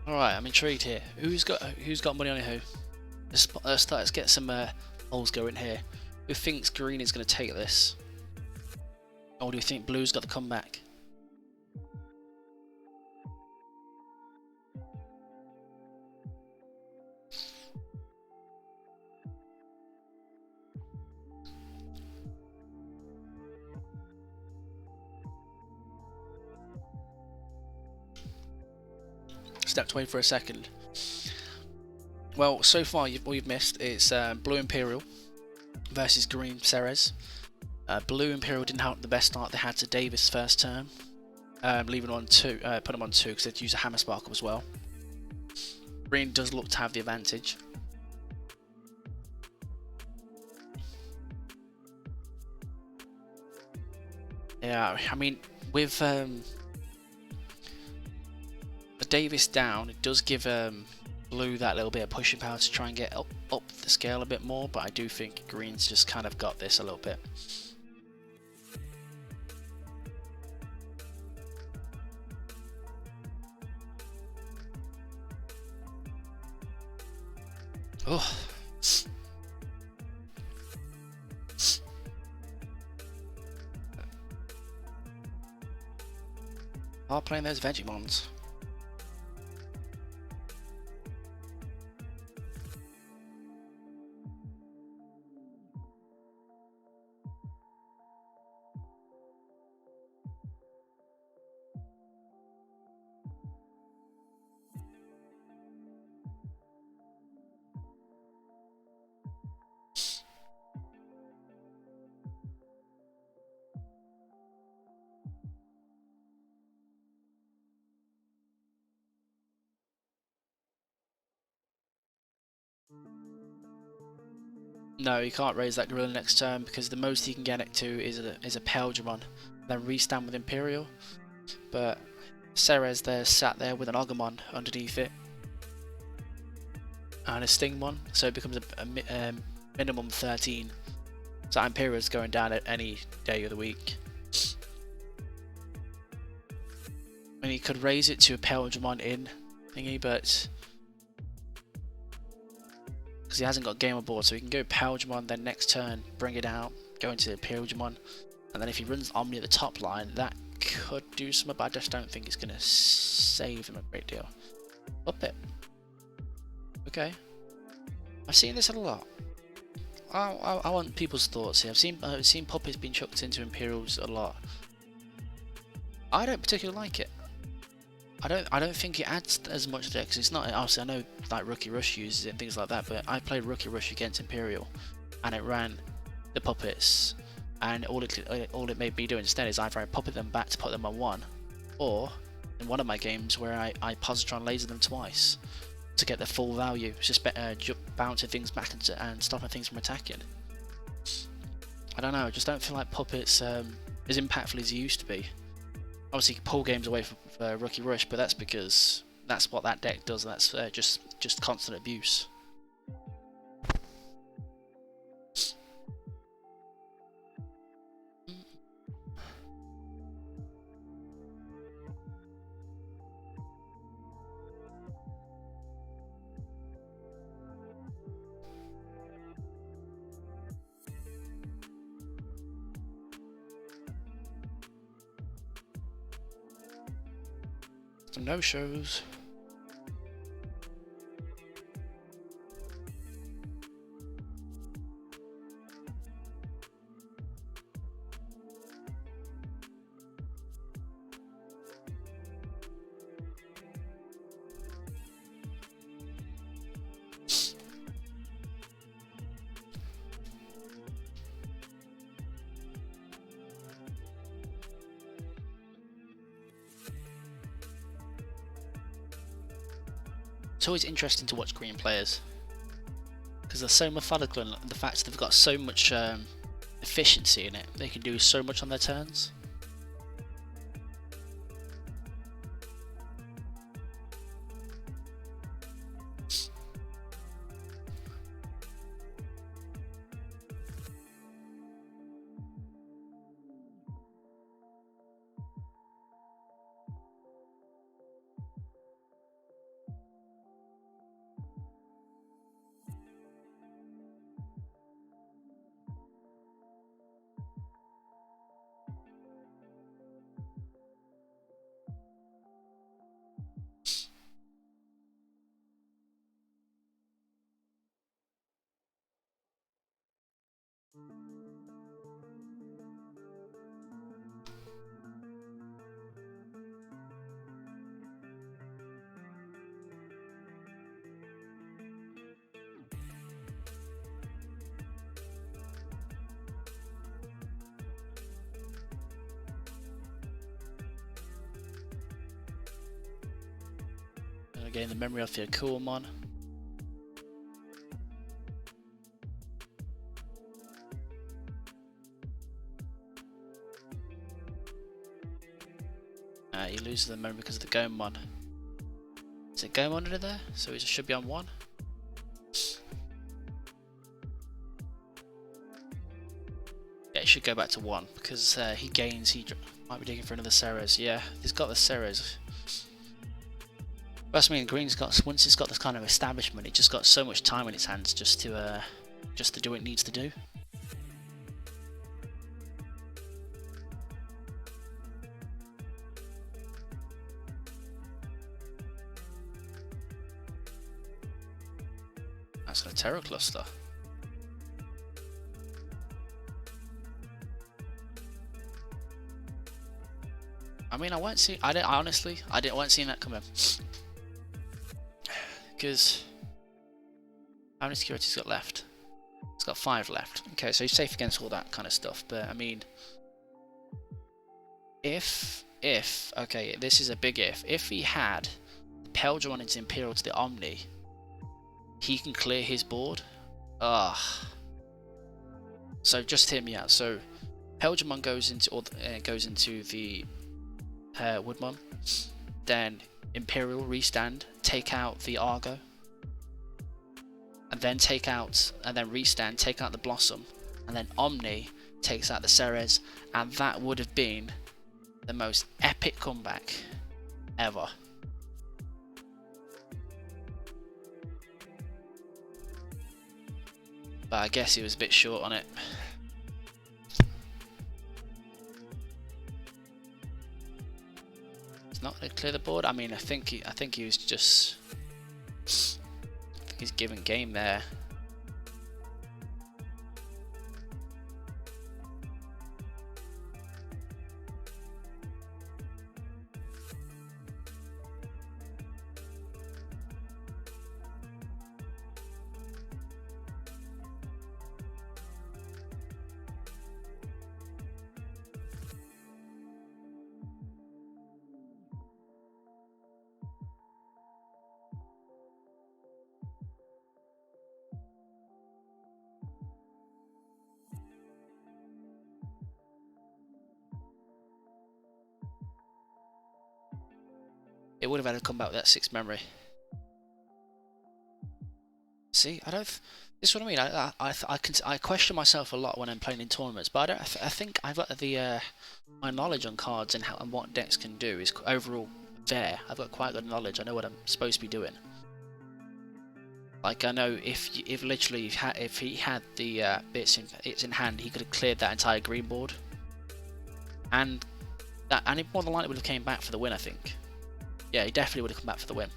All right, I'm intrigued here. Who's got money on who? Let's get some polls going here. Who thinks green is going to take this? Or do you think blue's got the comeback? Stepped away for a second. Well, so far what you've missed is Blue Imperial versus Green Ceres. Blue Imperial didn't have the best start they had to Davis first turn, leaving on 2, put them on 2 because they'd use a Hammer Sparkle as well. Green does look to have the advantage. Yeah, I mean, with the Davis down, it does give Blue that little bit of pushing power to try and get up the scale a bit more, but I do think Green's just kind of got this a little bit. Oh. Are playing those Digimons. No, you can't raise that gorilla next turn because the most you can get it to is a Paildramon, then restand with Imperial. But Ceres there sat there with an Agumon underneath it and a Stingmon, so it becomes a minimum 13. So Imperial's going down at any day of the week. And he could raise it to a Paildramon in thingy, but because he hasn't got game aboard, so he can go Paildramon, then next turn bring it out, go into the Paildramon, and then if he runs Omni at the top line, that could do something, but I just don't think it's going to save him a great deal. Puppet. Okay. I've seen this a lot. I want people's thoughts here. I've seen puppets being chucked into Imperials a lot. I don't particularly like it. I don't think it adds as much to it, because it's not, obviously I know like Rookie Rush uses it and things like that, but I played Rookie Rush against Imperial and it ran the puppets, and all it made me do instead is either I puppet them back to put them on 1, or in one of my games where I positron laser them twice to get the full value. It's just bouncing things back and stopping things from attacking. I don't know, I just don't feel like puppets as impactful as he used to be. Obviously, you can pull games away from Rookie Rush, but that's because that's what that deck does. That's just constant abuse. Some no-shows. It's always interesting to watch green players because they're so methodical, and the fact that they've got so much efficiency in it, they can do so much on their turns. Regain the memory of your Coolmon. You lose the memory because of the Gomon. Is it Gomon under there? So it should be on 1. Yeah, it should go back to 1 because he gains. He might be digging for another Ceres. Yeah, he's got the Ceres. That's mean green's got, once it's got this kind of establishment, it just got so much time in its hands just to do what it needs to do. That's a Terror Cluster. I mean, I weren't seeing seeing that coming. Because how many securities got left? It's got 5 left. Okay, so he's safe against all that kind of stuff. But I mean, if okay, this is a big if. If he had Peldramon into Imperial to the Omni, he can clear his board. So just hear me out. So Peldramon goes into the Woodmon, then Imperial restand, take out the Argo, and then restand, take out the Blossom, and then Omni takes out the Ceres, and that would have been the most epic comeback ever. But I guess he was a bit short on it. It's not going to clear the board. I mean, I think he was just. I think he's given game there. It would have had to come back with that 6 memory. See, I don't. This is what I mean. I question myself a lot when I'm playing in tournaments, but I think I've got the my knowledge on cards and what decks can do is overall there. I've got quite good knowledge. I know what I'm supposed to be doing. Like I know if literally if he had the bits in hand, he could have cleared that entire green board, and it more than likely would have came back for the win. I think. Yeah, he definitely would have come back for the win.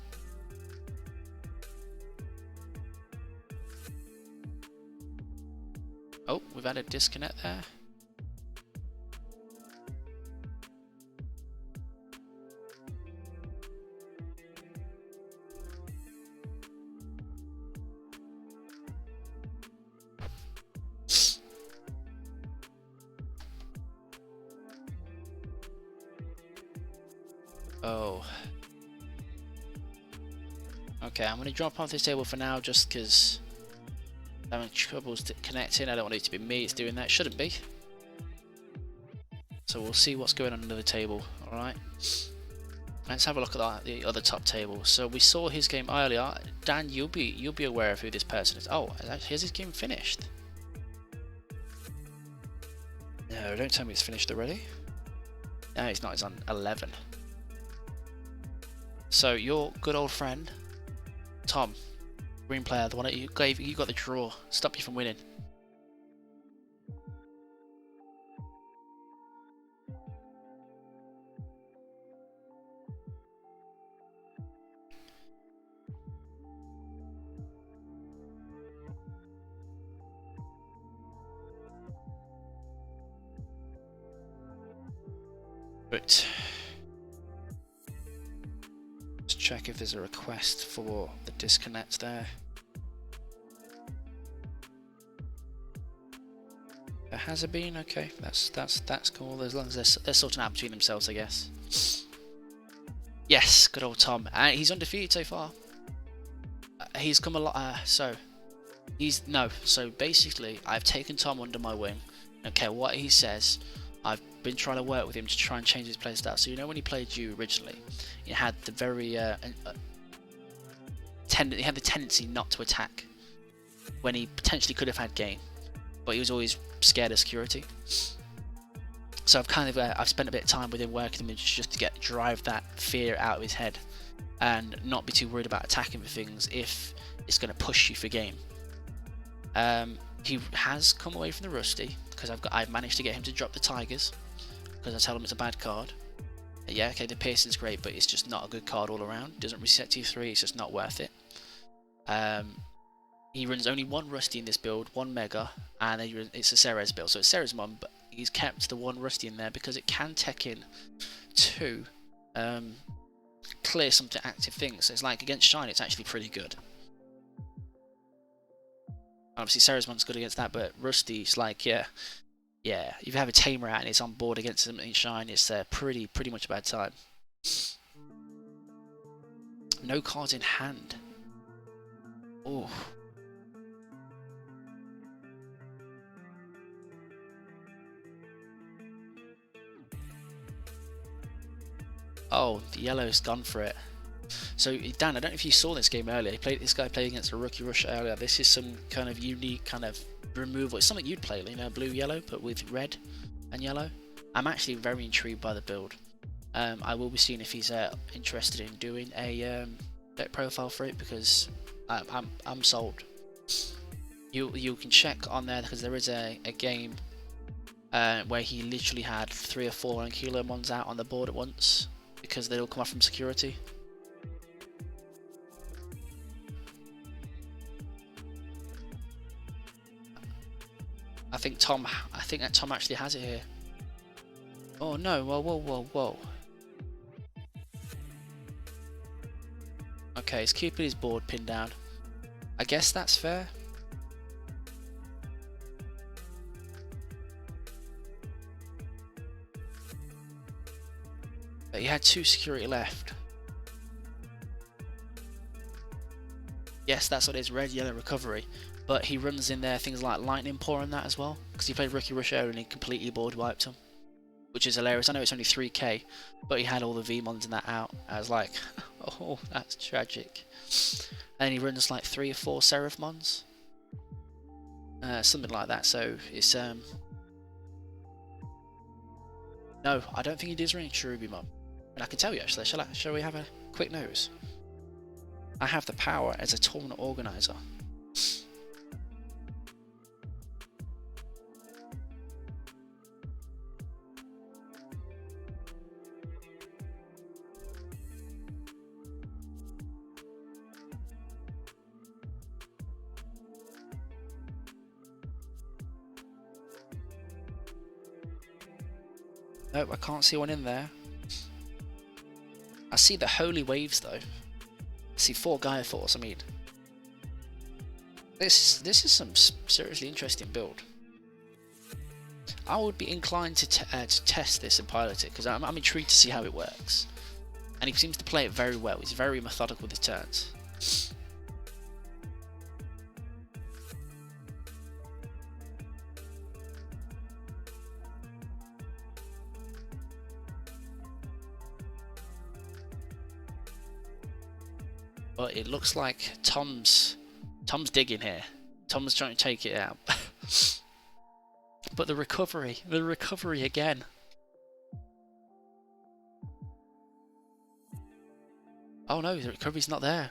Oh, we've had a disconnect there. Oh. Okay, I'm going to drop off this table for now just because I'm having troubles connecting. I don't want it to be me, it's doing that. It shouldn't be. So we'll see what's going on under the table, alright? Let's have a look at the other top table. So we saw his game earlier. Dan, you'll be aware of who this person is. Oh, here's his game finished. No, don't tell me it's finished already. No, it's not, it's on 11. So your good old friend Tom, green player, the one that you got the draw, stop you from winning. Right. Let's check if there's a request for the disconnect there. There has it been? Okay, that's cool. As long as they're sorting out between themselves, I guess. Yes, good old Tom. He's undefeated so far. He's come a lot. So basically, I've taken Tom under my wing. Okay, what he says, I've been trying to work with him to try and change his playstyle. So you know when he played you originally, he had the very he had the tendency not to attack when he potentially could have had game, but he was always scared of security. So I've spent a bit of time with him working him just to drive that fear out of his head, and not be too worried about attacking for things if it's going to push you for game. He has come away from the Rusty because I've managed to get him to drop the Tigers because I tell him it's a bad card. Yeah, okay, the Piercing's great, but it's just not a good card all around. Doesn't reset T3, it's just not worth it. He runs only one Rusty in this build, one Mega, and it's a Ceres build, so it's Ceres Mum, but he's kept the one Rusty in there because it can tech in to clear some active things. So it's like against Shine, it's actually pretty good. Obviously, Ceres Mum's good against that, but Rusty's like, yeah. If you have a Tamer out and it's on board against something Shine, it's pretty much a bad time. No cards in hand. Oh. Oh, the yellow's gone for it. So Dan, I don't know if you saw this game earlier. This guy played against a rookie rusher earlier. This is some kind of unique kind of removal. It's something you'd play, you know, blue yellow, but with red and yellow. I'm actually very intrigued by the build. I will be seeing if he's interested in doing a deck profile for it, because I'm sold. You can check on there because there is a game where he literally had 3 or 4 Ankylomon's out on the board at once because they all come off from security. I think that Tom actually has it here. Oh no! Whoa! Okay, he's keeping his board pinned down. I guess that's fair. But he had 2 security left. Yes, that's what it is, red, yellow, recovery. But he runs in there things like Lightning Pour and that as well, because he played Rookie Rusher and he completely board wiped him, which is hilarious. I know it's only 3k, but he had all the V-Mons and that out. I was like, oh, that's tragic. And he runs like 3 or 4 Seraph Mons, something like that. So it's no, I don't think he does run Cherubi Mom. And I can tell you actually. Shall we have a quick nose? I have the power as a tournament organizer. Nope, I can't see one in there. I see the Holy Waves though. I see 4 Gaia Force. I mean, this is some seriously interesting build. I would be inclined to test this and pilot it because I'm intrigued to see how it works. And he seems to play it very well. He's very methodical with his turns. But it looks like Tom's digging here. Tom's trying to take it out. But the recovery again. Oh no, the recovery's not there.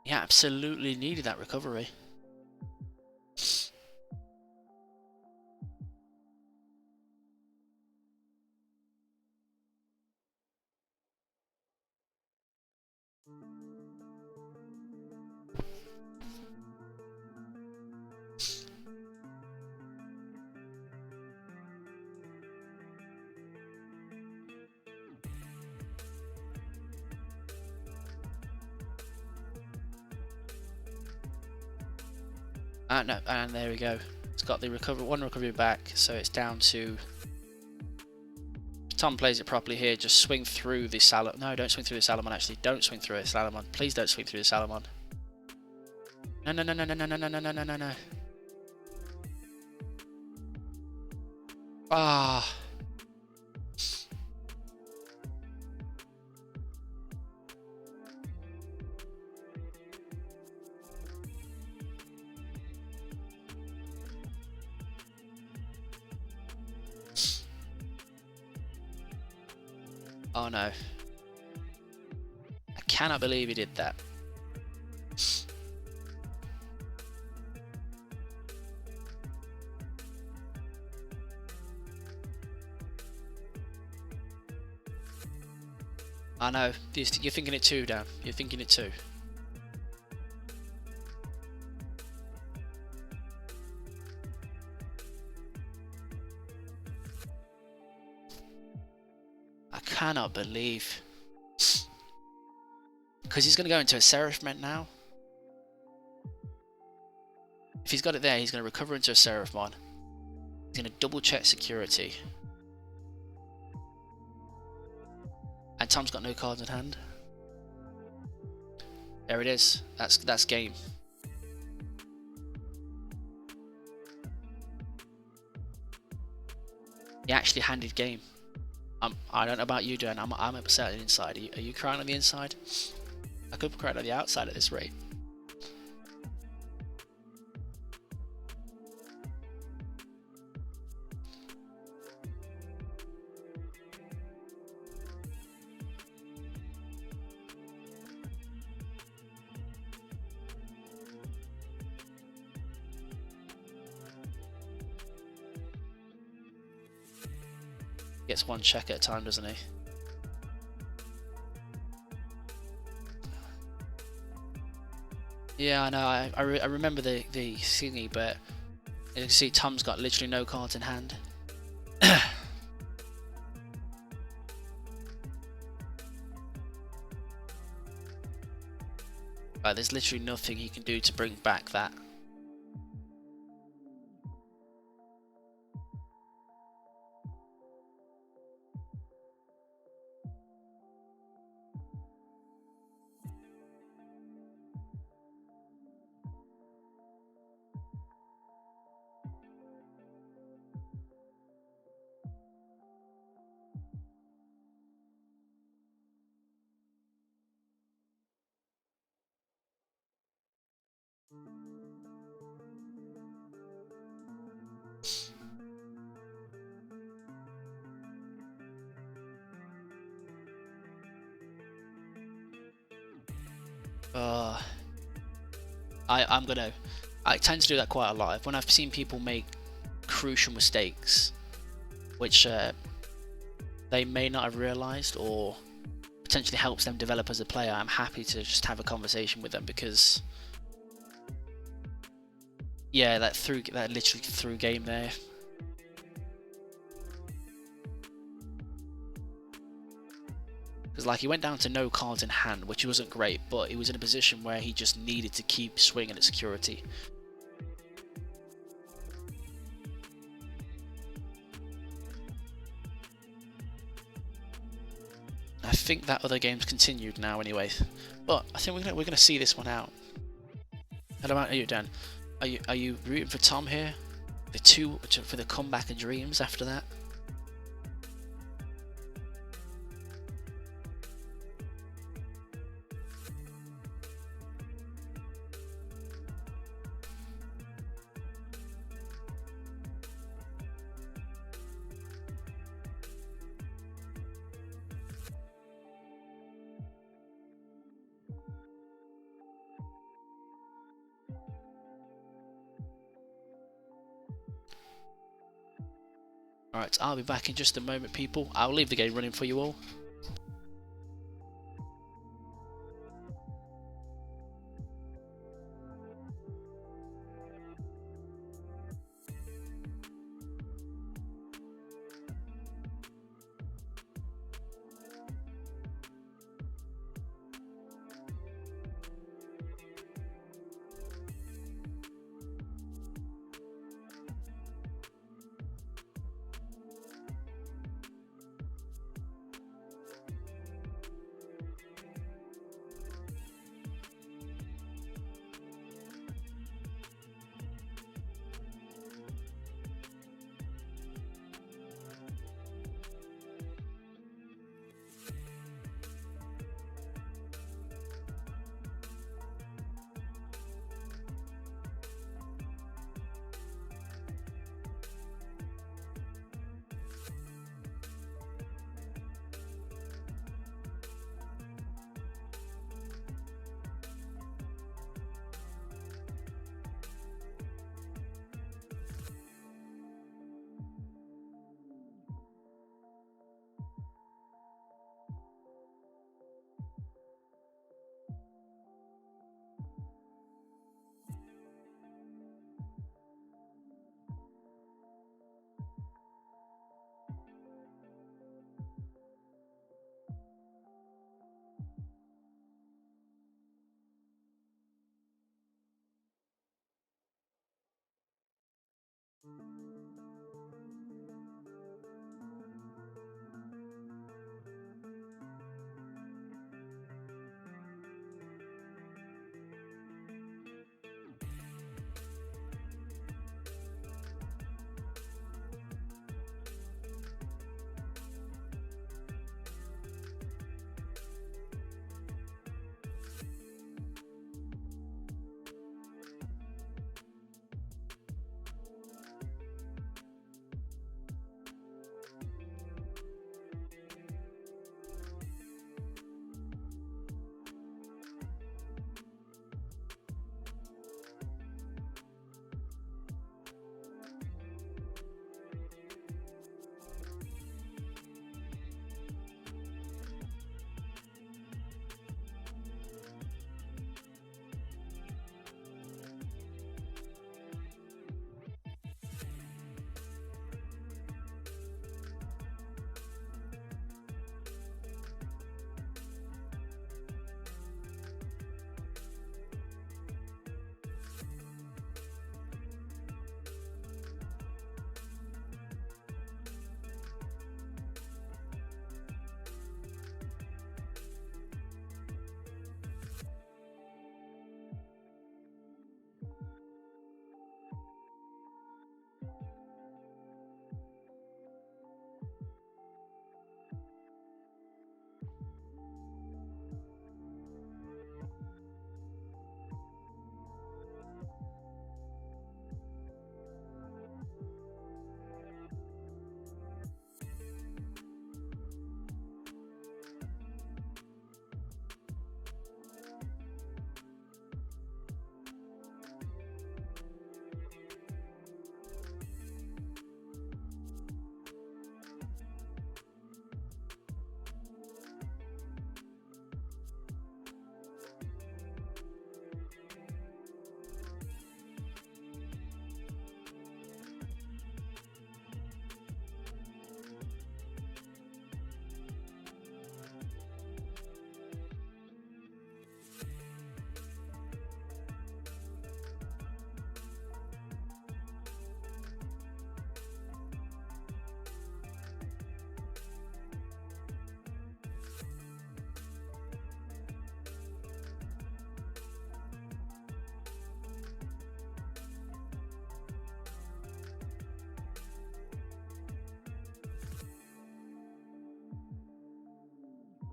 He absolutely needed that recovery. No, and there we go. It's got the one recovery back, so it's down to Tom plays it properly here, just swing through the Salamon. No, don't swing through the Salamon, actually. Don't swing through the Salamon. Please don't swing through the Salamon. No, no, no, no, no, no, no, no, no, no, no, no. Ah. Oh no. I cannot believe he did that. I know. You're thinking it too, Dan. You're thinking it too. I cannot believe. Because he's going to go into a Seraphimon now. If he's got it there, he's going to recover into a Seraphimon. He's going to double check security. And Tom's got no cards in hand. There it is. That's game. He actually handed game. I don't know about you, Dan. I'm upset on the inside. Are you crying on the inside? I could be crying on the outside at this rate. Gets one check at a time, doesn't he? Yeah, I know. I remember the thingy, but you can see Tom's got literally no cards in hand. Right, there's literally nothing he can do to bring back that. I tend to do that quite a lot. When I've seen people make crucial mistakes, which they may not have realised or potentially helps them develop as a player, I'm happy to just have a conversation with them because, yeah, that literally through game there. Because like he went down to no cards in hand, which wasn't great, but he was in a position where he just needed to keep swinging at security. I think that other game's continued now anyway, but I think we're gonna see this one out. How about you, Dan? Are you rooting for Tom here? For the comeback of dreams after that? Alright, I'll be back in just a moment, people. I'll leave the game running for you all.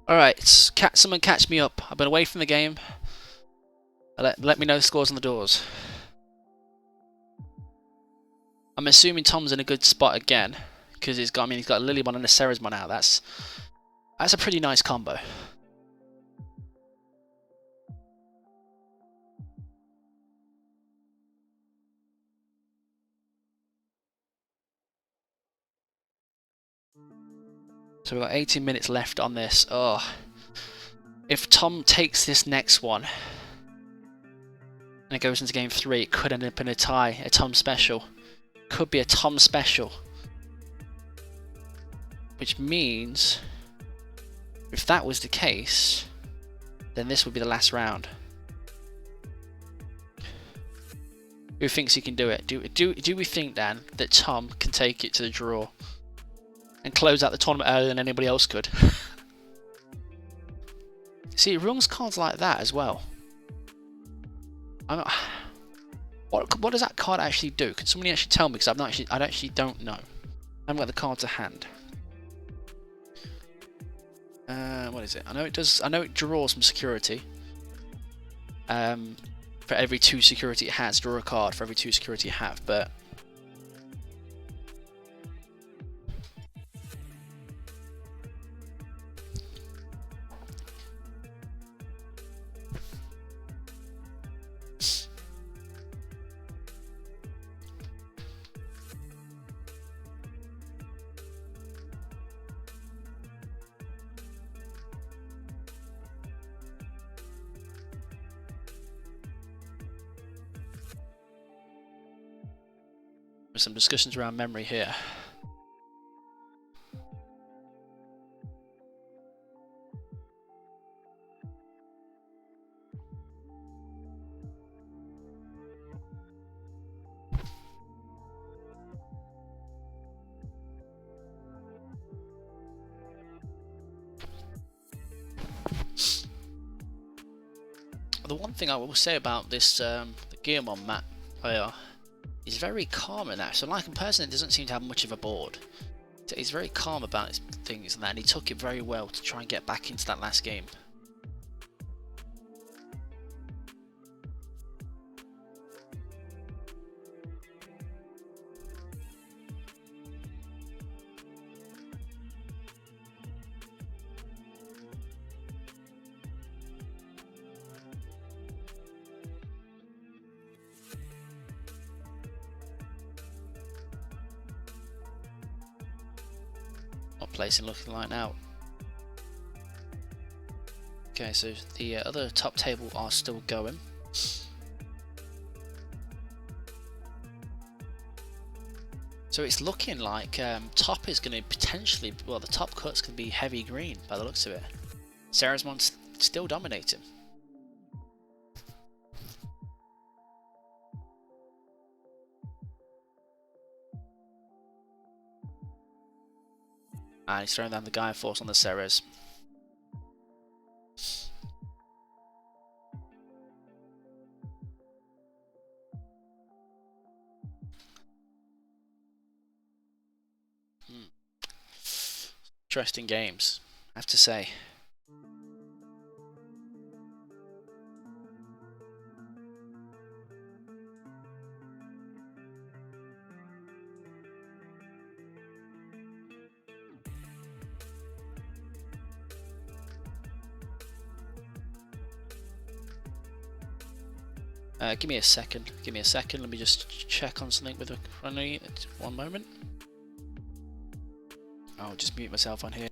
Alright, someone catch me up. I've been away from the game. Let me know the scores on the doors. I'm assuming Tom's in a good spot again, because he's got a Lilymon and a Ceresmon out. That's a pretty nice combo. So we've got 18 minutes left on this. Oh, if Tom takes this next one and it goes into game 3, it could end up in a tie, a Tom special. Could be a Tom special. Which means, if that was the case, then this would be the last round. Who thinks he can do it? Do we think, Dan, that Tom can take it to the draw and close out the tournament earlier than anybody else could? See, it runs cards like that as well. What does that card actually do? Can somebody actually tell me? Because I actually don't know. I haven't got the card to hand. What is it? I know it does. I know it draws some security. For every 2 security it has, draw a card for every 2 security you have. But there's some discussions around memory here. The one thing I will say about this the Gearmon map player, he's very calm in that. So like a person that doesn't seem to have much of a board, he's very calm about his things and that, and he took it very well to try and get back into that last game. What placing looking like now? Okay, so the other top table are still going. So it's looking like top is going to potentially, well, the top cut's going to be heavy green by the looks of it. Sarazmon's still dominating. And he's throwing down the Gaia Force on the Ceres. Interesting games, I have to say. Give me a second. Give me a second. Let me just check on something with a friendly. 1 moment. I'll just mute myself on here.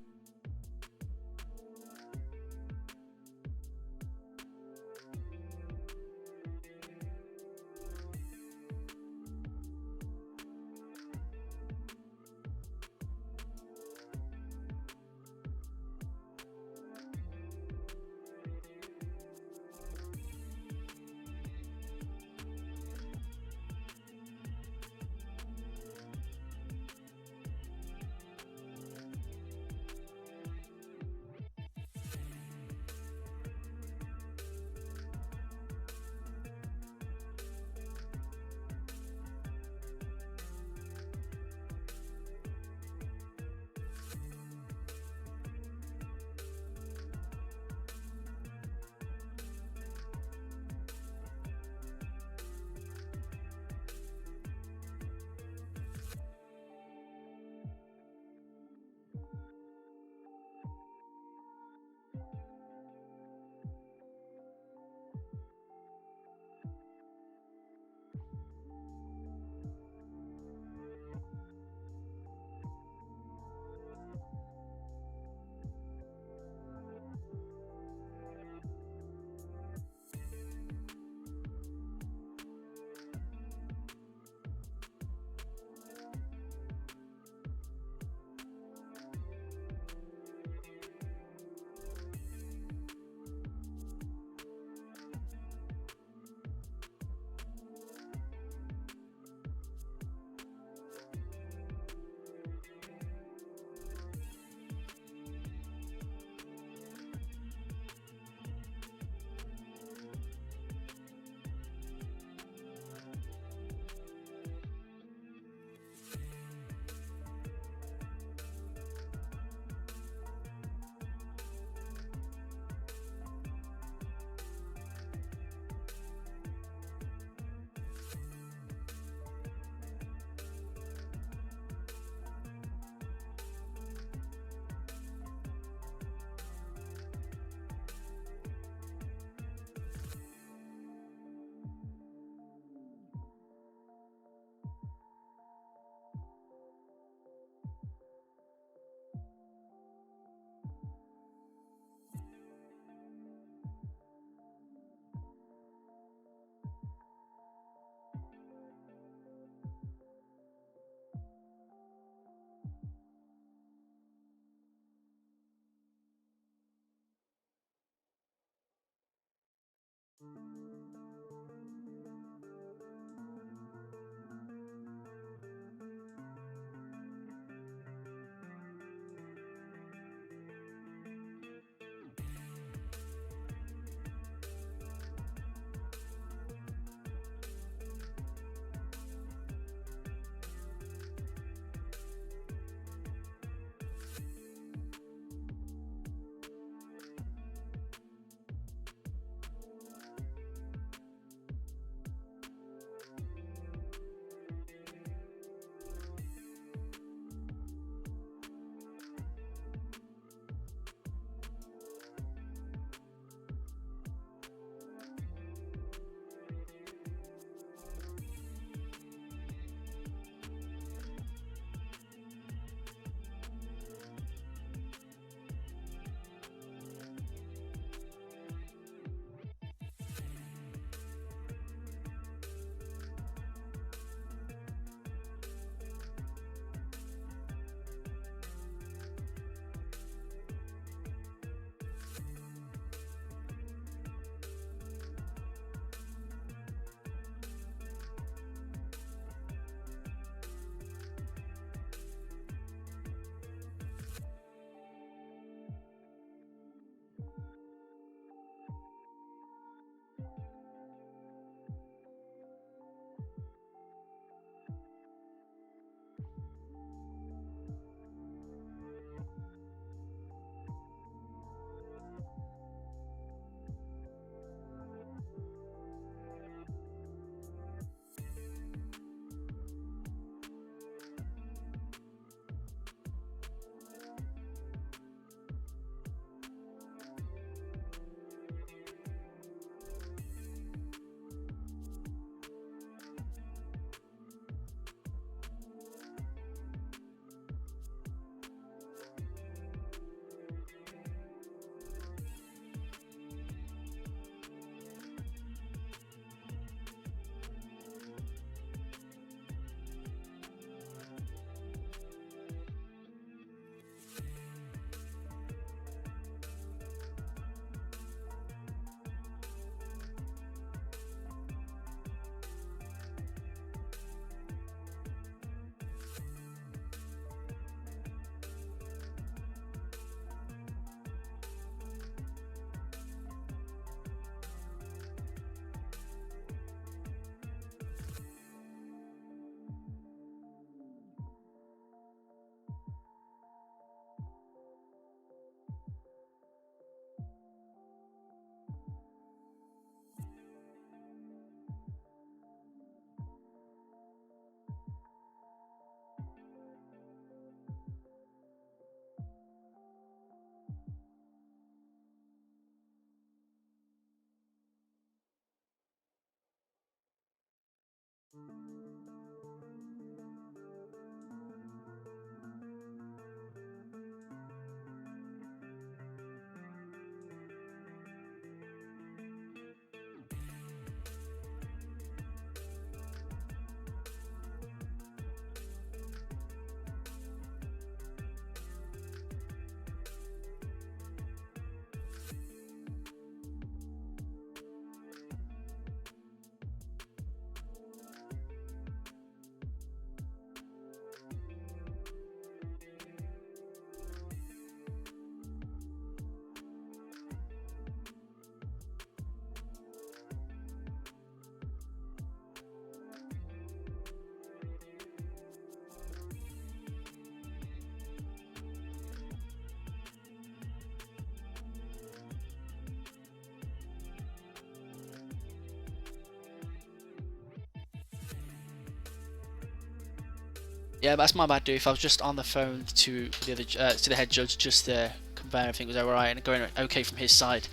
Yeah, that's my bad, dude. If I was just on the phone to the other to the head judge, just to confirm everything was alright and going okay from his side.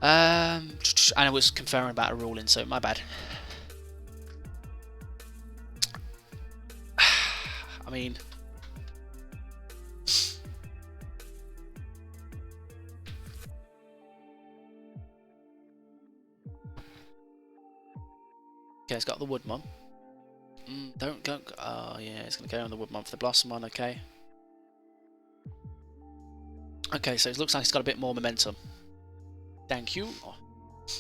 And I was conferring about a ruling, so my bad. I mean, okay, it's got the Woodmon. Don't go. Oh yeah, it's gonna go on the Woodmon for the Blossomon. Okay. Okay, so it looks like it's got a bit more momentum. Thank you.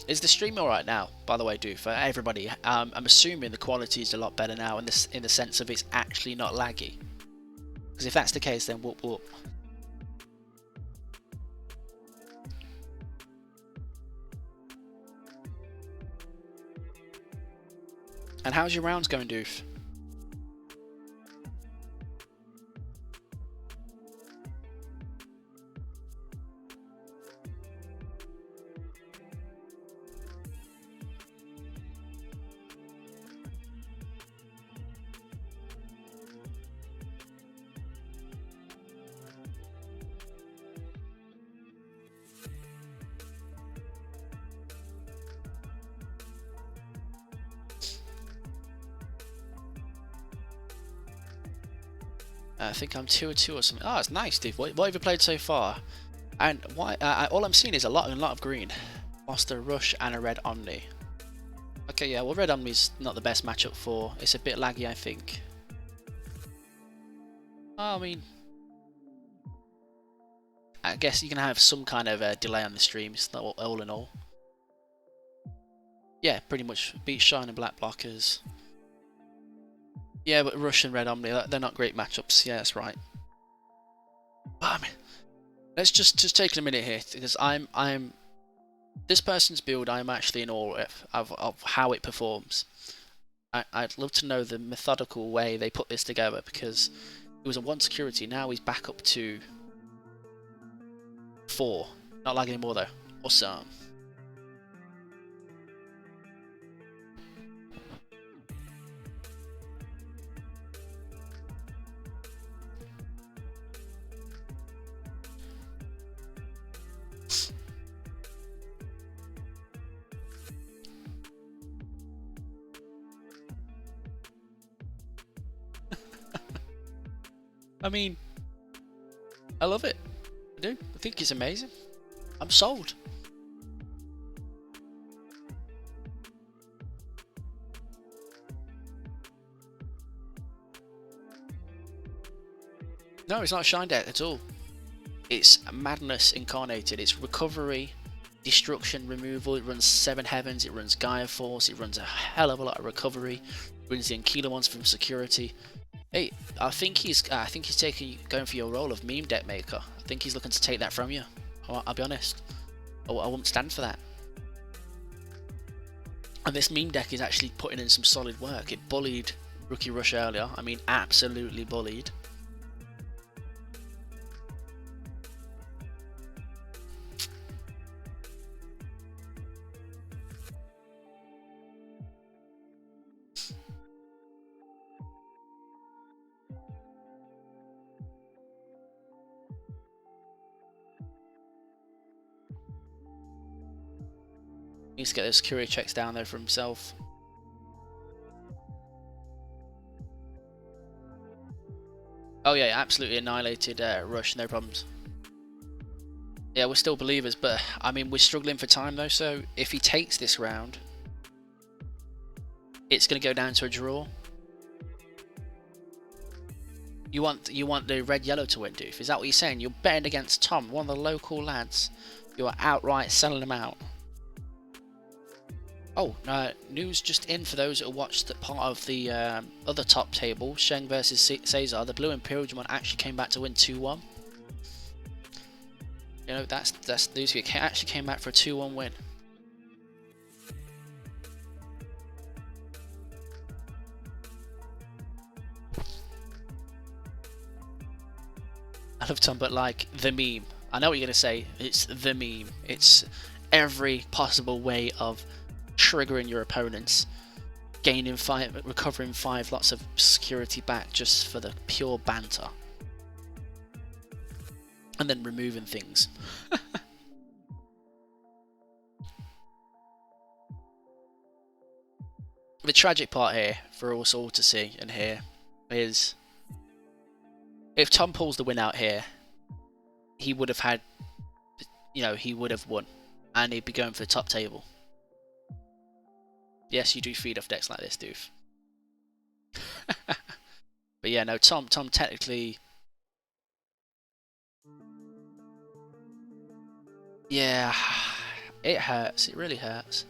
Is the stream alright now? By the way, for everybody, I'm assuming the quality is a lot better now in the sense of it's actually not laggy. Because if that's the case, then whoop whoop. And how's your rounds going, Doof? I think I'm 2-2 or something. Oh, it's nice, Steve. What have you played so far? And why? All I'm seeing is a lot of green. Lost a Rush and a Red Omni. Okay, yeah. Well, Red Omni's not the best matchup for. It's a bit laggy, I think. I mean, I guess you can have some kind of delay on the stream. It's not all in all. Yeah, pretty much beat Shine and Black blockers. Yeah, but Rush and Red Omni, they're not great matchups. Yeah, that's right. But, I mean, let's just take a minute here, because I'm this person's build. I'm actually in awe of how it performs. I'd love to know the methodical way they put this together, because it was a 1 security. Now he's back up to 4. Not lagging anymore though. Awesome. I mean, I love it. I do. I think it's amazing. I'm sold. No, it's not a Shine deck at all. It's madness incarnated. It's recovery, destruction, removal. It runs 7 Heavens. It runs Gaia Force. It runs a hell of a lot of recovery. It runs the Ankylo ones from security. Hey, I think he's going for your role of meme deck maker. I think he's looking to take that from you. I'll be honest. I won't stand for that. And this meme deck is actually putting in some solid work. It bullied Rookie Rush earlier. I mean, absolutely bullied. Needs to get those security checks down there for himself. Oh yeah, absolutely annihilated Rush, no problems. Yeah, we're still believers, but I mean, we're struggling for time though, so if he takes this round, it's going to go down to a draw. You want the red-yellow to win, Doof? Is that what you're saying? You're betting against Tom, one of the local lads. You are outright selling him out. Oh, news just in for those that watched that part of the other top table, Sheng versus Caesar. The Blue Imperial Digimon actually came back to win 2-1. You know, that's news. It actually came back for a 2-1 win. I love Tom, but like the meme. I know what you're gonna say. It's the meme. It's every possible way of triggering your opponents, gaining 5, recovering 5 lots of security back just for the pure banter. And then removing things. The tragic part here, for us all to see and hear, is if Tom pulls the win out here, he would have had, you know, he would have won. And he'd be going for the top table. Yes, you do feed off decks like this, doof. But yeah, no, Tom technically... Yeah, it hurts. It really hurts.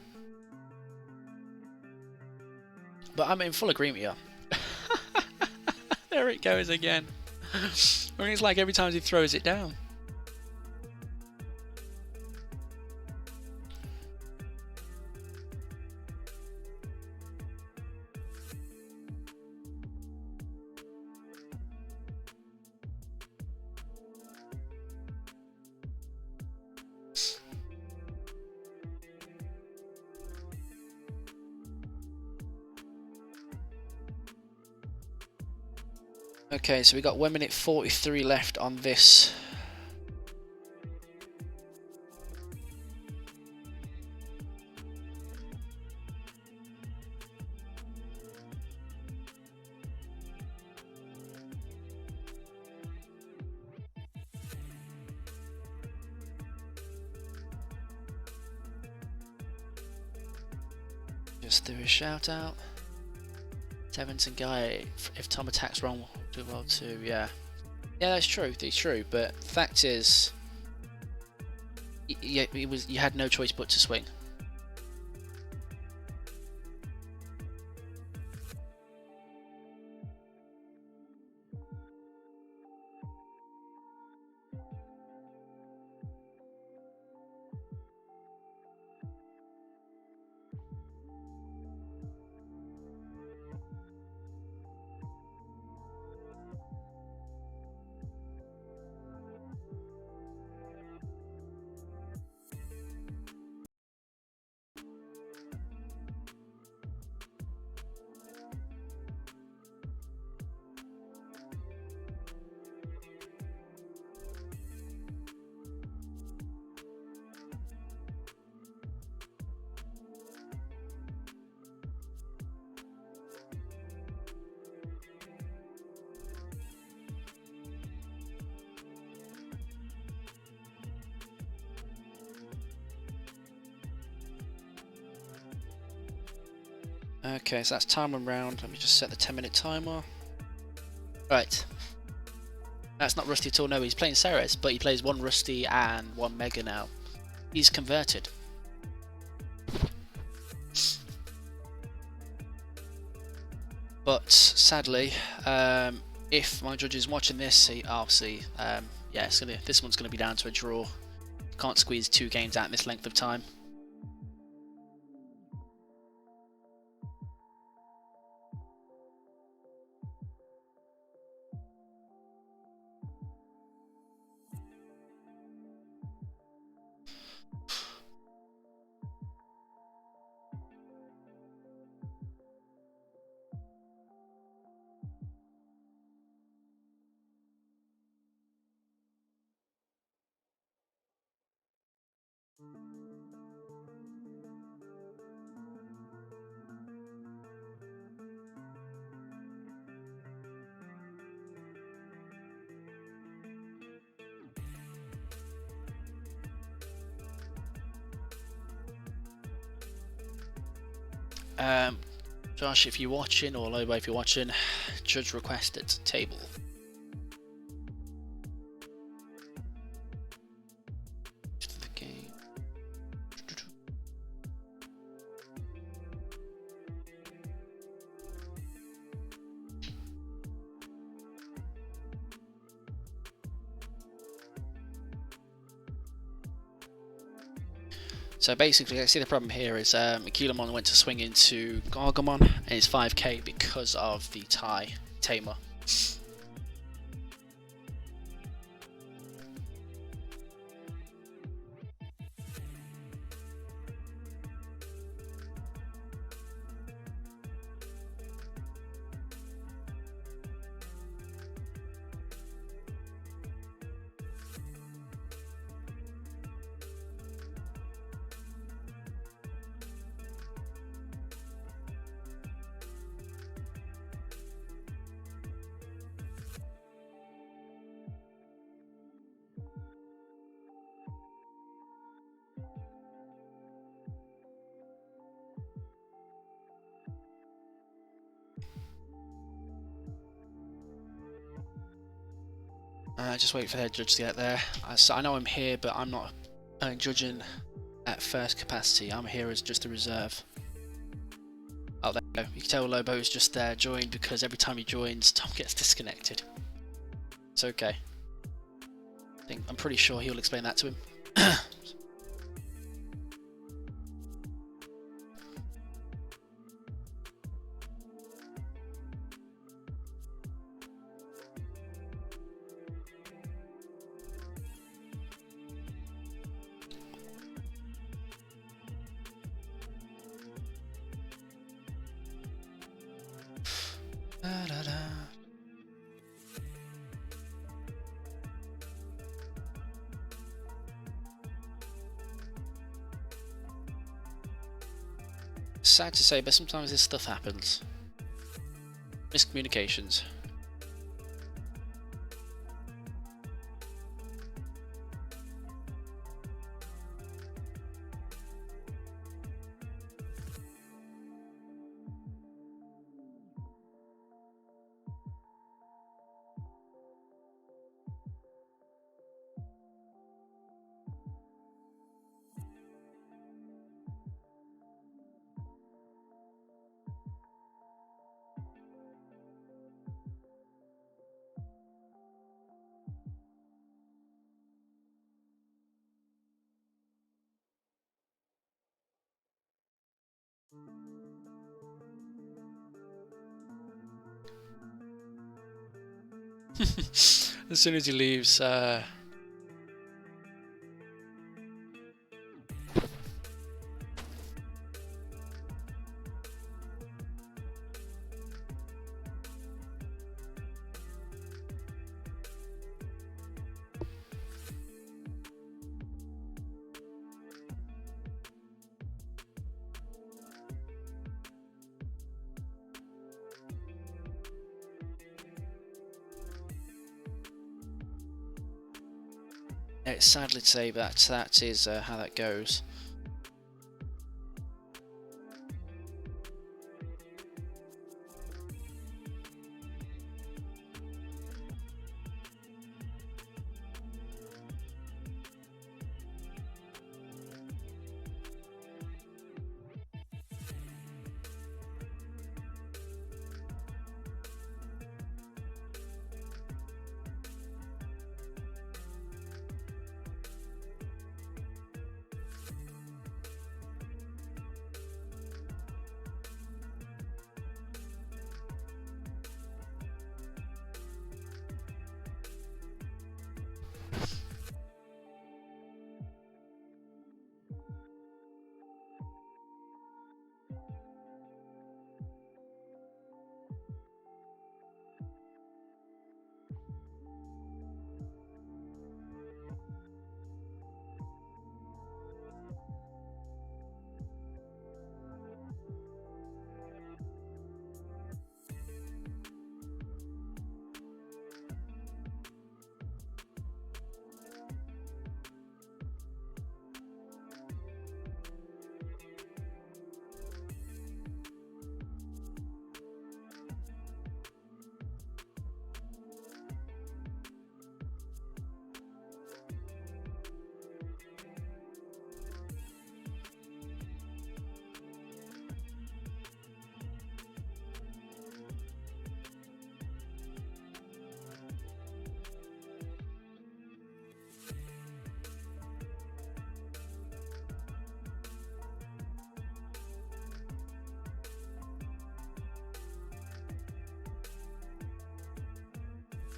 But I'm in full agreement with you. There it goes again. I mean, it's like every time he throws it down. Okay, so we got 1 minute 43 left on this. Just do a shout out. Tevinson guy, if Tom attacks wrong, do well too. Yeah, that's true. It's true. But fact is, you had no choice but to swing. Okay, so that's timer round. Let me just set the 10-minute timer. Right. That's not Rusty at all. No, he's playing Ceres, but he plays 1 Rusty and 1 Mega now. He's converted. But sadly, if my judge is watching this, I'll see. Yeah, this one's gonna be down to a draw. Can't squeeze 2 games out in this length of time. Josh, if you're watching, or Lobo, if you're watching, judge requested table. The game. So basically, I see the problem here is Akilamon went to swing into Gargamon, and it's 5k because of the tie tamer. Just wait for their judge to get there. I know I'm here, but I'm not judging at first capacity. I'm here as just a reserve. Oh, there you go. You can tell Lobo's just there, joined, because every time he joins, Tom gets disconnected. It's okay. I'm pretty sure he'll explain that to him. Sad to say, but sometimes this stuff happens. Miscommunications. As soon as he leaves, it's sadly to say that is how that goes.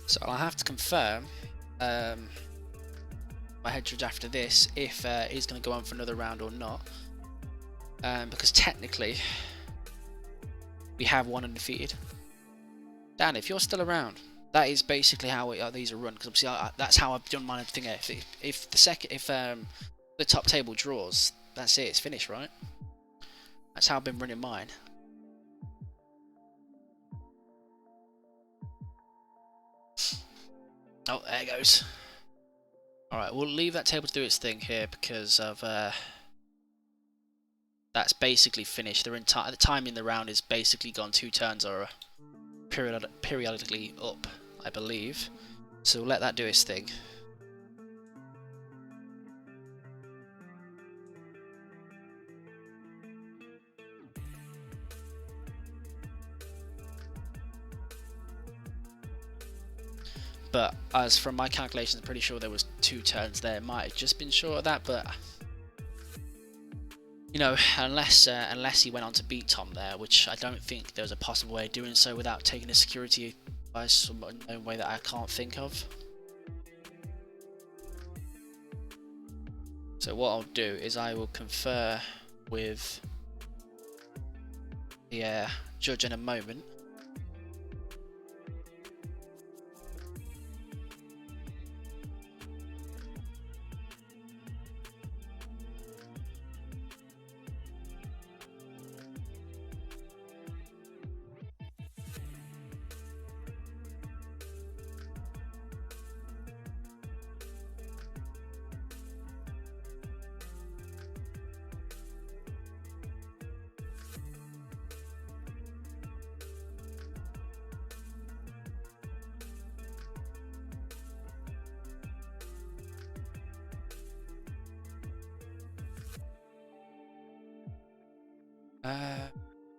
So I'll have to confirm my head judge after this if he's going to go on for another round or not, because technically we have one undefeated. Dan, if you're still around, that is basically how these are run. Because obviously that's how I've done my thing. If the top table draws, that's it. It's finished, right? That's how I've been running mine. Oh, there it goes. Alright, we'll leave that table to do its thing here because of that's basically finished. The time in the round is basically gone. 2 turns are periodically up, I believe. So we'll let that do its thing. But as from my calculations, I'm pretty sure there was 2 turns there. It might have just been short of that, but you know, unless he went on to beat Tom there, which I don't think there was a possible way of doing so without taking a security by some unknown way that I can't think of. So what I'll do is I will confer with the judge in a moment.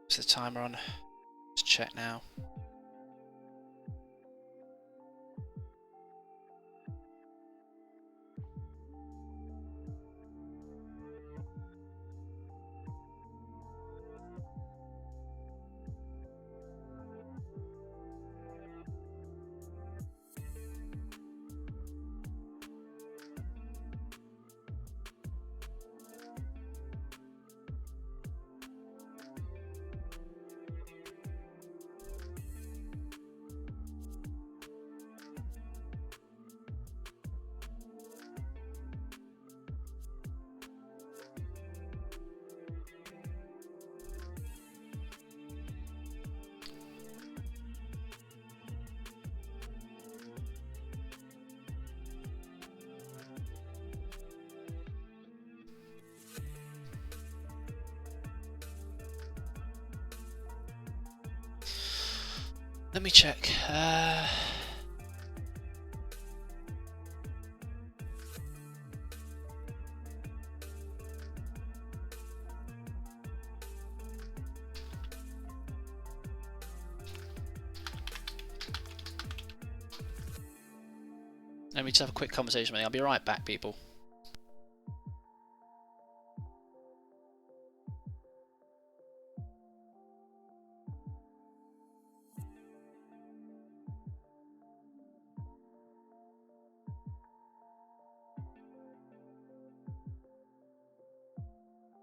What's the timer on? Let's check now. Let me check. Let me just have a quick conversation with you. I'll be right back, people.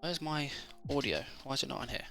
Where's my audio? Why is it not on here?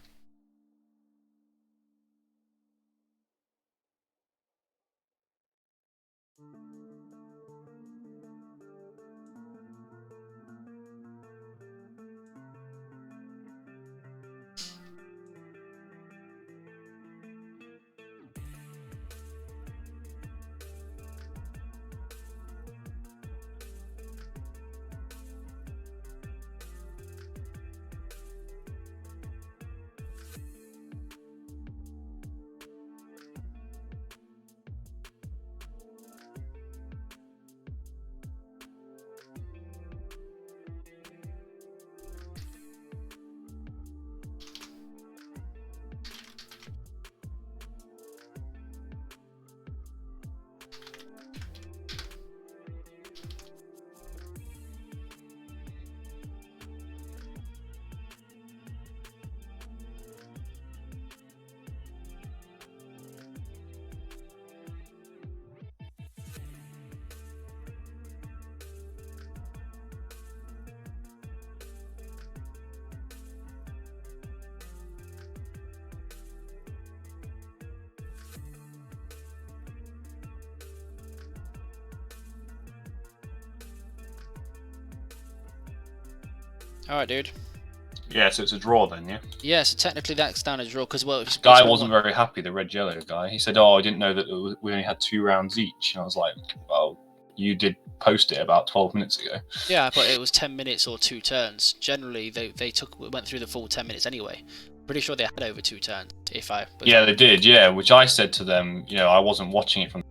Alright, dude. Yeah, so it's a draw then, yeah? Yeah, so technically that's down as a draw, because, well... This guy wasn't very happy, the red-yellow guy. He said, oh, I didn't know that we only had 2 rounds each. And I was like, well, you did post it about 12 minutes ago. Yeah, but it was 10 minutes or 2 turns. Generally, they went through the full 10 minutes anyway. Pretty sure they had over 2 turns, if I... Yeah, they did, yeah, which I said to them, you know, I wasn't watching it from...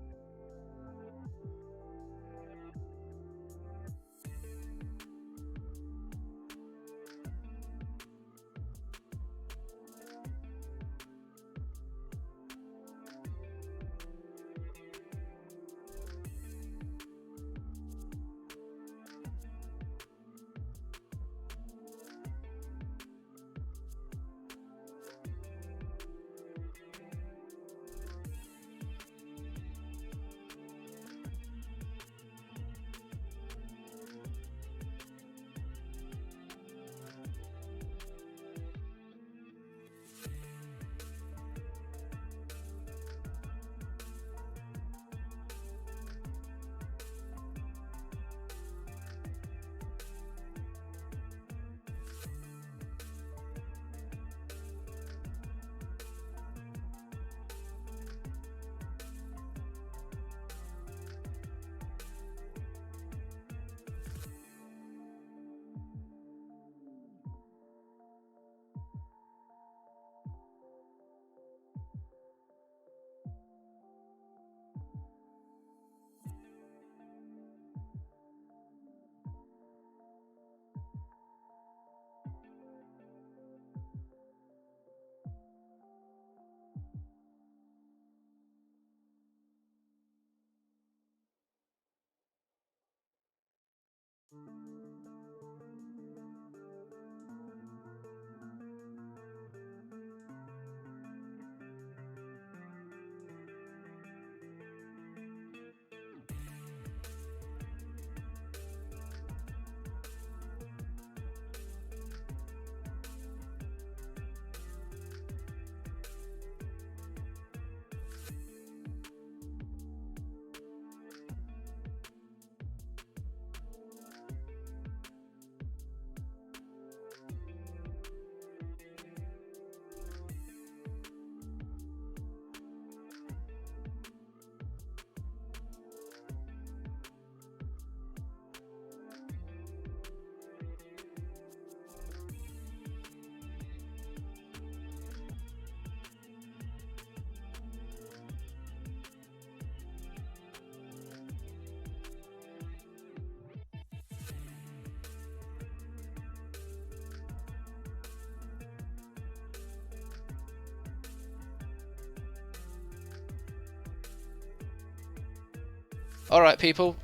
All right, people.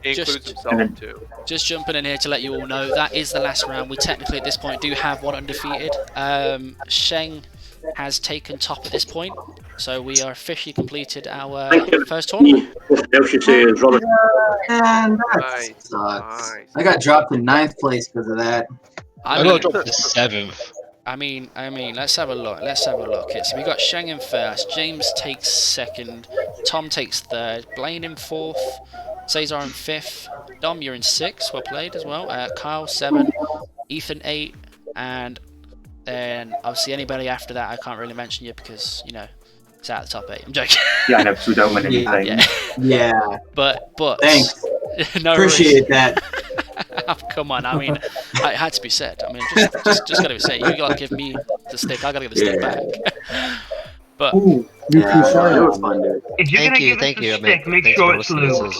Includes Just- himself too. Just jumping in here to let you all know that is the last round. We technically at this point do have one undefeated. Sheng has taken top at this point, so we are officially completed our first tournament. And that Nice, sucks. nice. I got dropped in 9th place because of that. I got dropped to 7th. I mean, let's have a look. Okay, so we got Sheng in first, James takes second, Tom takes third, Blaine in fourth, Cesar in fifth, Dom, you're in sixth, well played as well. Kyle 7, Ethan 8, and then obviously anybody after that I can't really mention you because you know it's out of the top 8. I'm joking. Yeah, I know, because we don't win anything. Yeah. Yeah. But Thanks. no Appreciate that. Oh, come on, I mean, it had to be said. I mean, just gotta be said. You gotta give me the stick. I gotta give the stick back. But Ooh, Yeah, it was fun, dude. If you're gonna give us the stick, make sure it's Luke.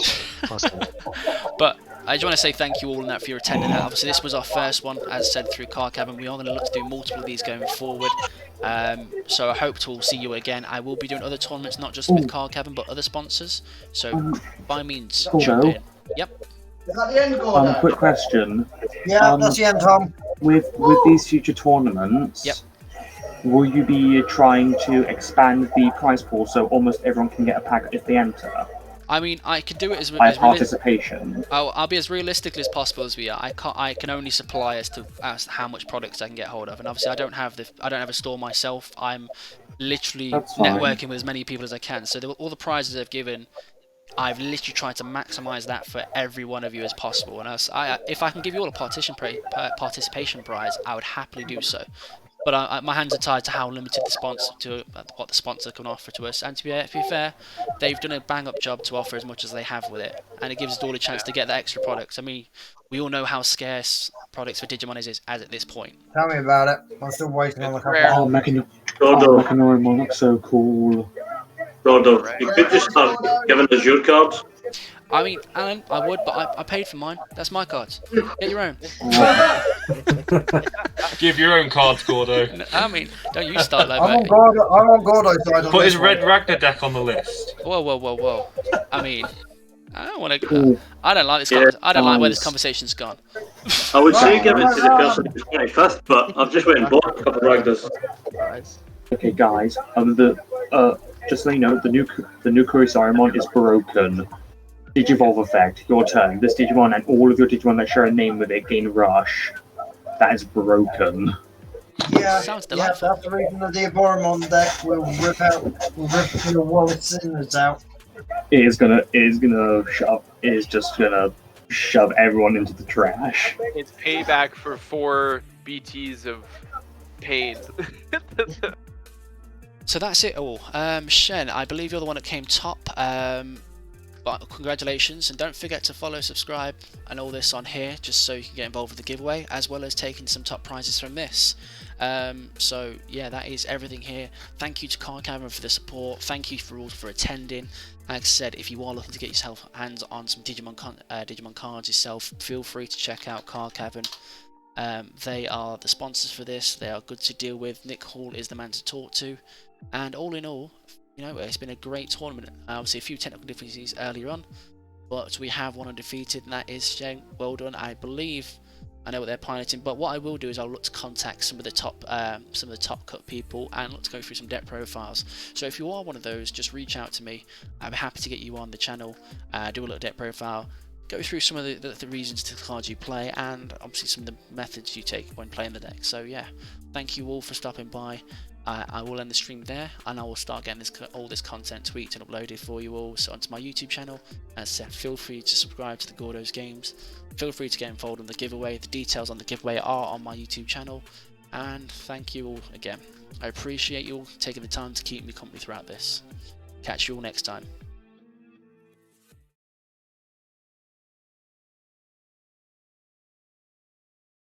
But I just want to say thank you all and that for your attending. Obviously, this was our first one, as said, through Card Cavern. We are going to look to do multiple of these going forward. So I hope to all see you again. I will be doing other tournaments, not just with Card Cavern, but other sponsors. So by means, jump in. Yep. Is that the end, Gordo? Quick question. Yeah, that's the end, Tom. With these future tournaments, Yep. will you be trying to expand the prize pool so almost everyone can get a pack if they enter? I mean, I can do it as Participation. I'll be as realistic as possible as we are. I can only supply as how much products I can get hold of, and obviously I don't have a store myself. I'm literally networking with as many people as I can. So all the prizes I've given, I've literally tried to maximise that for every one of you as possible. And if I can give you all a participation prize, I would happily do so. But my hands are tied to how limited what the sponsor can offer to us. And to be fair, they've done a bang-up job to offer as much as they have with it, and it gives us all a chance to get the extra products. I mean, we all know how scarce products for Digimon is at this point. Tell me about it. I'm still waiting on the couple. Oh, Mechanoid looks so cool. Gordo, you could just have given us your cards. I mean, Alan, I would, but I paid for mine. That's my cards. Get your own. Give your own cards, Gordo. I mean, don't you start like I'm that. on Gordo's side on Put this his one. Red Ragnar deck on the list. Whoa. I mean, I don't want to. I don't like this. I don't like where this conversation's gone. I would say give it to the person who's 25th, but I've just went and bought a couple of Ragnars. Okay, guys. Just so you know, the new Kurisarimon is broken. Digivolve effect. Your turn. This Digimon and all of your Digimon that share a name with it gain Rush. That is broken. Yeah, Sounds yeah, delightful. that's the reason the Diaboromon deck will rip the wallet's sinners out. It is just gonna shove everyone into the trash. It's payback for 4 BTs of pain. So that's it all. Shen, I believe you're the one that came top. But congratulations, and don't forget to follow, subscribe, and all this on here, just so you can get involved with the giveaway, as well as taking some top prizes from this. So yeah, that is everything here. Thank you to Card Cavern for the support. Thank you for all for attending. Like I said, if you are looking to get yourself hands on some Digimon cards yourself, feel free to check out Card Cavern. They are the sponsors for this. They are good to deal with. Nick Hall is the man to talk to, and all in all, you know, it's been a great tournament. Obviously, a few technical difficulties earlier on, but we have one undefeated, and that is Sheng. Well done. I believe I know what they're piloting, but what I will do is I'll look to contact some of the top cut people and look to go through some deck profiles. So if you are one of those, just reach out to me. I'm happy to get you on the channel, do a little deck profile, go through some of the reasons to the cards you play, and obviously some of the methods you take when playing the deck. So yeah, thank you all for stopping by. I will end the stream there, and I will start getting all this content tweaked and uploaded for you all onto my YouTube channel. As I said, feel free to subscribe to the Gordo's Games. Feel free to get involved in the giveaway. The details on the giveaway are on my YouTube channel. And thank you all again. I appreciate you all taking the time to keep me company throughout this. Catch you all next time.